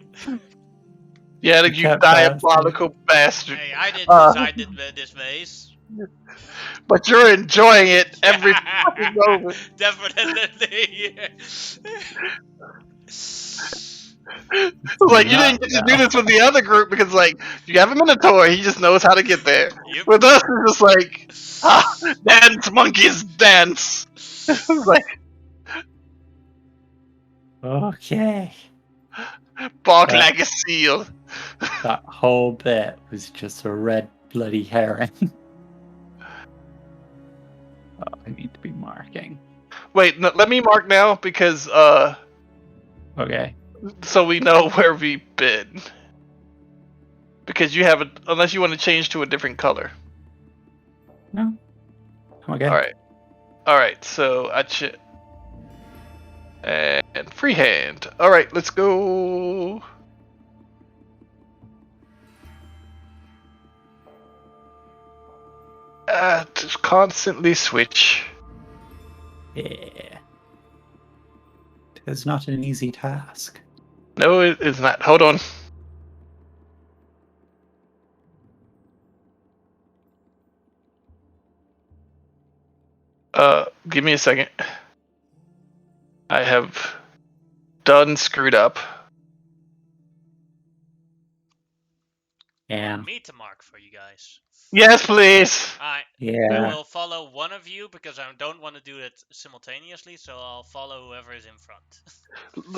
Yannick, you diabolical bastard. Hey, I didn't design this maze. But you're enjoying it every fucking moment. Definitely. Like, you didn't get to do this with the other group because, like, you have a minotaur, he just knows how to get there. Yep. With us, it's just like, dance, monkeys, dance. Like, okay. Bark like a seal. That whole bit was just a red bloody herring. Oh, I need to be marking. Wait, no, let me mark now because, okay. So we know where we've been. Because you have it, unless you want to change to a different color. No. Okay. Alright, so and freehand. Alright, let's go. Just constantly switch. Yeah. It's not an easy task. No, it is not. Hold on. Give me a second. I have done screwed up. Yeah. Me to mark for you guys. Yes, please. I Yeah. will follow one of you because I don't want to do it simultaneously, so I'll follow whoever is in front.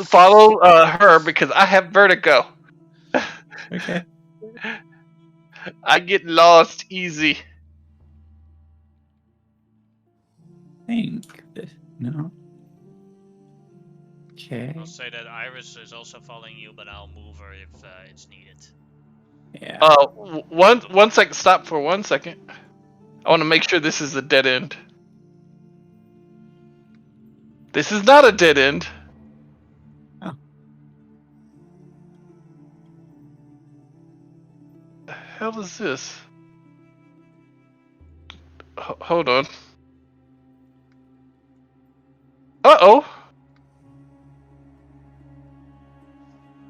Follow her because I have vertigo. Okay. I get lost easy. Think. No. Okay. I'll say that Iris is also following you, but I'll move her if it's needed. Yeah. One second. Stop for 1 second. I want to make sure this is a dead end. This is not a dead end. Oh. The hell is this? Hold on. Uh-oh.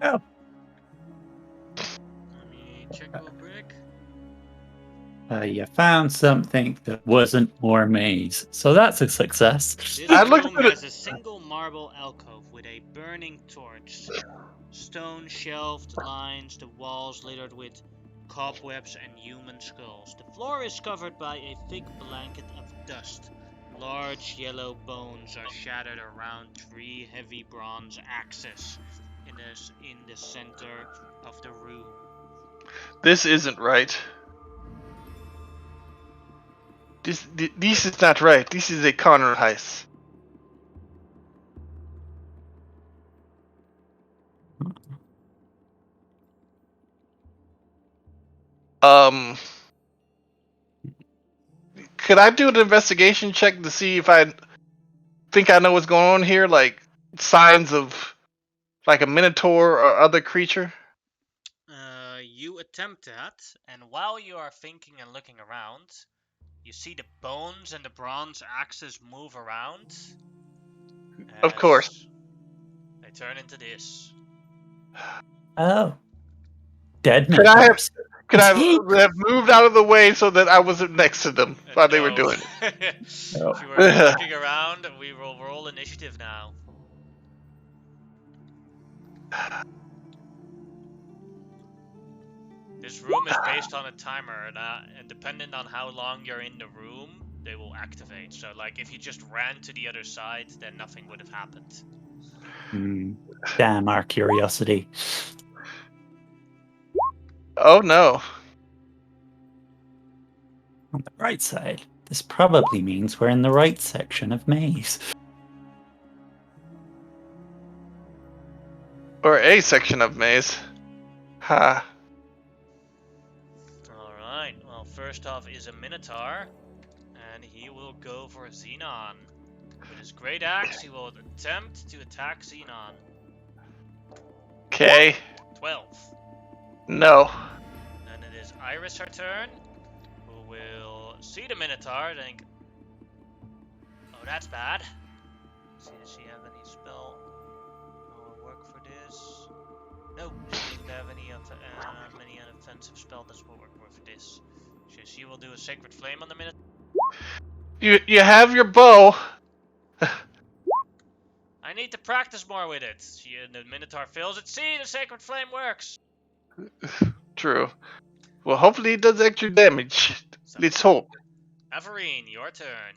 Oh. Let me check real quick. You found something that wasn't more maze, so that's a success. This I looked room at it- has a single marble alcove with a burning torch. Stone shelved lines the walls littered with cobwebs and human skulls. The floor is covered by a thick blanket of dust. Large yellow bones are shattered around 3 heavy bronze axes in the center of the room. This isn't right. This is not right. This is a Connor heist. Could I do an investigation check to see if I think I know what's going on here? Like signs of like a minotaur or other creature? You attempt that, and while you are thinking and looking around, you see the bones and the bronze axes move around. Of course. as They turn into this. Oh. Dead Could I minotaurs. Could I have moved out of the way so that I wasn't next to them while they were No. doing it? No. If you were looking around, we will roll initiative now. This room is based on a timer, and depending on how long you're in the room, they will activate. So, like, if you just ran to the other side, then nothing would have happened. Damn our curiosity. Oh no. On the right side, this probably means we're in the right section of maze. Or a section of maze. Ha. Alright, well, first off is a Minotaur, and he will go for Xenon. With his great axe, he will attempt to attack Xenon. Okay. 12. No. Then it is Iris her turn, who will see the Minotaur and think, oh, that's bad. See, does she have any spell work for this? No, she doesn't have any offensive spell that will work for this. She will do a Sacred Flame on the Minotaur. You have your bow. I need to practice more with it. The Minotaur fails it. See, the Sacred Flame works. True. Well, hopefully it does extra damage. Let's hope. Averine, your turn.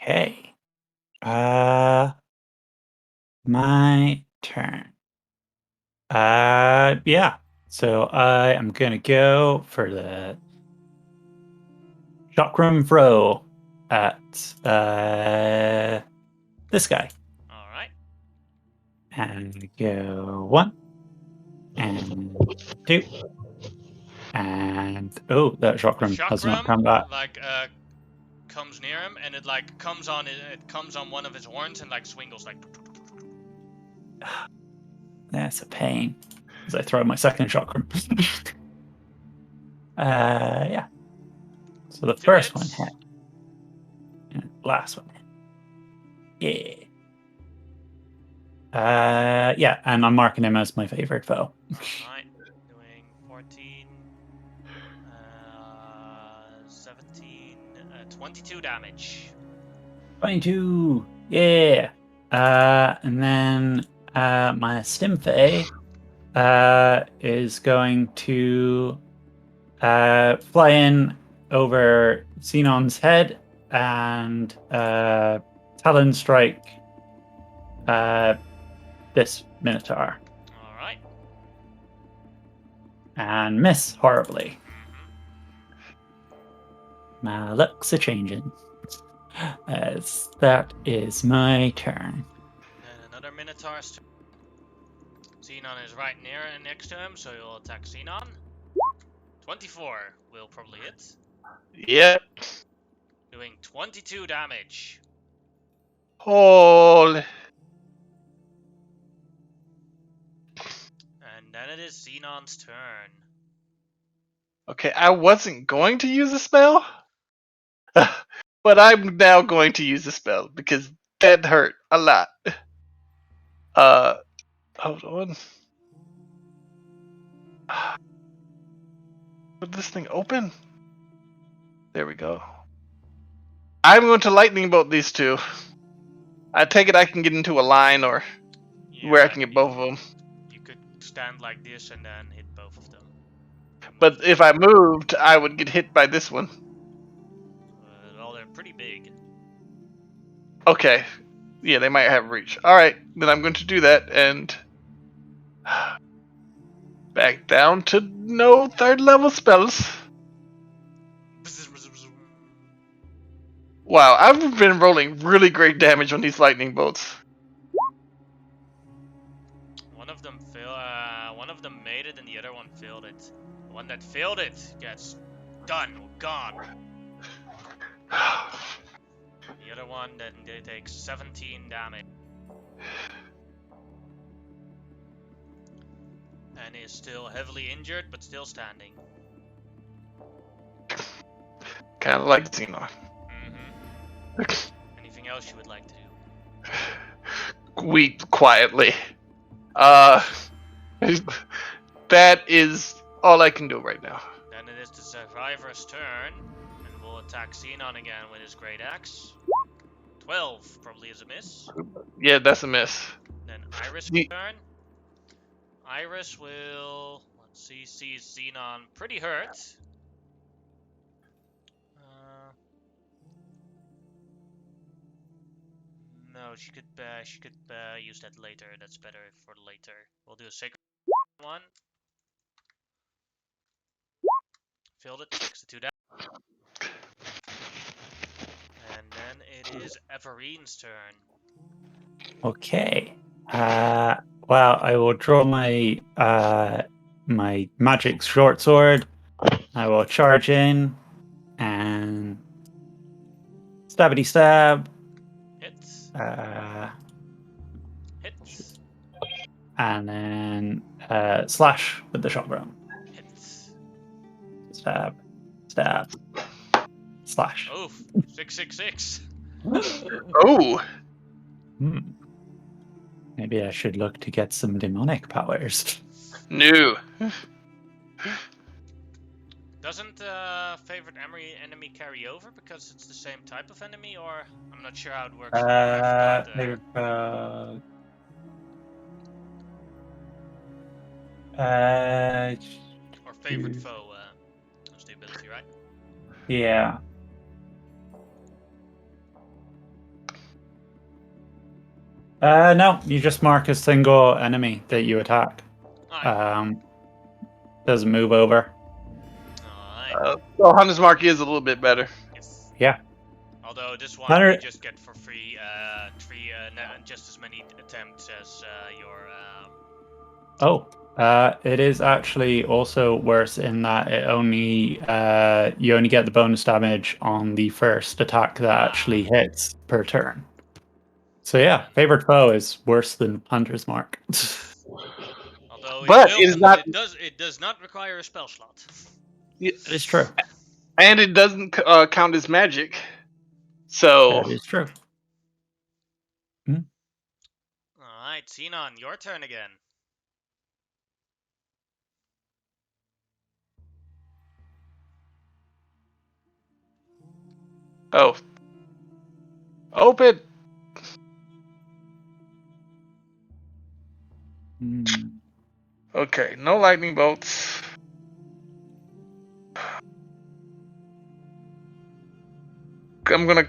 Okay. My turn. Yeah. So I am gonna go for the chakram throw at this guy. Alright. And go 1 and 2. And oh, that chakram has not come back. Like comes near him, and it like comes on one of his horns and like swingles like. That's a pain. As I throw my second chakram. Yeah. So the first one hit. And last one hit. Yeah. Yeah, and I'm marking him as my favorite foe. Alright, doing 14, 17, 22 damage. 22. Yeah. And then my Stimfey is going to fly in over Xenon's head and Talon Strike this Minotaur. Alright. And miss horribly. Mm-hmm. My luck's a changing. As that is my turn. Then another Minotaur's turn. Xenon is right next to him, so you'll attack Xenon. 24 will probably hit. Yep. Doing 22 damage. Holy. And then it is Xenon's turn. Okay, I wasn't going to use a spell, but I'm now going to use a spell because that hurt a lot. Hold on. Would this thing open? There we go. I'm going to lightning bolt these two. I take it I can get into a line or where I can get both of them. You could stand like this and then hit both of them. But if I moved, I would get hit by this one. Well, they're pretty big. Okay. Yeah, they might have reach. Alright, then I'm going to do that and back down to no third level spells. Wow, I've been rolling really great damage on these lightning bolts. One of them one of them made it and the other one failed it. The one that failed it gets done or gone. The other one then they take 17 damage. And is still heavily injured but still standing. Kind of like Xenon. Anything else you would like to do? Weep quietly. That is all I can do right now. Then it is the survivor's turn, and we'll attack Xenon again with his great axe. 12 probably is a miss. Yeah, that's a miss. Then Iris' turn. Iris will, let's see, sees Xenon pretty hurt. No, she could use that later. That's better for later. We'll do a sacred one. Filled it, 62 damage. And then it is Everine's turn. Okay. Well, I will draw my my magic short sword. I will charge in and stabbity stab. Hits. Hits. And then slash with the shotgun. Hits. Stab. Stab. Slash. Oof. 666. Oh. Maybe I should look to get some demonic powers. No. Doesn't favorite enemy carry over because it's the same type of enemy, or I'm not sure how it works. Or favorite foe is the ability, right? Yeah. No, you just mark a single enemy that you attack. Doesn't move over. Alright. So Hunter's Mark is a little bit better. Yes. Yeah. Although this one Hunter... you just get for free, just as many attempts as your. It is actually also worse in that it only you only get the bonus damage on the first attack that actually hits per turn. So yeah, favorite foe is worse than Hunter's Mark. Although it does not require a spell slot. It's true. And it doesn't count as magic. So that is true. Alright, Xenon, your turn again. Oh. Open! Hmm. Okay, no lightning bolts. I'm gonna.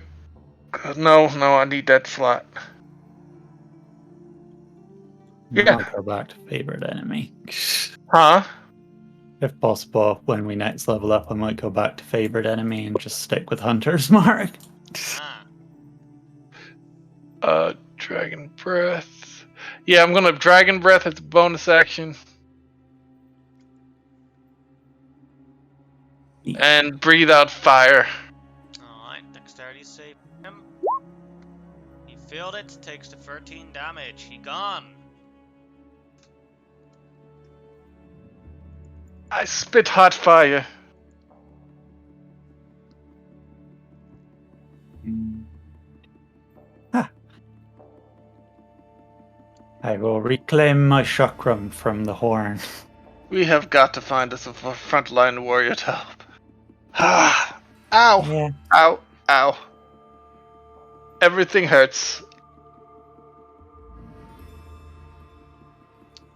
No, I need that slot. Yeah. I'll go back to favorite enemy. Huh? If possible, when we next level up, I might go back to favorite enemy and just stick with Hunter's Mark. Ah. Dragon breath. Yeah, I'm gonna dragon breath as a bonus action. And breathe out fire. Alright, dexterity save him. He failed it, takes the 13 damage. He gone. I spit hot fire. Ah. I will reclaim my chakram from the horn. We have got to find us a frontline warrior to help. Ah! Ow! Yeah. Ow! Ow! Everything hurts.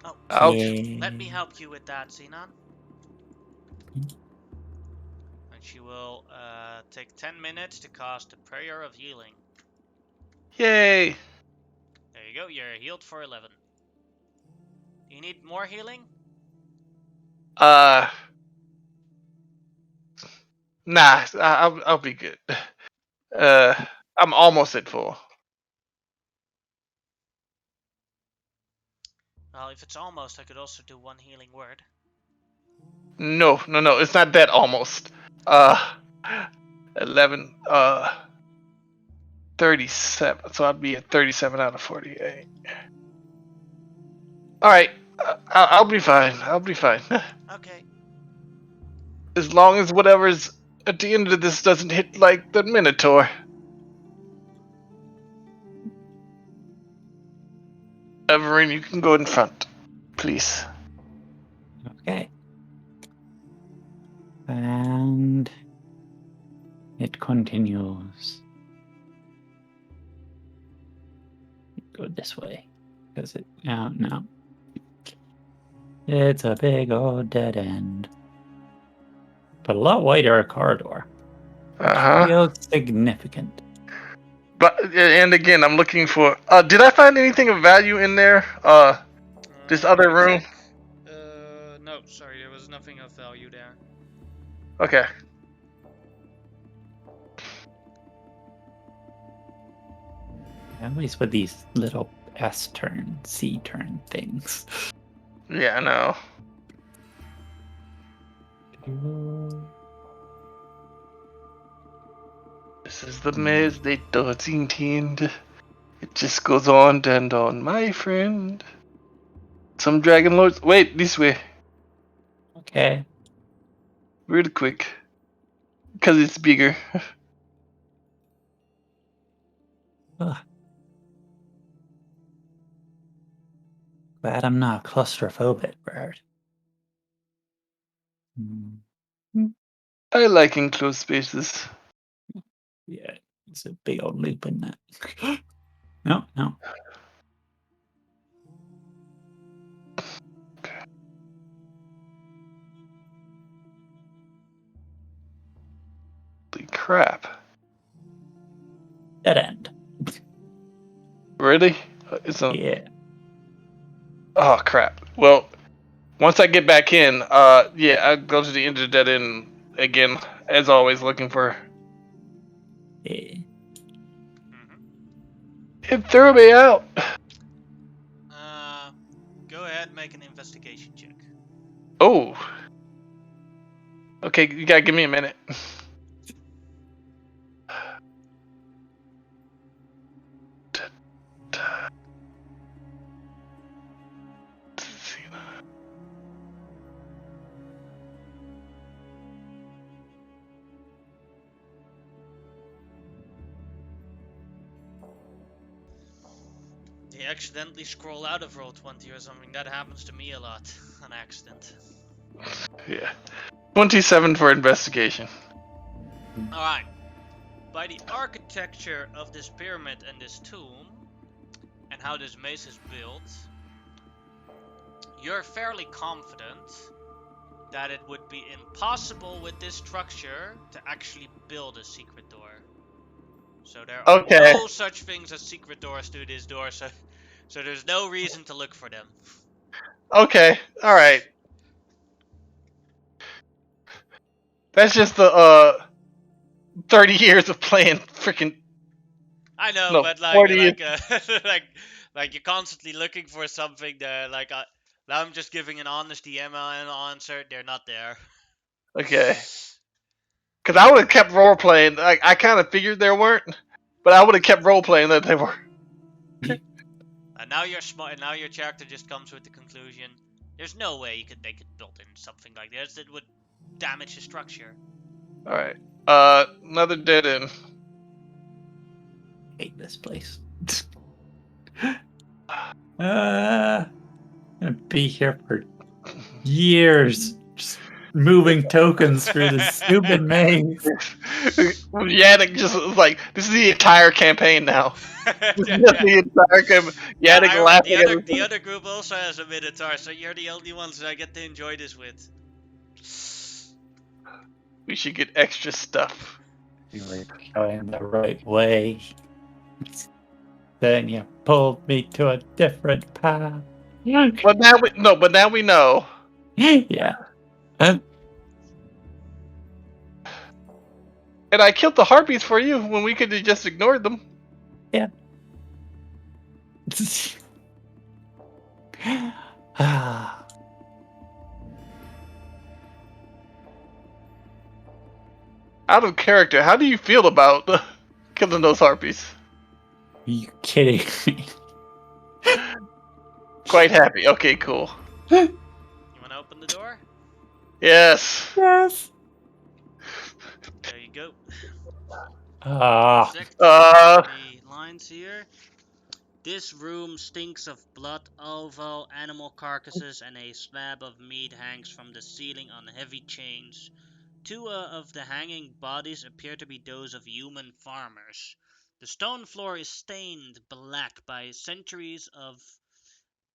Oh, Ouch. Yeah. let me help you with that, Xenon. And she will take 10 minutes to cast the Prayer of Healing. Yay! There you go, you're healed for 11. Do you need more healing? Nah, I'll be good. I'm almost at full. Well, if it's almost, I could also do one healing word. No, it's not that almost. 11, 37. So I'd be at 37 out of 48. Alright, I'll be fine. I'll be fine. Okay. As long as whatever's at the end of this doesn't hit like the Minotaur. Everine, you can go in front, please. Okay. And it continues. Go this way. Because it. Oh, no. It's a big old dead end. But a lot wider a corridor. Feels significant. But and again, I'm looking for. Did I find anything of value in there? This other room. Check. No, sorry, there was nothing of value there. Okay. Always with these little S-turn, C-turn things. Yeah, I know. This is the maze they don't intend. It just goes on and on, my friend. Some dragonlords. Wait, this way. Okay. Real quick. Because it's bigger. Ugh. Glad I'm not claustrophobic, Bird. I like enclosed spaces. Yeah, it's a big old loop in that. No. Holy crap. Dead end. Really? Yeah. Oh, crap. Well, once I get back in, yeah, I'll go to the end of the dead end again, as always, looking for. Yeah. It threw me out. Go ahead, make an investigation check. Oh. Okay, you gotta give me a minute. They accidentally scroll out of Roll20 or something. That happens to me a lot on accident. Yeah. 27 for investigation. Alright. By the architecture of this pyramid and this tomb, and how this maze is built, you're fairly confident that it would be impossible with this structure to actually build a secret door. So there are Okay. no such things as secret doors to this door, so there's no reason to look for them. Okay. All right. That's just the 30 years of playing freaking. I know, No, but 40 years. like you're constantly looking for something that I'm just giving an honesty answer. They're not there. Okay. Because I would have kept role playing. I kind of figured there weren't, but I would have kept role playing that they were. And now you're smart. And now your character just comes with the conclusion: there's no way they could build in something like this. It would damage the structure. All right. Another dead end. Hate this place. I'm gonna be here for years, just moving tokens through this stupid maze. Yannick just was like, this is the entire campaign now. This is just the entire campaign. Yannick laughing at the other group also has a Minotaur, so you're the only ones that I get to enjoy this with. We should get extra stuff. You were going the right way. Then you pulled me to a different path. But now we know. Yeah. And I killed the harpies for you when we could have just ignored them. Yeah. Out of character, how do you feel about killing those harpies? Are you kidding me? Quite happy. Okay, cool. You wanna open the door? Yes. Yes. There you go. Ah. The lines here. This room stinks of blood, ovo, animal carcasses, and a slab of meat hangs from the ceiling on heavy chains. Two of the hanging bodies appear to be those of human farmers. The stone floor is stained black by centuries of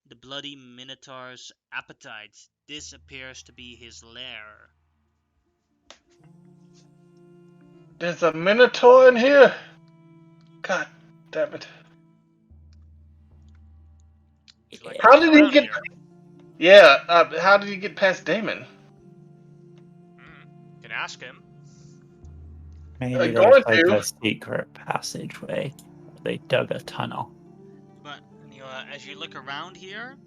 the bloody Minotaur's appetite. This appears to be his lair. There's a Minotaur in here. God damn it. How did he get? Yeah. How did he get past Damon? You can ask him. Maybe Going there's like to. a secret passageway. They dug a tunnel. But as you look around here,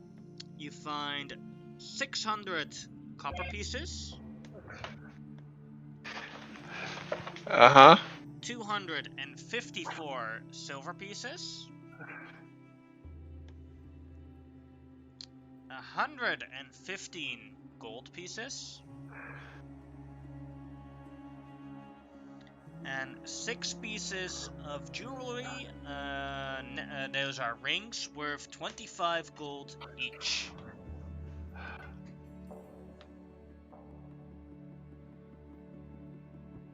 you find 600 copper pieces, 254 silver pieces, 115 gold pieces, and 6 pieces of jewelry. Those are rings worth 25 gold each.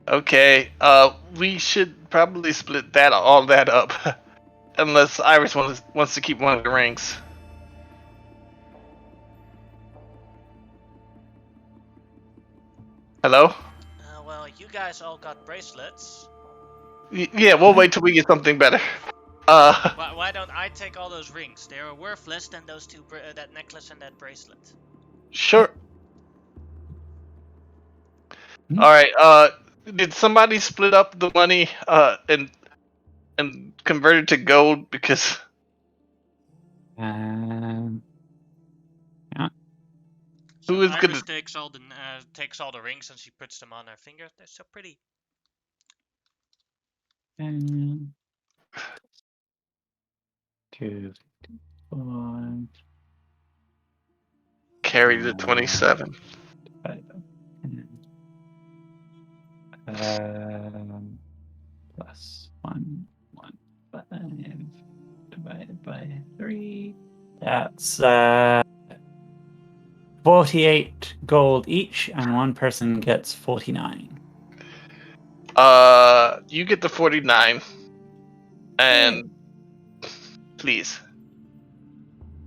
Okay. We should probably split all that up, unless Iris wants to keep one of the rings. Hello? Well, you guys all got bracelets. Yeah, we'll wait till we get something better. Why don't I take all those rings? They are worth less than those two, that necklace and that bracelet. Sure. All right. Did somebody split up the money and convert it to gold? Because Yeah. So who is Iris gonna? takes all the rings and she puts them on her finger. They're so pretty. And 2, 5, Carry the 27. 5, plus 1, 5 divided by 3. That's 48 gold each, and one person gets 49. You get the 49, and please.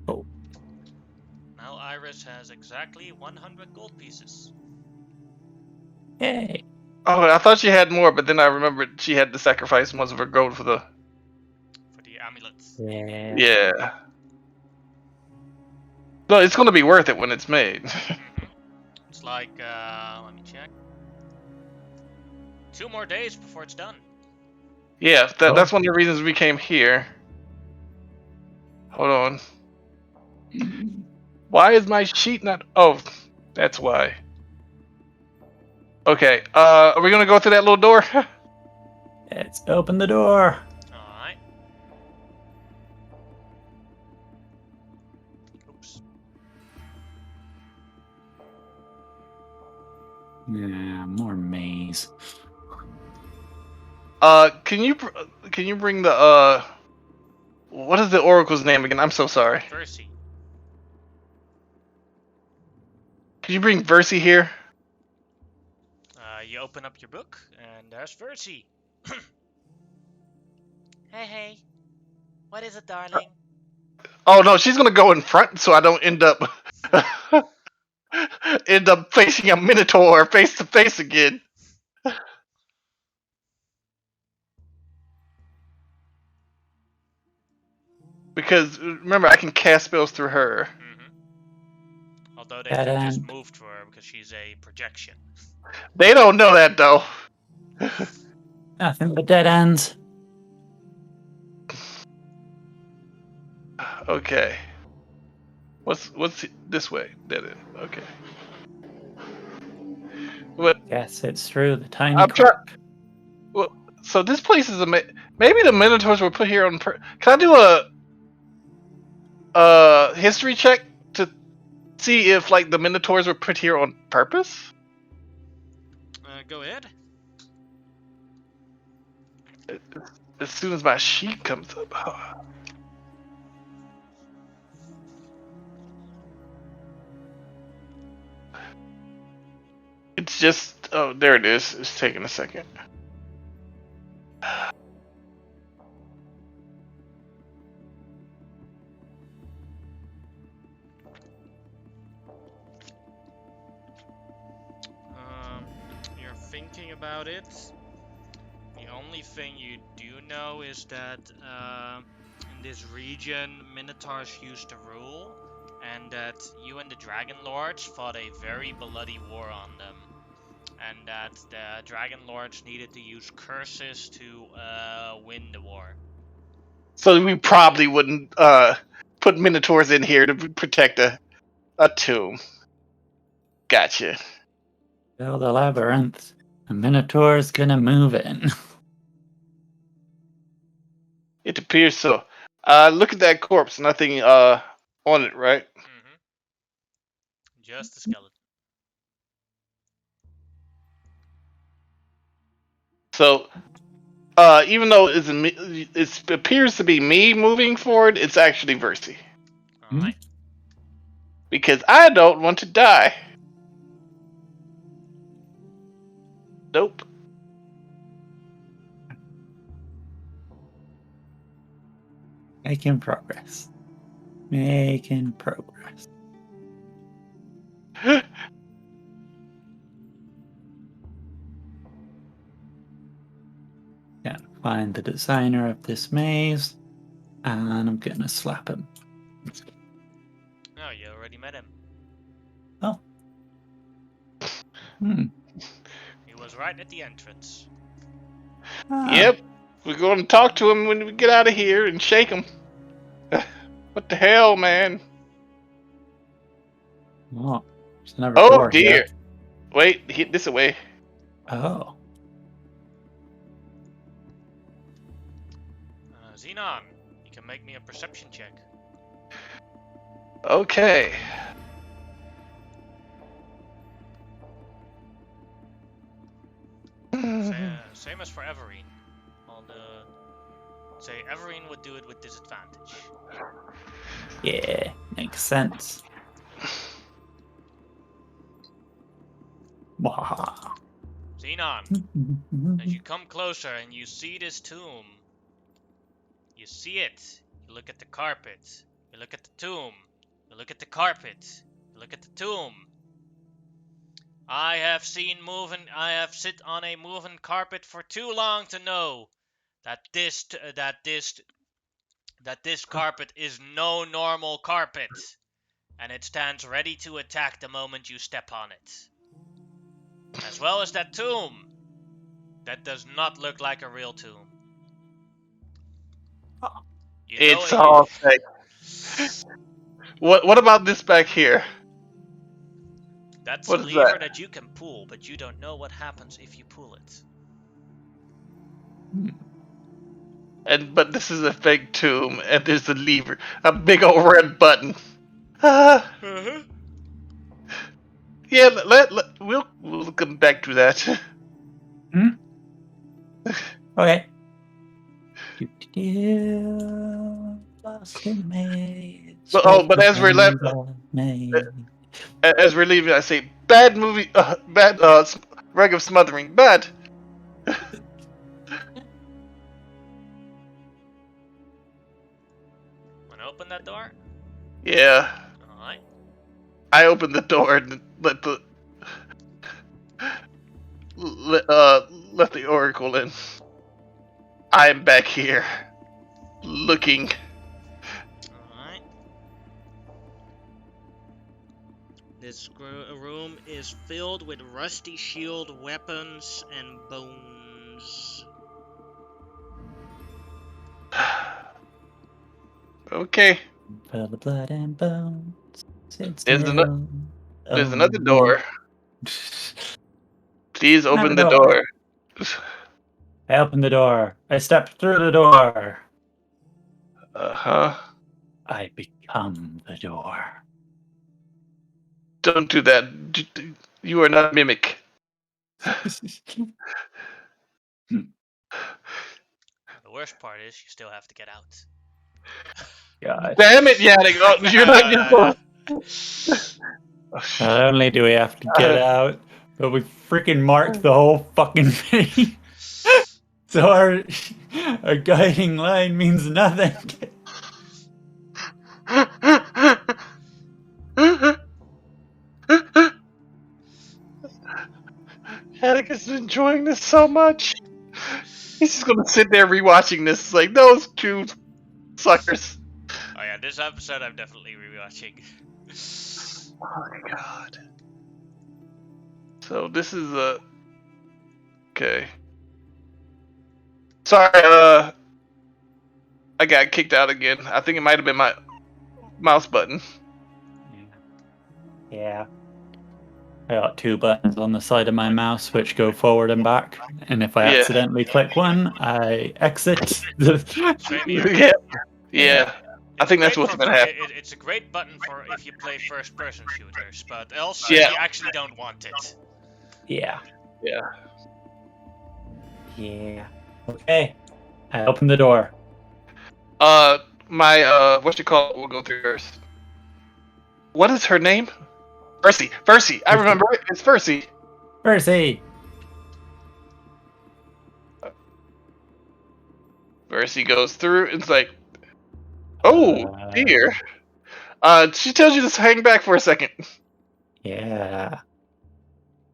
Oh. Now Iris has exactly 100 gold pieces. Yay. Oh, I thought she had more, but then I remembered she had to sacrifice most of her gold for the. For the amulets. Yeah. Yeah. No, it's gonna be worth it when it's made. It's like, let me check. 2 more days before it's done. Yeah, Oh. that's one of the reasons we came here. Hold on. Why is my sheet not? Oh, that's why. Okay. Are we gonna go through that little door? Let's open the door. Alright. Oops. Yeah, more maze. Can you bring the what is the oracle's name again? I'm so sorry. Versi. Can you bring Versi here? You open up your book, and there's Versi. Hey. What is it, darling? Oh no, she's gonna go in front so I don't end up facing a minotaur face to face again. Because remember, I can cast spells through her. Although they Dead just end. moved for her because she's a projection. They don't know that though. Nothing but dead ends. Okay. What's this way? Dead end. Okay. But Guess it's through the tiny I'm trying. crack. Well, so this place is maybe the minotaurs were put here on. Can I do a history check to see if like the minotaurs were put here on purpose? Go ahead. As soon as my sheet comes up. It's just, oh, there it is. It's taking a second. You're thinking about it. The only thing you do know is that in this region, Minotaurs used to rule, and that you and the Dragonlords fought a very bloody war on them, and that the Dragonlords needed to use curses to win the war. So we probably wouldn't put minotaurs in here to protect a tomb. Gotcha. Build a labyrinth. A minotaur's gonna move in. It appears so. Look at that corpse. Nothing on it, right? Just a skeleton. So, even though it appears to be me moving forward, it's actually Versi. Alright. Because I don't want to die. Nope. Making progress. Making progress. Gotta find the designer of this maze, and I'm gonna slap him. Oh, you already met him. Oh. He was right at the entrance. Ah. Yep. We're going to talk to him when we get out of here and shake him. What the hell, man? Oh, there's another Oh door dear. here. Wait, hit this away. Oh. Xenon, you can make me a perception check. Okay. Same as for Everine. Say Everine would do it with disadvantage. Yeah, makes sense. Wow. Xenon, as you come closer and you see this tomb, you see it. You look at the carpet. You look at the tomb. You look at the carpet. Look at the tomb. I have sit on a moving carpet for too long to know that this carpet is no normal carpet, and it stands ready to attack the moment you step on it. As well as that tomb. That does not look like a real tomb. It's all fake. What about this back here? That's What a is lever that? that you can pull, but you don't know what happens if you pull it. But this is a fake tomb, and there's a lever, a big old red button. Yeah, we'll come back to that. Okay. Lost in maze. But as we're leaving, I say bad movie, bad reg of smothering, bad. Wanna open that door? Yeah. Alright. I opened the door and let the oracle in. I am back here, looking. Alright. This room is filled with rusty shield weapons and bones. Okay. For the blood and bones. There's another door. Please open the door. I opened the door. I stepped through the door. Uh-huh. I become the door. Don't do that. You are not a mimic. The worst part is you still have to get out. God. Damn it, Yannick! Oh, you're not. Not only do we have to get out, but we freaking marked the whole fucking thing. So our guiding line means nothing. Yannick is enjoying this so much. He's just gonna sit there rewatching this like those two suckers. Oh yeah, this episode I'm definitely rewatching. Oh my god. So this is okay. Sorry, I got kicked out again. I think it might have been my mouse button. Yeah. I got two buttons on the side of my mouse which go forward and back, and if I accidentally click one, I exit. Same here. Yeah. I think that's what's gonna happen. It's a great button for if you play first-person shooters, but also if you actually don't want it. Yeah. Yeah. Yeah. Okay. I opened the door. My what you call it will go through first. What is her name? Percy. I remember it. It's Percy. Percy. Percy goes through. It's like, oh dear. She tells you to hang back for a second. Yeah.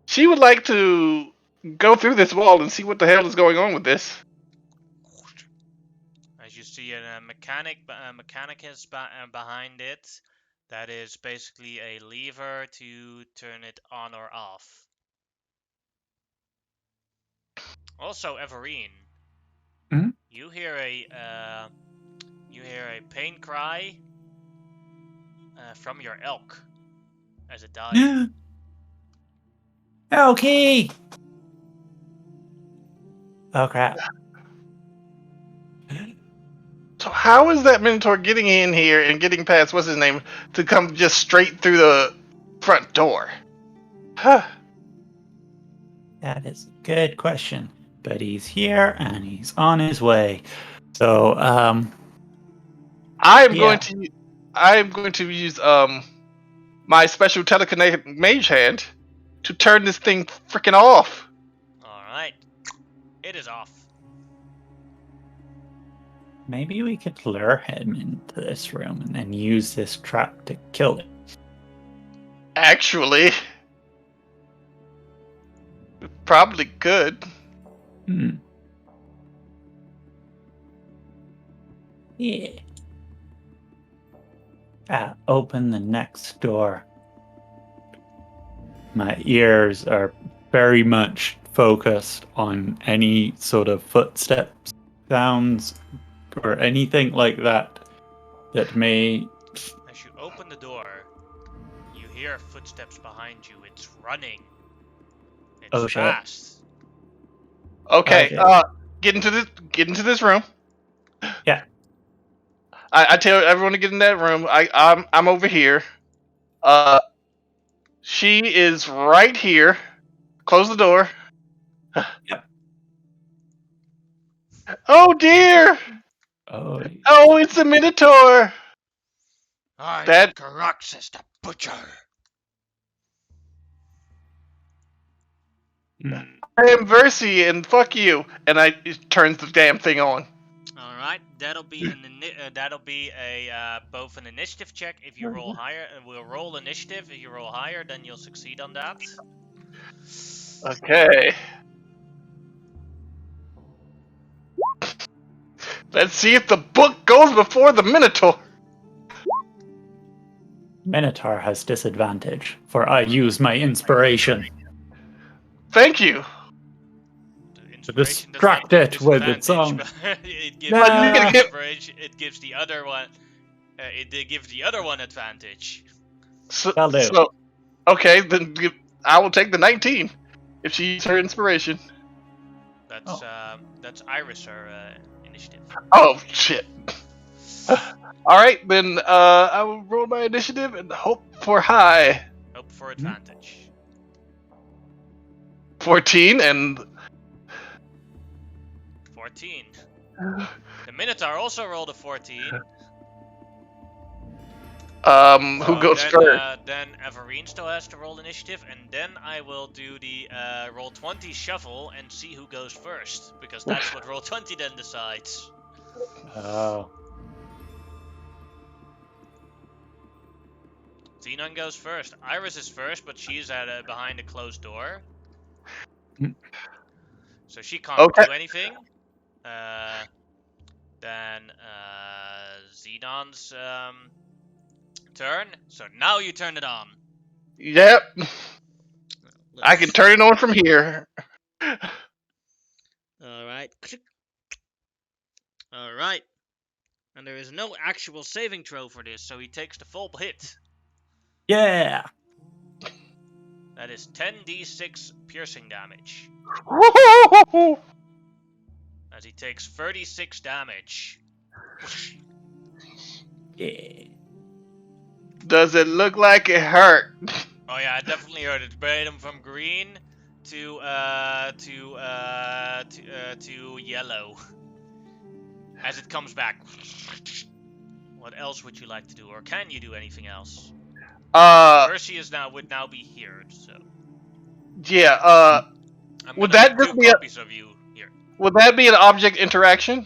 She would like to go through this wall and see what the hell is going on with this. As you see, a mechanic is behind it. That is basically a lever to turn it on or off. Also, Everine, you hear a pain cry from your elk as it dies. Okay. Oh crap. So how is that Minotaur getting in here and getting past what's his name to come just straight through the front door? Huh. That is a good question. But he's here and he's on his way. So I am going to use my special telekinetic mage hand to turn this thing freaking off. Alright. It is off. maybe we could lure him into this room and then use this trap to kill him. Actually, probably could. Hmm. Yeah. Open the next door. My ears are very much focused on any sort of footsteps, sounds, or anything like that that may. As you open the door, you hear footsteps behind you. It's running. It's Oh, shit. fast. Okay. Okay. Get into this room. Yeah. I tell everyone to get in that room. I'm over here. She is right here. Close the door. Yep. Oh dear! Oh, Oh, it's a minotaur. I That- am Caraxes the Butcher. hmm. I am Versi, and fuck you. And it turns the damn thing on. All right, that'll be a both an initiative check if you roll higher, and we'll roll initiative. If you roll higher, then you'll succeed on that. Okay. Let's see if the book goes before the minotaur. Minotaur has disadvantage, for I use my inspiration. Thank you. The inspiration does not Distract give it with its disadvantage, own. but it gives Nah. But you can get. inspiration. It gives the other one. It gives the other one advantage. That'll do. So okay, then I will take the 19 if she uses her inspiration. That's Iris, her initiative. Oh shit. Alright, then I will roll my initiative and hope for high. Hope for advantage. 14 and 14. The Minotaur also rolled a 14. who goes first? Then Everine still has to roll initiative, and then I will do the roll 20 shuffle and see who goes first, because that's what roll 20 then decides. Oh. Xenon goes first. Iris is first, but she's behind a closed door. So she can't do anything. Then Xenon's turn. So now you turn it on. Yep. I can turn it on from here. Alright. Alright. And there is no actual saving throw for this, so he takes the full hit. Yeah. That is 10d6 piercing damage. As he takes 36 damage. Yeah. Does it look like it hurt? Oh yeah, I definitely heard it. Made him from green to yellow. As it comes back. What else would you like to do, or can you do anything else? Percy would now be here, so. Yeah. Would that just be copies of you here? Would that be an object interaction?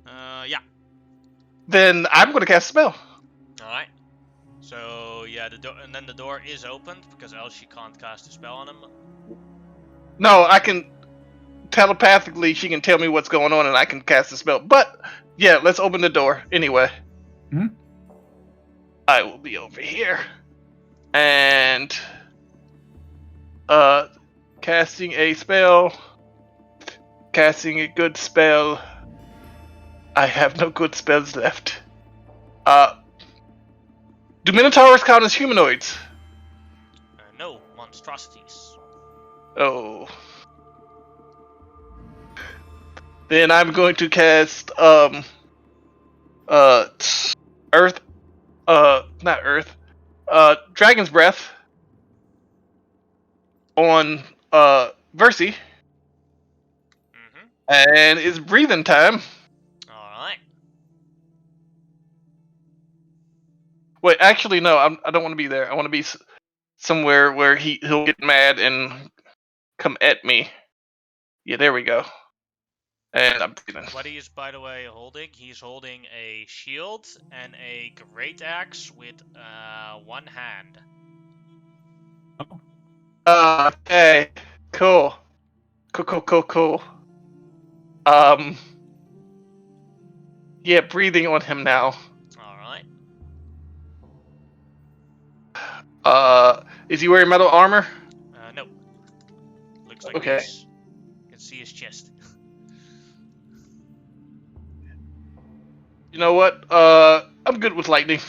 Yeah. Then I'm gonna cast a spell. All right. So yeah, and then the door is opened because else she can't cast a spell on him. No, I can telepathically. She can tell me what's going on, and I can cast a spell. But yeah, let's open the door anyway. Hmm? I will be over here, and casting a spell. Casting a good spell. I have no good spells left. Do minotaurs count as humanoids? No, monstrosities. Oh. Then I'm going to cast Earth not Earth. Dragon's Breath on Versi. Mm-hmm. And it's breathing time. Alright. Wait, actually no, I don't want to be there. I want to be somewhere where he'll get mad and come at me. Yeah, there we go. And I'm breathing. What he is, by the way, holding? He's holding a shield and a great axe with one hand. Okay. Cool. Cool. Yeah, breathing on him now. Alright. Is he wearing metal armor? No. Looks like Okay. this. You can see his chest. You know what? I'm good with lightning.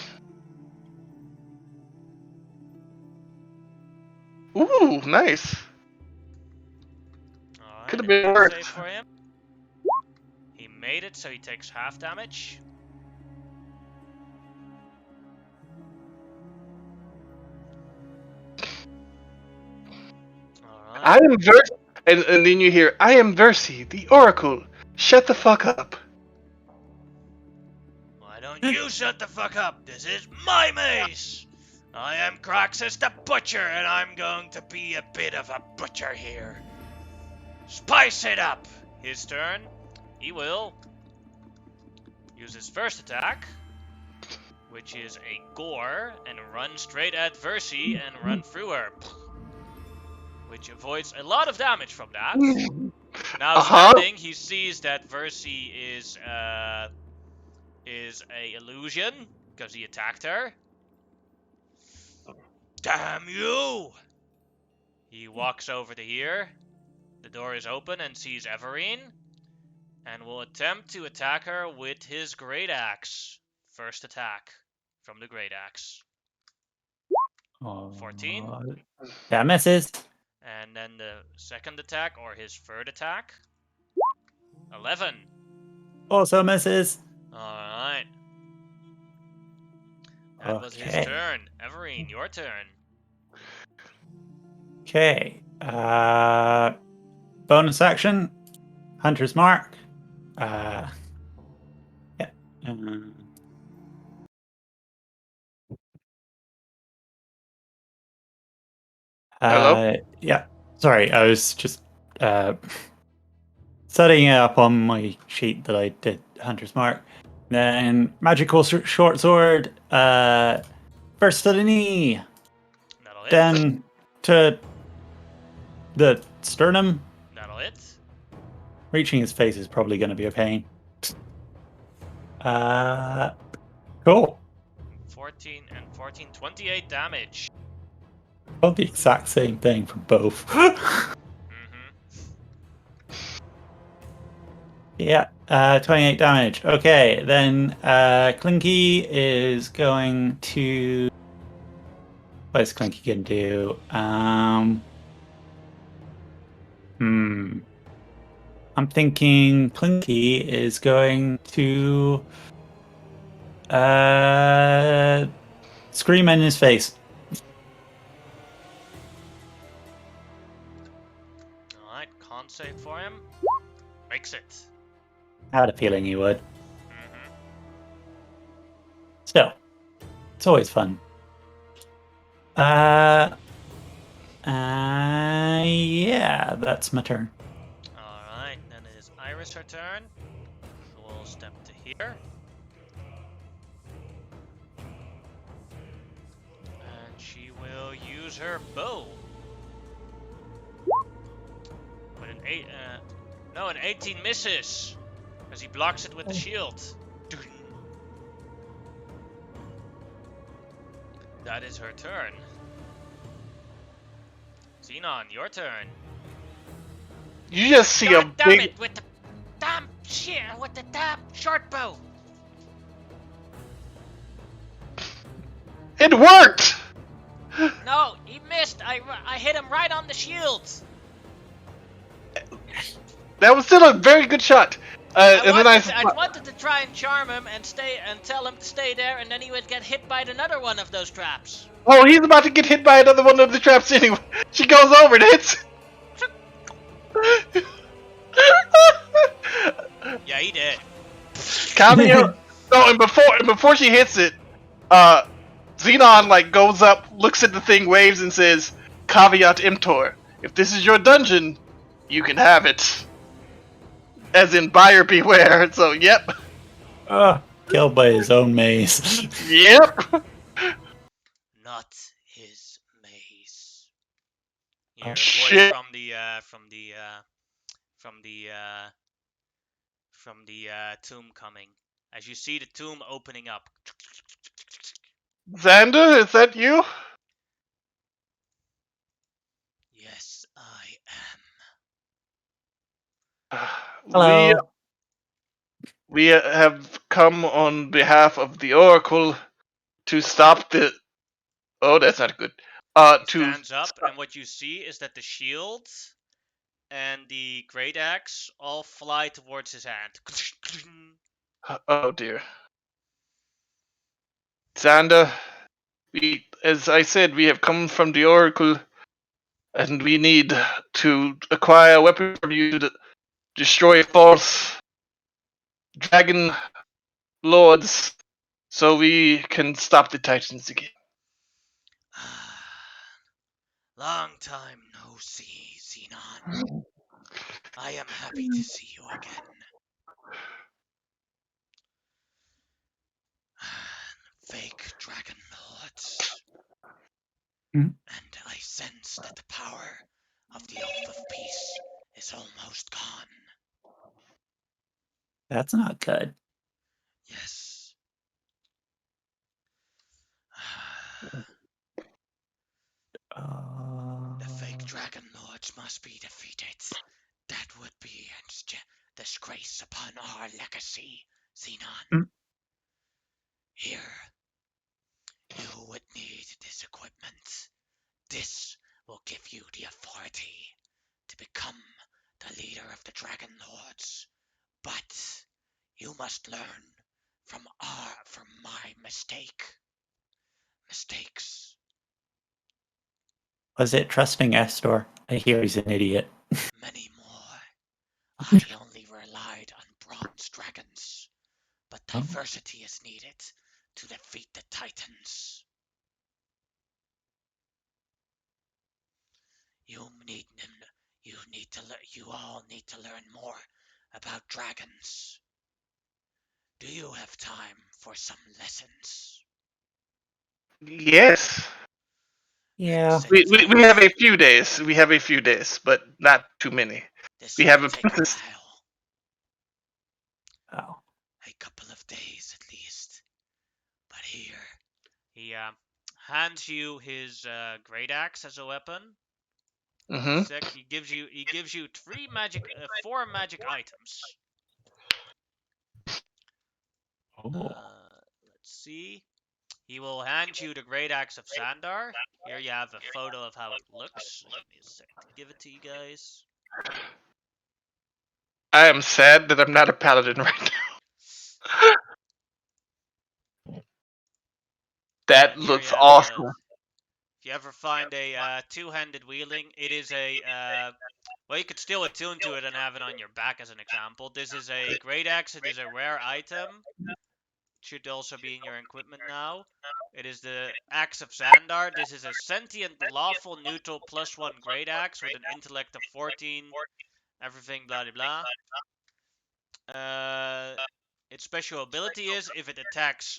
Ooh, nice. Alright, Could have been con worse. save for him. He made it, so he takes half damage. Alright. I am Versi, and then you hear, I am Versi, the Oracle. Shut the fuck up. Why don't you shut the fuck up? This is my maze! I am Croxus the Butcher, and I'm going to be a bit of a butcher here. Spice it up! His turn. He will use his first attack, which is a gore, and run straight at Versi and run through her. Which avoids a lot of damage from that. Now standing, he sees that Versi is a illusion because he attacked her. Damn you! He walks over to here. The door is open and sees Everine, and will attempt to attack her with his great axe. First attack from the great axe. 14. That misses. And then the second attack, or his third attack. 11. Also misses. Alright. That was his turn. Everine, your turn. Okay. Bonus action. Hunter's Mark. Yeah. Hello? Yeah. Sorry, I was just setting it up on my sheet that I did Hunter's Mark. Then magical short sword. First to the knee. That'll hit. Then to the sternum. That'll hit. Reaching his face is probably going to be a pain. Cool. 14 and 14, 28 damage. Well, the exact same thing for both. Yeah, 28 damage. Okay, then Clinky is going to... What is Clinky going to do? I'm thinking Clinky is going to scream in his face. Alright, con save for him. Makes it. I had a feeling he would. Still, it's always fun. Yeah, that's my turn. Alright, then it is Iris her turn. We'll step to here. And she will use her bow. With an 8, no, an 18 misses. Because he blocks it with the shield. That is her turn. Xenon, your turn. You just see a God damn big... it, with the damn shit, with the damn short bow. It worked! No, he missed. I hit him right on the shield. That was still a very good shot. I wanted to try and charm him and tell him to stay there, and then he would get hit by another one of those traps. Oh, he's about to get hit by another one of the traps anyway. She goes over and hits. Yeah, he did. Cameo. No, and before she hits it, Xenon like goes up, looks at the thing, waves, and says, "Caveat emptor. If this is your dungeon, you can have it." As in, buyer beware. So, yep. Killed by his own maze. Yep. Not his maze. You hear a voice shit. from the tomb coming. As you see the tomb opening up. Xander, is that you? Yes, I Hello. We have come on behalf of the Oracle to stop the. Oh, that's not good. am. He To stands up, and what you see is that the shield and the great axe all fly towards his hand. Oh dear, Xander. As I said, we have come from the Oracle, and we need to acquire a weapon from you to destroy false dragon lords, so we can stop the Titans again. Long time no see, Xenon. I am happy to see you again. Fake dragon lords. Mm. And I sense that the power of the Oath of Peace is almost gone. That's not good. Yes. The fake dragon lords must be defeated. That would be a disgrace upon our legacy, Xenon. Mm. Here, you would need this equipment. This will give you the authority to become the leader of the dragon lords. But you must learn from my mistakes. Was it trusting Estor? I hear he's an idiot. Many more. I only relied on bronze dragons, but diversity is needed to defeat the titans. You all need to learn more about dragons. Do you have time for some lessons? Yes. Yeah. We have a few days. We have a few days, but not too many. This We will have a take a princess. while. Oh. A couple of days at least. But here, he hands you his great axe as a weapon. Mm-hmm. He gives you four magic items. Oh. Let's see. He will hand you the great axe of Sandar. Here you have a photo of how it looks. Give me a sec to give it to you guys. I am sad that I'm not a paladin right now. That Here looks you have awesome. if you ever find a two-handed wielding, it is a well, you could still attune to it and have it on your back as an example. This is a great axe. It is a rare item. Should also be in your equipment now. It is the Axe of Xandar. This is a sentient, lawful, neutral +1 great axe with an intellect of 14. Everything, blah blah blah. Its special ability is if it attacks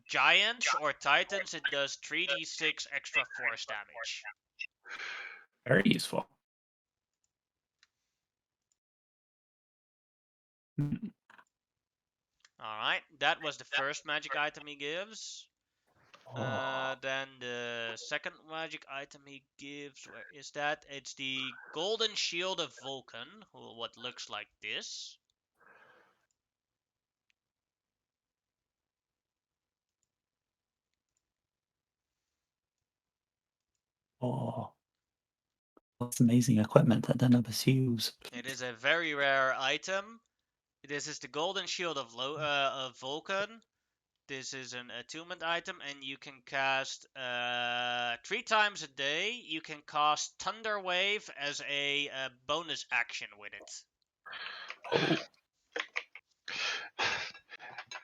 giants or titans, it does 3d6 extra force damage. Very useful. Alright, that was the first magic item he gives. Then the second magic item he gives, where is that? It's the Golden Shield of Vulcan, what looks like this. Oh. That's amazing equipment that none of us use. It is a very rare item. This is the Golden Shield of Vulcan. This is an attunement item, and you can cast 3 times a day. You can cast Thunder Wave as a bonus action with it. Oh.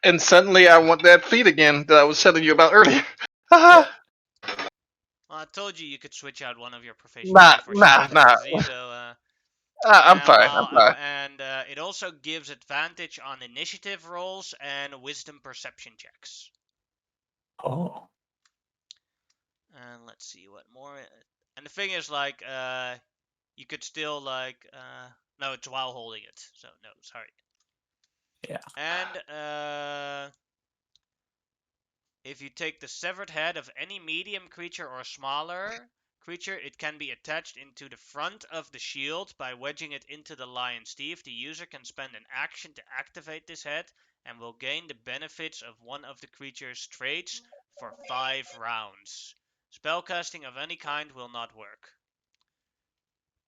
And suddenly I want that feat again that I was telling you about earlier. Well, I told you could switch out one of your proficiency Nah. for proficiency, so I'm fine. it also gives advantage on initiative rolls and wisdom perception checks. Oh. And let's see what more. And the thing is, like, you could still, like, no, it's while holding it. So, no, sorry. Yeah. And, if you take the severed head of any medium creature or smaller creature, it can be attached into the front of the shield by wedging it into the lion's teeth. The user can spend an action to activate this head and will gain the benefits of one of the creature's traits for 5 rounds. Spellcasting of any kind will not work.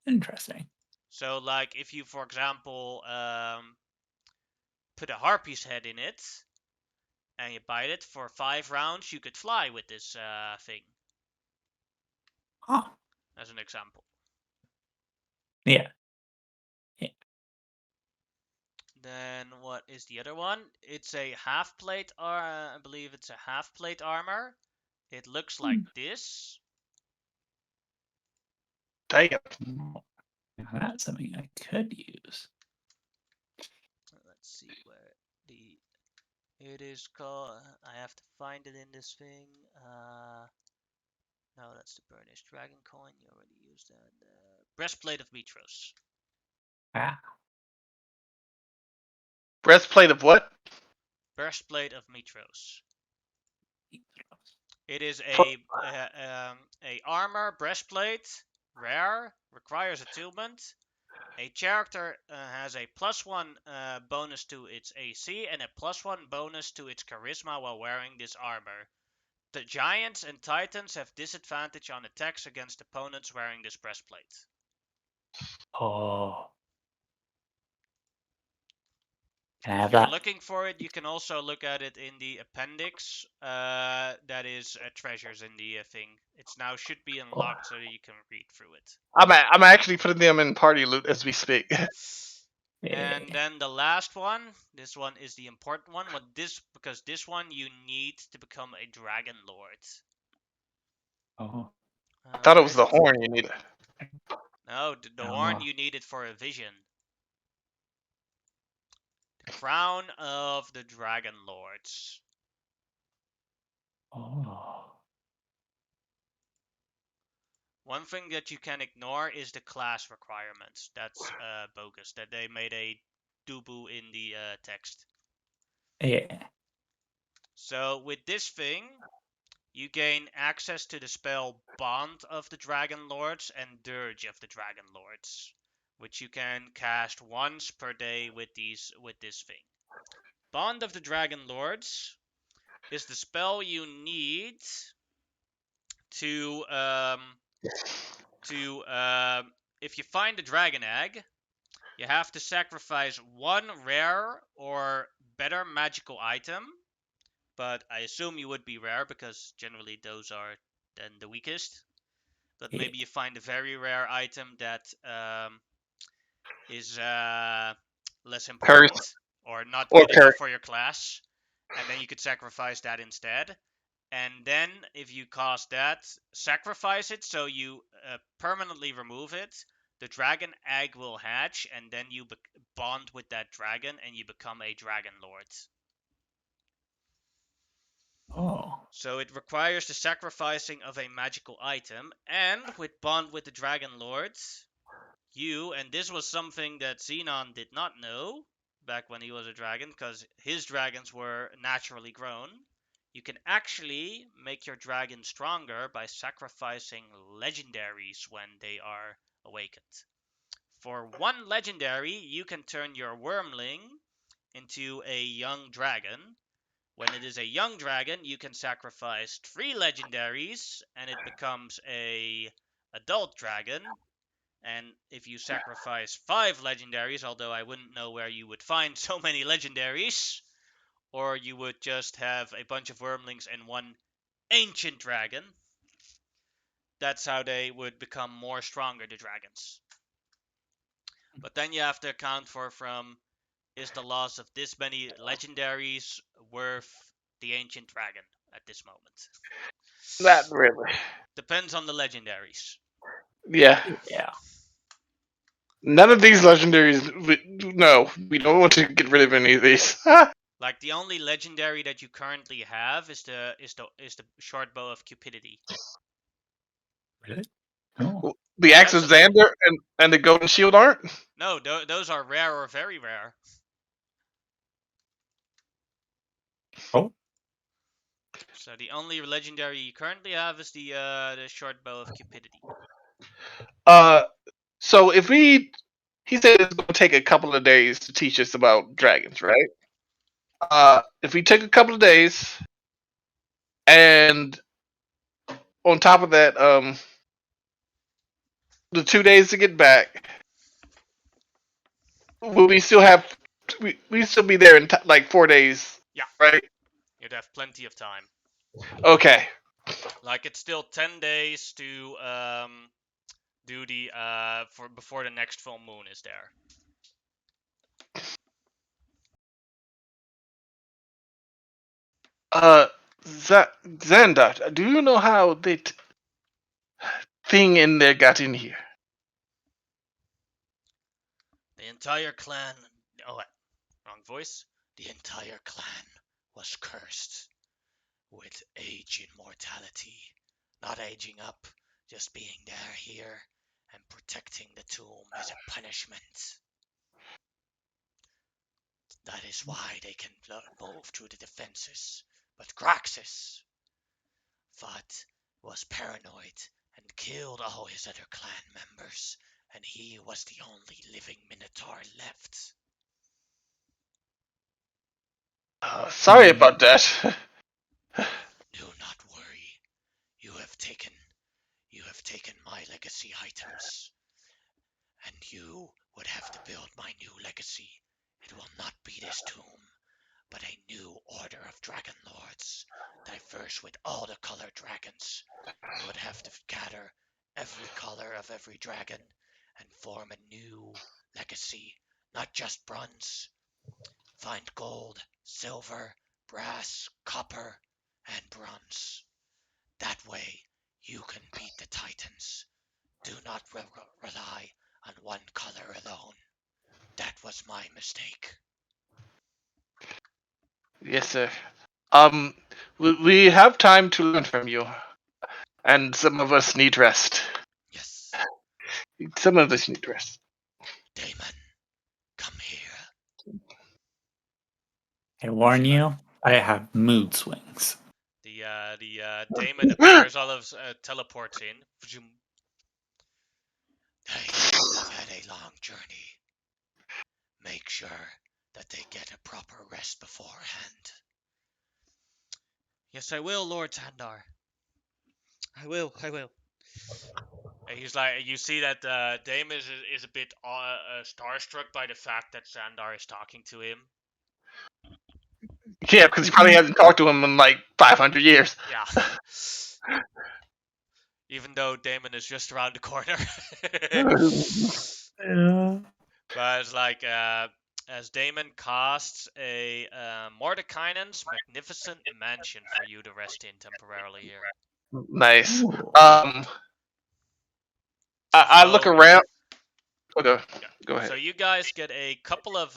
Interesting. So, like, if you, for example, put a harpy's head in it, and you bite it for 5 rounds, you could fly with this thing. Huh. As an example. Yeah. Then what is the other one? It's a half plate. I believe it's a half plate armor. It looks like this. Dang it. Oh, that's something I could use. Let's see where it is called. I have to find it in this thing. No, that's the burnished dragon coin. You already used that. Breastplate of Mitros. Ah. Breastplate of what? Breastplate of Mitros. It is Fu- a armor breastplate, rare, requires attunement. A character has a +1 bonus to its AC and a +1 bonus to its charisma while wearing this armor. The giants and titans have disadvantage on attacks against opponents wearing this breastplate. Oh. Can I have If you're that? looking for it, you can also look at it in the appendix. That is treasures in the thing. It's now should be unlocked so that you can read through it. I'm actually putting them in party loot as we speak. And then the last one, this one is the important one. Because this one you need to become a dragonlord. Oh. I thought it was Where the is horn you needed. No, the Oh. horn you need it for a vision. The crown of the dragonlords. Oh. One thing that you can ignore is the class requirements. That's bogus. That they made a doo-boo in the text. Yeah. So with this thing, you gain access to the spell Bond of the Dragonlords and Dirge of the Dragonlords, which you can cast once per day with this thing. Bond of the Dragonlords is the spell you need to if you find a dragon egg, you have to sacrifice one rare or better magical item. But I assume you would be rare because generally those are then the weakest. But maybe you find a very rare item that is less important or not good enough for your class, and then you could sacrifice that instead. And then if you cast that, sacrifice it so you permanently remove it, the dragon egg will hatch, and then you bond with that dragon and you become a dragon lord. Oh. So it requires the sacrificing of a magical item, and with bond with the dragon lords, and this was something that Xenon did not know back when he was a dragon, because his dragons were naturally grown. You can actually make your dragon stronger by sacrificing legendaries when they are awakened. For one legendary, you can turn your wormling into a young dragon. When it is a young dragon, you can sacrifice 3 legendaries and it becomes a adult dragon. And if you sacrifice 5 legendaries, although I wouldn't know where you would find so many legendaries, or you would just have a bunch of wormlings and one ancient dragon. That's how they would become more stronger, the dragons. But then you have to account for is the loss of this many legendaries worth the ancient dragon at this moment? Not really. Depends on the legendaries. Yeah. Yeah. None of these legendaries. No, we don't want to get rid of any of these. Like the only legendary that you currently have is the short bow of cupidity. Really? Oh. The axe of That's a- Xander and the golden shield aren't? No, those are rare or very rare. Oh. So the only legendary you currently have is the short bow of cupidity. So if he said it's going to take a couple of days to teach us about dragons, right? If we take a couple of days, and on top of that, the 2 days to get back, will we still have? We still be there in like 4 days, Yeah, right? you'd have plenty of time. Okay. Like it's still 10 days to do the for before the next full moon is there. Xander, do you know how that thing in there got in here? The entire clan. Oh, wrong voice. The entire clan was cursed with age immortality. Not aging up, just being there here and protecting the tomb as a punishment. That is why they can move through the defenses. But Graxus was paranoid and killed all his other clan members, and he was the only living Minotaur left. Sorry about that. Do not worry. You have taken my legacy items, and you would have to build my new legacy. It will not be this tomb, but a new order of dragonlords, diverse with all the colored dragons. You would have to gather every color of every dragon and form a new legacy, not just bronze. Find gold, silver, brass, copper, and bronze. That way, you can beat the Titans. Do not rely on one color alone. That was my mistake. Yes, sir. We have time to learn from you, and some of us need rest. Yes. Some of us need rest. Damon, come here. I warn you, I have mood swings. The Damon appears, all of teleports in. They have had a long journey. Make sure that they get a proper rest beforehand. Yes, I will, Lord Tandar. I will. And he's like, you see that Damon is a bit starstruck by the fact that Sandar is talking to him. Yeah, because he probably hasn't talked to him in like 500 years. Yeah. Even though Damon is just around the corner. Yeah. But it's like, as Damon casts a Mordekainen's magnificent mansion for you to rest in temporarily here. Nice. Ooh. I look So- around. Okay, Yeah. go ahead. So you guys get a couple of,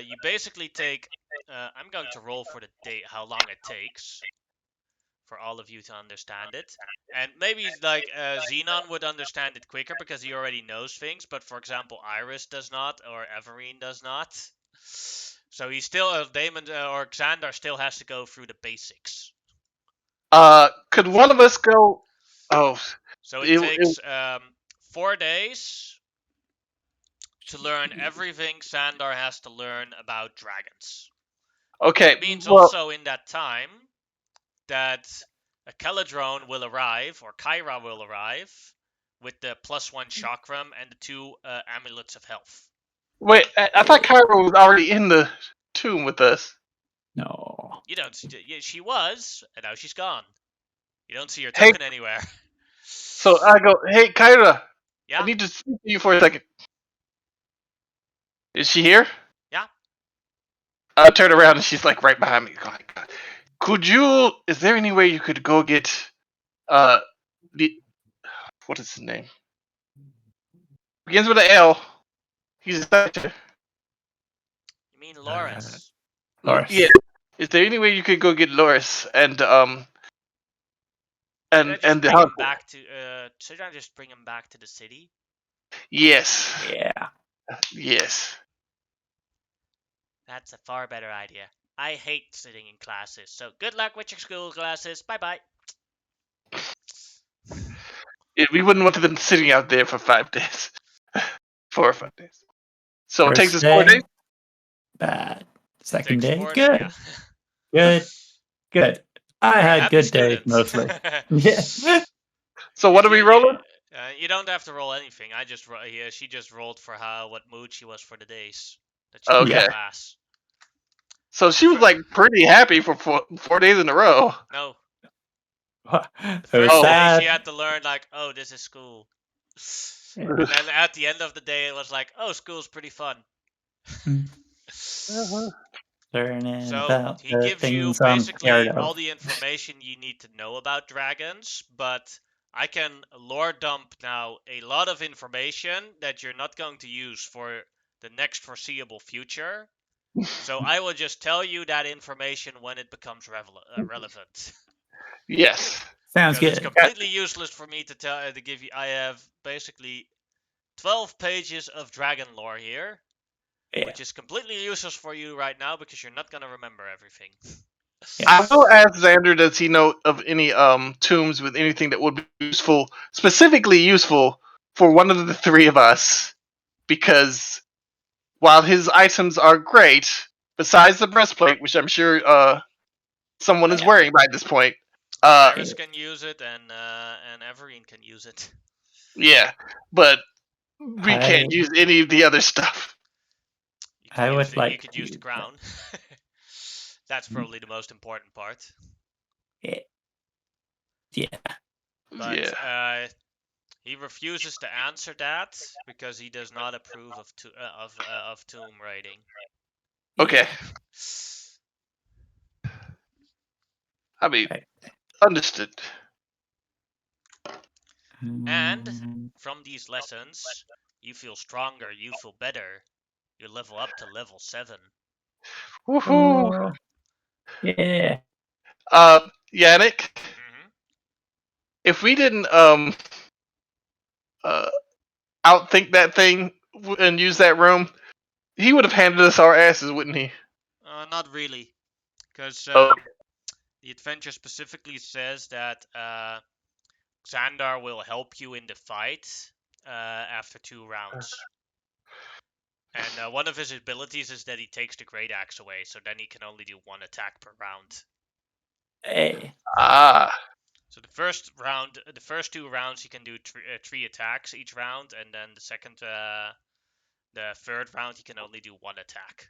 you basically take, I'm going to roll for the date, how long it takes for all of you to understand it. And maybe like Xenon would understand it quicker because he already knows things, but for example, Iris does not, or Everine does not. So he still, Damon or Xander still has to go through the basics. Could one of us go? Oh, So it takes 4 days to learn everything Sandar has to learn about dragons. okay. It means Well, also in that time that a Caladrone will arrive, or Kyra will arrive, with the +1 chakram and the 2 amulets of health. wait. I thought Kyra was already in the tomb with us. No. You don't see, she was, and now she's gone. You don't see her Hey. token anywhere. So I go, hey, Kyra. Yeah, I need to speak to you for a second. Is she here? Yeah. I turn around and she's like right behind me. Oh my God. Could you? Is there any way you could go get the what is his name? Begins with an L. He's a senator. you mean Loris? Loris. Yeah. Is there any way you could go get Loris and and the bring hunt. him back to should I just bring him back to the city? Yes, Yeah. yes. That's a far better idea. I hate sitting in classes, so good luck with your school classes. Bye bye. We wouldn't want them sitting out there for 5 days, 4 or 5 days. So it takes us 4 days. Bad. Second Takes day, 4 good. Yeah. Good. Good. I had Happy good days students. mostly. Yeah. So what are we rolling? You don't have to roll anything. She just rolled for what mood she was for the days that she Okay. was in class. So she was like pretty happy for 4 days in a row. No, The the first day sad. she had to learn oh, this is school. And then at the end of the day, it was like, oh, school's pretty fun. Learning So about he the gives you things I'm basically scared all of. the information you need to know about dragons, but I can lore dump now a lot of information that you're not going to use for the next foreseeable future. So I will just tell you that information when it becomes relevant. Yes. Sounds Because it's good. completely useless for me to give you. I have basically 12 pages of dragon lore here, Yeah. which is completely useless for you right now because you're not gonna remember everything. I will ask Xander, does he know of any tombs with anything that would be useful, specifically useful for one of the three of us? Because while his items are great, besides the breastplate, which I'm sure someone is wearing by this point, Iris can use it, and Everine can use it. yeah, but we can't use any of the other stuff. You would like could to use the use crown. That's probably the most important part. Yeah. But he refuses to answer that because he does not approve of tomb raiding. Okay. I mean, understood. And from these lessons, you feel stronger, you feel better. You level up to level 7. Woohoo! Yeah. Yannick, if we didn't outthink that thing and use that room, he would have handed us our asses, wouldn't he? Not really, because the adventure specifically says that Xandar will help you in the fight after 2 rounds. And one of his abilities is that he takes the great axe away, so then he can only do 1 attack per round. Hey. So the first 2 rounds, he can do 3 attacks each round, and then the third round, he can only do 1 attack.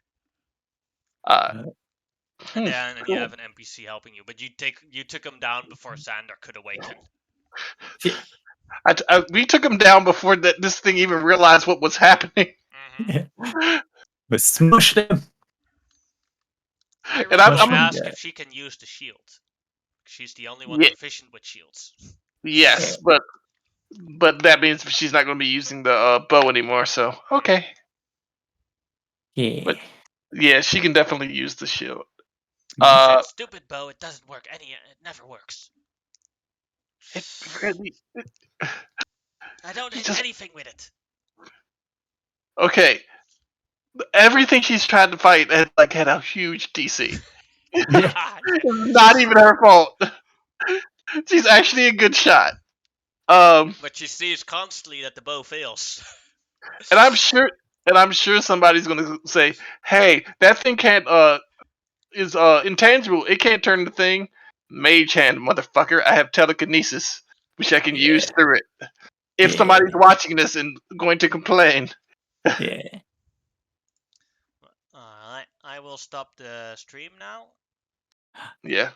And then you have an NPC helping you, but you took him down before Xandar could awaken. We took him down before this thing even realized what was happening. We smushed him. Iris will ask if she can use the shield. She's the only one proficient with shields. Yes, but that means she's not going to be using the bow anymore. So okay. Yeah. But yeah, she can definitely use the shield. That stupid bow, it doesn't work. It never works. It really. I don't hit anything with it. Okay. Everything she's tried to fight had a huge DC. Not even her fault. She's actually a good shot. But she sees constantly that the bow fails. And I'm sure somebody's gonna say, "Hey, that thing can't is intangible. It can't turn the thing. Mage hand, motherfucker. I have telekinesis, which I can use through it. If somebody's watching this and going to complain." Yeah. Alright, I will stop the stream now. Yeah.